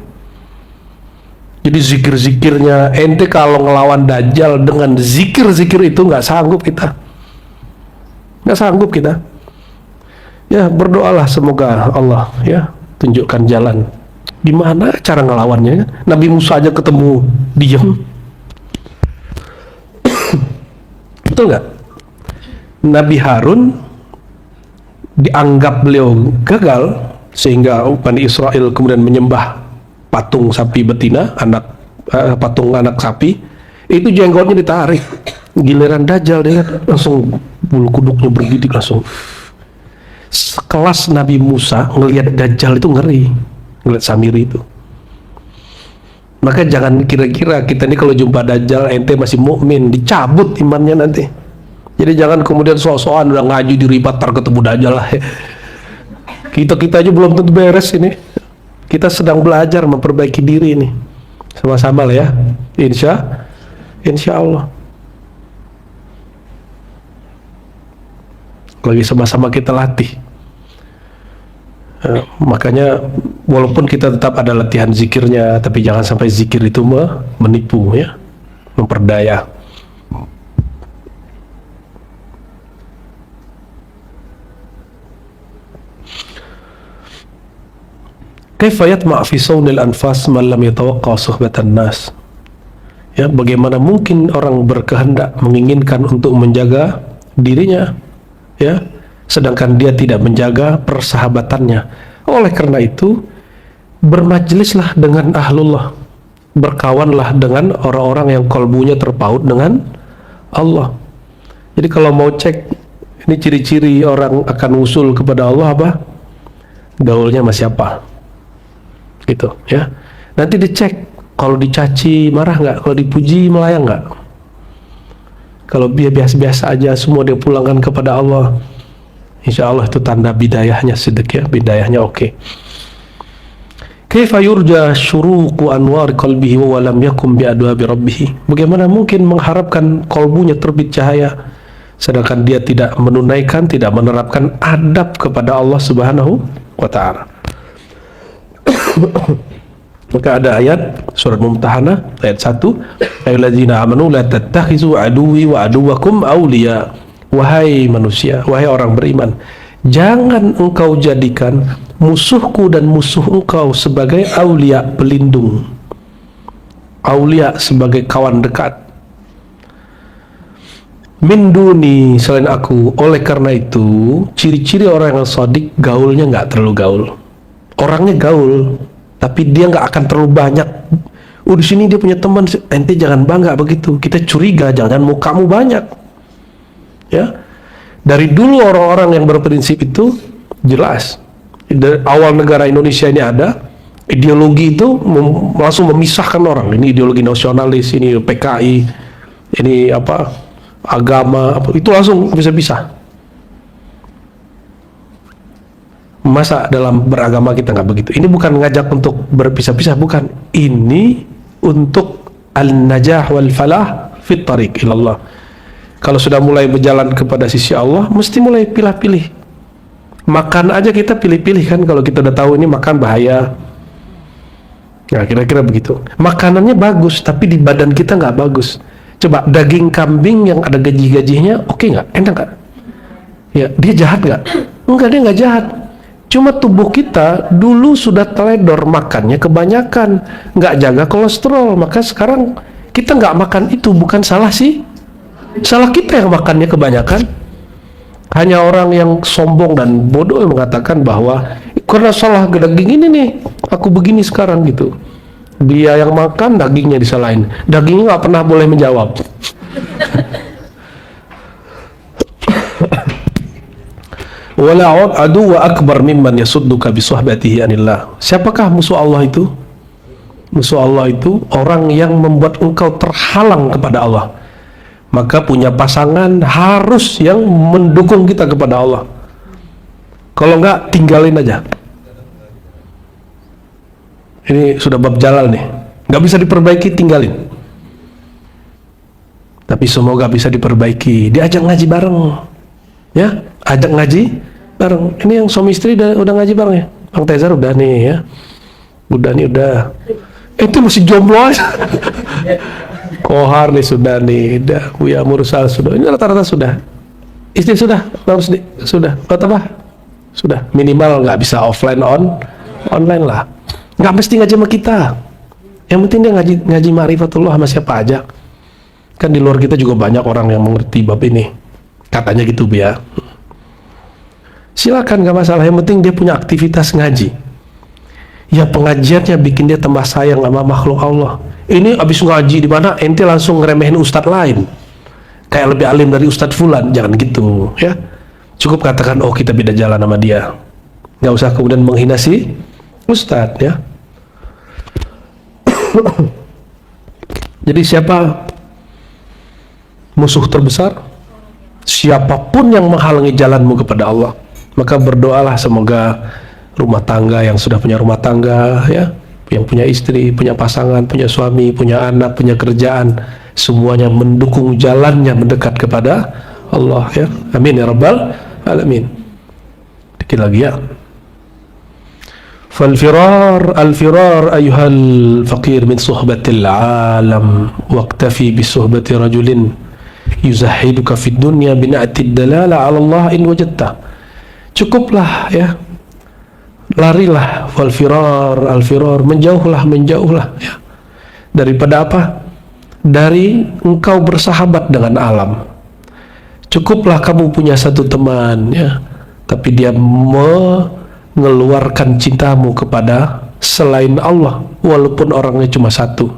Jadi zikir-zikirnya, ente kalau ngelawan Dajjal dengan zikir-zikir itu nggak sanggup kita. Nggak sanggup kita. Ya berdoalah semoga Allah ya tunjukkan jalan. Gimana cara ngelawannya? Nabi Musa aja ketemu diam. Betul nggak? Nabi Harun dianggap beliau gagal sehingga Bani Israel kemudian menyembah patung sapi betina, patung anak sapi, itu jenggotnya ditarik. Giliran Dajjal dia langsung bulu kuduknya bergidik langsung. Sekelas Nabi Musa ngelihat Dajjal itu ngeri, ngelihat Samiri itu. Maka jangan kira-kira kita ini kalau jumpa Dajjal ente masih mukmin, dicabut imannya nanti. Jadi jangan kemudian sok-sokan udah ngaji di ribat tar ketemu Dajjal lah. Kita aja belum tentu beres ini. Kita sedang belajar memperbaiki diri ini. Sama-sama lah ya. Insya Allah. Lagi sama-sama kita latih. Makanya walaupun kita tetap ada latihan zikirnya, tapi jangan sampai zikir itu menipu ya, memperdaya. Kaifa yatma' fi sawnil anfas man lam yatawaqqa suhbatan nas. Ya, bagaimana mungkin orang berkehendak menginginkan untuk menjaga dirinya ya, sedangkan dia tidak menjaga persahabatannya. Oleh karena itu, bermajlislah dengan ahlullah, berkawanlah dengan orang-orang yang kalbunya terpaut dengan Allah. Jadi kalau mau cek ini ciri-ciri orang akan usul kepada Allah apa? Gaulnya sama siapa? Gitu ya. Nanti dicek, kalau dicaci marah nggak, kalau dipuji melayang nggak. Kalau dia biasa-biasa aja semua dia pulangkan kepada Allah, insya Allah itu tanda bidayahnya sidq ya, bidayahnya oke. Kaifa yurja syuruqu anwar qalbihi wa lam yakum bi adwabi rabbih. Bagaimana mungkin mengharapkan kalbunya terbit cahaya sedangkan dia tidak menunaikan, tidak menerapkan adab kepada Allah Subhanahu wa taala. Maka ada ayat surat Mumtahanah ayat 1, ayyuhallazina amanu la tattakhizu aduwwi wa aduwwakum awliya. Wahai manusia, wahai orang beriman, jangan engkau jadikan musuhku dan musuh engkau sebagai aulia, pelindung. Aulia sebagai kawan dekat. Min duni, selain aku. Oleh karena itu, ciri-ciri orang yang shadiq, gaulnya nggak terlalu gaul. Orangnya gaul, tapi dia nggak akan terlalu banyak. Di sini dia punya teman, ente jangan bangga begitu. Kita curiga, jangan mau kamu banyak. Ya, dari dulu orang-orang yang berprinsip itu jelas. Dari awal negara Indonesia ini ada ideologi itu langsung memisahkan orang. Ini ideologi nasionalis, ini PKI, ini apa agama, apa itu langsung bisa pisah. Masa dalam beragama kita nggak begitu? Ini bukan ngajak untuk berpisah-pisah, bukan. Ini untuk al-najah wal falah fit tariq ilallah. Kalau sudah mulai berjalan kepada sisi Allah, mesti mulai pilih-pilih. Makan aja kita pilih-pilih kan, kalau kita udah tahu ini makan bahaya. Nah, kira-kira begitu. Makanannya bagus, tapi di badan kita nggak bagus. Coba daging kambing yang ada gaji-gajinya, oke nggak? Enak nggak? Ya, dia jahat nggak? Enggak, dia nggak jahat. Cuma tubuh kita dulu sudah teledor makannya kebanyakan, nggak jaga kolesterol, maka sekarang kita nggak makan itu. Bukan salah sih, salah kita yang makannya kebanyakan. Hanya orang yang sombong dan bodoh yang mengatakan bahwa karena salah daging ini nih, aku begini sekarang gitu. Dia yang makan, dagingnya disalahin. Dagingnya nggak pernah boleh menjawab. Wala adu wa akbar mimman yasudduka bi suhbatihi anillah. Siapakah musuh Allah itu? Musuh Allah itu orang yang membuat engkau terhalang kepada Allah. Maka punya pasangan harus yang mendukung kita kepada Allah. Kalau enggak, tinggalin aja. Ini sudah bab jalal nih. Nggak bisa diperbaiki, tinggalin. Tapi semoga bisa diperbaiki. Diajak ngaji bareng. Ya, ajak ngaji bareng. Ini yang suami istri udah ngaji bareng ya. Bang Tezar udah nih ya. Udah nih, udah. Itu masih jomblo aja. Kohar nih sudah nih, dah. Buya Mursal sudah. Ini rata-rata sudah. Istri sudah, harus sudah. Apa? Sudah. Minimal nggak bisa offline online lah. Nggak mesti ngaji sama kita. Yang penting dia ngaji ma'rifatullah sama siapa aja. Kan di luar kita juga banyak orang yang mengerti bab ini. Katanya gitu ya. Silakan, nggak masalah. Yang penting dia punya aktivitas ngaji. Ya pengajiannya bikin dia tambah sayang sama makhluk Allah. Ini abis ngaji di mana ente langsung ngeremehin ustadz lain. Kayak lebih alim dari ustadz fulan. Jangan gitu ya. Cukup katakan, oh kita beda jalan sama dia. Nggak usah kemudian menghina si ustadz ya. Jadi siapa musuh terbesar? Siapapun yang menghalangi jalanmu kepada Allah, maka berdoalah semoga rumah tangga yang sudah punya rumah tangga ya, yang punya istri, punya pasangan, punya suami, punya anak, punya kerjaan, semuanya mendukung jalannya mendekat kepada Allah ya. Amin ya rabbal alamin. Dikit lagi ya. Al-firar ayuhal faqir min suhbatil alam waqtafi bi suhbati rajulin yuzahiduka fid dunya bina'tid dalala 'ala Allah in wajadta. Cukuplah ya. Larilah al-firar, menjauhlah ya. Daripada apa? Dari engkau bersahabat dengan alam. Cukuplah kamu punya satu teman ya, tapi dia mengeluarkan cintamu kepada selain Allah walaupun orangnya cuma satu.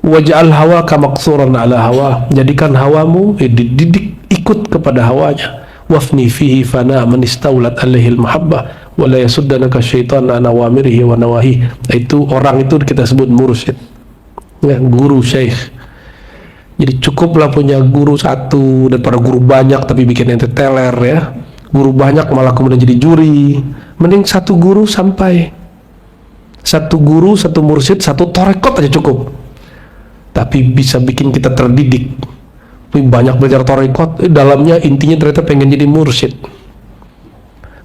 Waj'al hawaka maqsuran ala hawa, jadikan hawamu dididik ikut kepada hawanya. Wafni fihi fana man istaulat alaihil mahabbah wa la yasuddanaka syaitan an awamirihi wa nawahi. Itu orang itu kita sebut mursyid ya, guru syekh. Jadi cukuplah punya guru satu daripada guru banyak tapi bikin ente teler ya. Guru banyak malah kemudian jadi juri. Mending satu guru sampai. Satu guru, satu mursyid, satu torekot aja cukup. Tapi bisa bikin kita terdidik. Banyak belajar torekot, dalamnya intinya ternyata pengen jadi mursyid.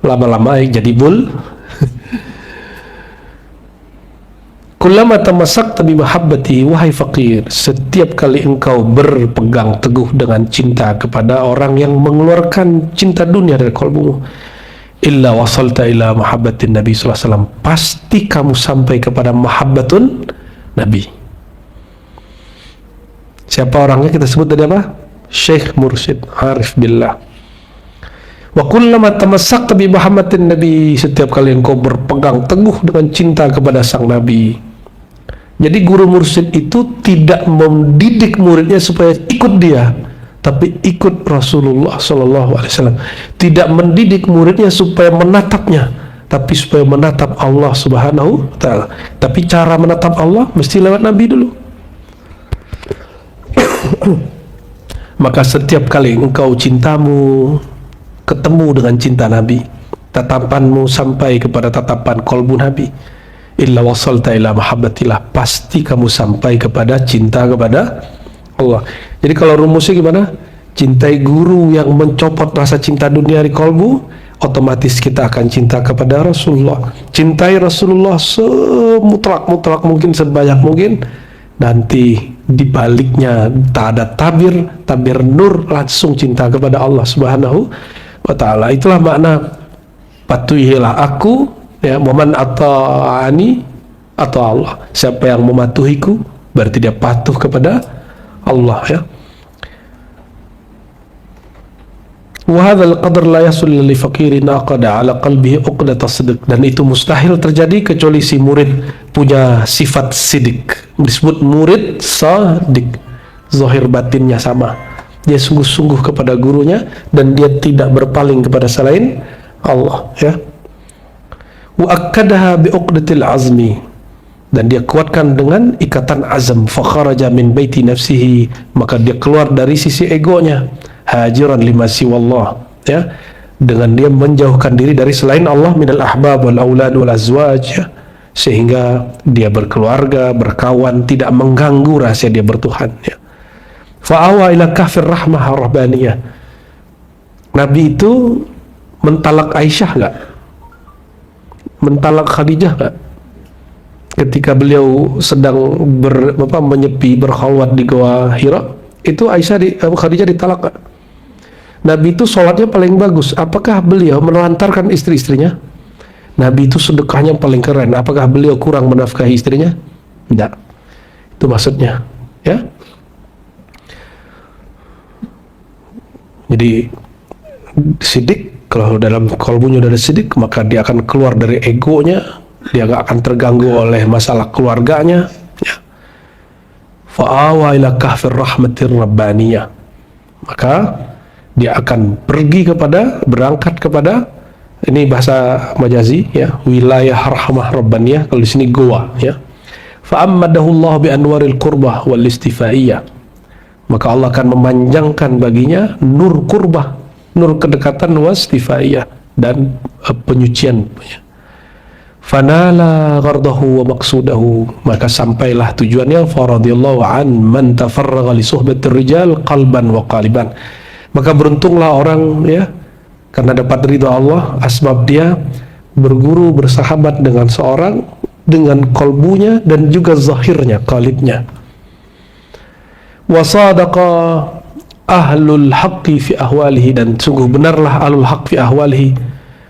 Lama-lama jadi bul. Kullama tamassakta bi mahabbati wahai faqir, setiap kali engkau berpegang teguh dengan cinta kepada orang yang mengeluarkan cinta dunia dari kalbumu, illa wasalta ila mahabbatin Nabi sallallahu alaihi wasallam, pasti kamu sampai kepada mahabbatun Nabi. Siapa orangnya kita sebut tadi apa? Syekh mursyid arif billah. Wa kullama tamassakta bi mahabbatin Nabi, setiap kali engkau berpegang teguh dengan cinta kepada sang Nabi. Jadi guru mursyid itu tidak mendidik muridnya supaya ikut dia, tapi ikut Rasulullah sallallahu alaihi wasallam. Tidak mendidik muridnya supaya menatapnya, tapi supaya menatap Allah Subhanahu wa taala. Tapi cara menatap Allah mesti lewat Nabi dulu. Maka setiap kali engkau cintamu ketemu dengan cinta Nabi, tatapanmu sampai kepada tatapan kolbu Nabi, illa wasalta ila mahabbatillah, pasti kamu sampai kepada cinta kepada Allah. Jadi kalau rumusnya gimana? Cintai guru yang mencopot rasa cinta dunia di kolbu, otomatis kita akan cinta kepada Rasulullah. Cintai Rasulullah semutlak mungkin, sebanyak mungkin. Nanti dibaliknya tak ada tabir nur, langsung cinta kepada Allah Subhanahu wa taala. Itulah makna patuhilah aku ya, momen ata'ani atau Allah. Siapa yang mematuhiku berarti dia patuh kepada Allah ya. Wa hadzal qadar la yasul li faqirin aqada ala qalbihi uqdat as-sidq, dan itu mustahil terjadi kecuali si murid punya sifat sidik. Disebut murid sadiq, zahir batinnya sama, dia sungguh-sungguh kepada gurunya dan dia tidak berpaling kepada selain Allah, ya. Wa akkadaha bi uqdatil azmi, dan dia kuatkan dengan ikatan azam. Fa kharaja min baiti nafsihi, maka dia keluar dari sisi egonya, hajiran lima siwallah, ya, dengan dia menjauhkan diri dari selain Allah, minal ahbab wal aulad wal azwaj, ya, sehingga dia berkeluarga, berkawan, tidak mengganggu rahasia dia bertuhan, ya. Fa'awa ila kafir rahmah rabbaniyah, Nabi itu mentalak Aisyah enggak? Mentalak Khadijah enggak? Ketika beliau sedang menyepi berkhalwat di Gua Hira, itu Khadijah ditalak enggak? Nabi itu sholatnya paling bagus, apakah beliau menelantarkan istri-istrinya? Nabi itu sedekahnya paling keren, apakah beliau kurang menafkahi istrinya? Tidak. Itu maksudnya, ya. Jadi sidik, kalau dalam kalbunya ada sidik, maka dia akan keluar dari egonya, dia gak akan terganggu oleh masalah keluarganya, ya. Fa'awa ila kahfir rahmatir rabbaniyah, maka dia akan berangkat kepada, ini bahasa majazi, ya, wilayah rahmah rabbaniyah, kalau di sini goa, ya. Fa'ammadahu Allah bi anwaril qurbah wal istifaiyah, maka Allah akan memanjangkan baginya nur kurbah, nur kedekatan, wastifaiyah, dan penyucian. Fanala ghardahu wa maqsudahu, maka sampailah tujuannya. Faradiyallahu an man tafarraga li suhbatir rijal qalban wa qaliban, maka beruntunglah orang, ya, karena dapat ridha Allah, asbab dia berguru, bersahabat dengan seorang dengan kolbunya dan juga zahirnya, qalibnya. Wa sadaqa ahlul haqqi fi ahwalihi, dan sungguh benarlah ahlul haqq fi ahwalihi.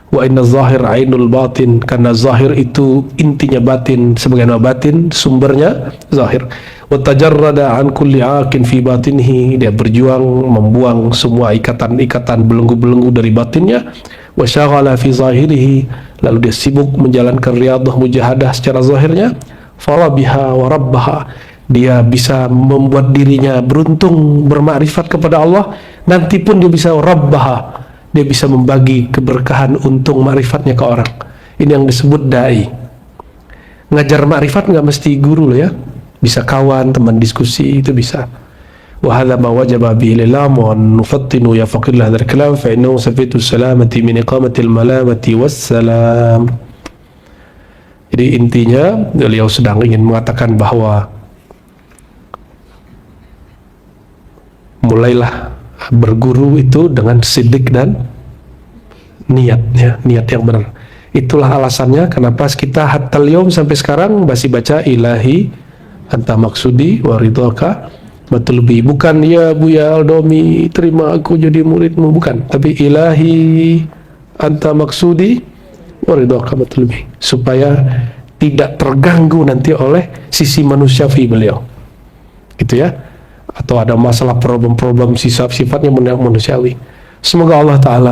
Wa inna zahir ainul batin, karena zahir itu intinya batin, sebagaimana batin sumbernya zahir. Wa tajarrada an kulli aqin fi batinihi, dia berjuang membuang semua ikatan-ikatan, belenggu-belenggu dari batinnya. Wa syaghala fi zahirihi, lalu dia sibuk menjalankan riyadhah mujahadah secara zahirnya. Farabiha wa rabbaha, dia bisa membuat dirinya beruntung, bermakrifat kepada Allah, nanti pun dia bisa rabbaha, dia bisa membagi keberkahan untung makrifatnya ke orang. Ini yang disebut dai. Ngajar makrifat nggak mesti guru loh, ya, bisa kawan, teman diskusi, itu bisa. Wa hadza ma wajaba bihi lilam wa nufattinu ya faqillah dzal kalam fa innahu safitu salamati min iqamati al malamati wassalam. Jadi intinya beliau sedang ingin mengatakan bahwa mulailah berguru itu dengan sidik dan niat, ya, niat yang benar. Itulah alasannya kenapa kita hatta al-yaum sampai sekarang masih baca ilahi anta maksudi wa ridhaka matlubi, bukan ya Buya Aldomi terima aku jadi muridmu, bukan, tapi ilahi anta maksudi wa ridhaka matlubi, supaya tidak terganggu nanti oleh sisi manusiawi beliau, gitu, ya, atau ada masalah problem-problem sifat-sifatnya manusiawi. Semoga Allah Ta'ala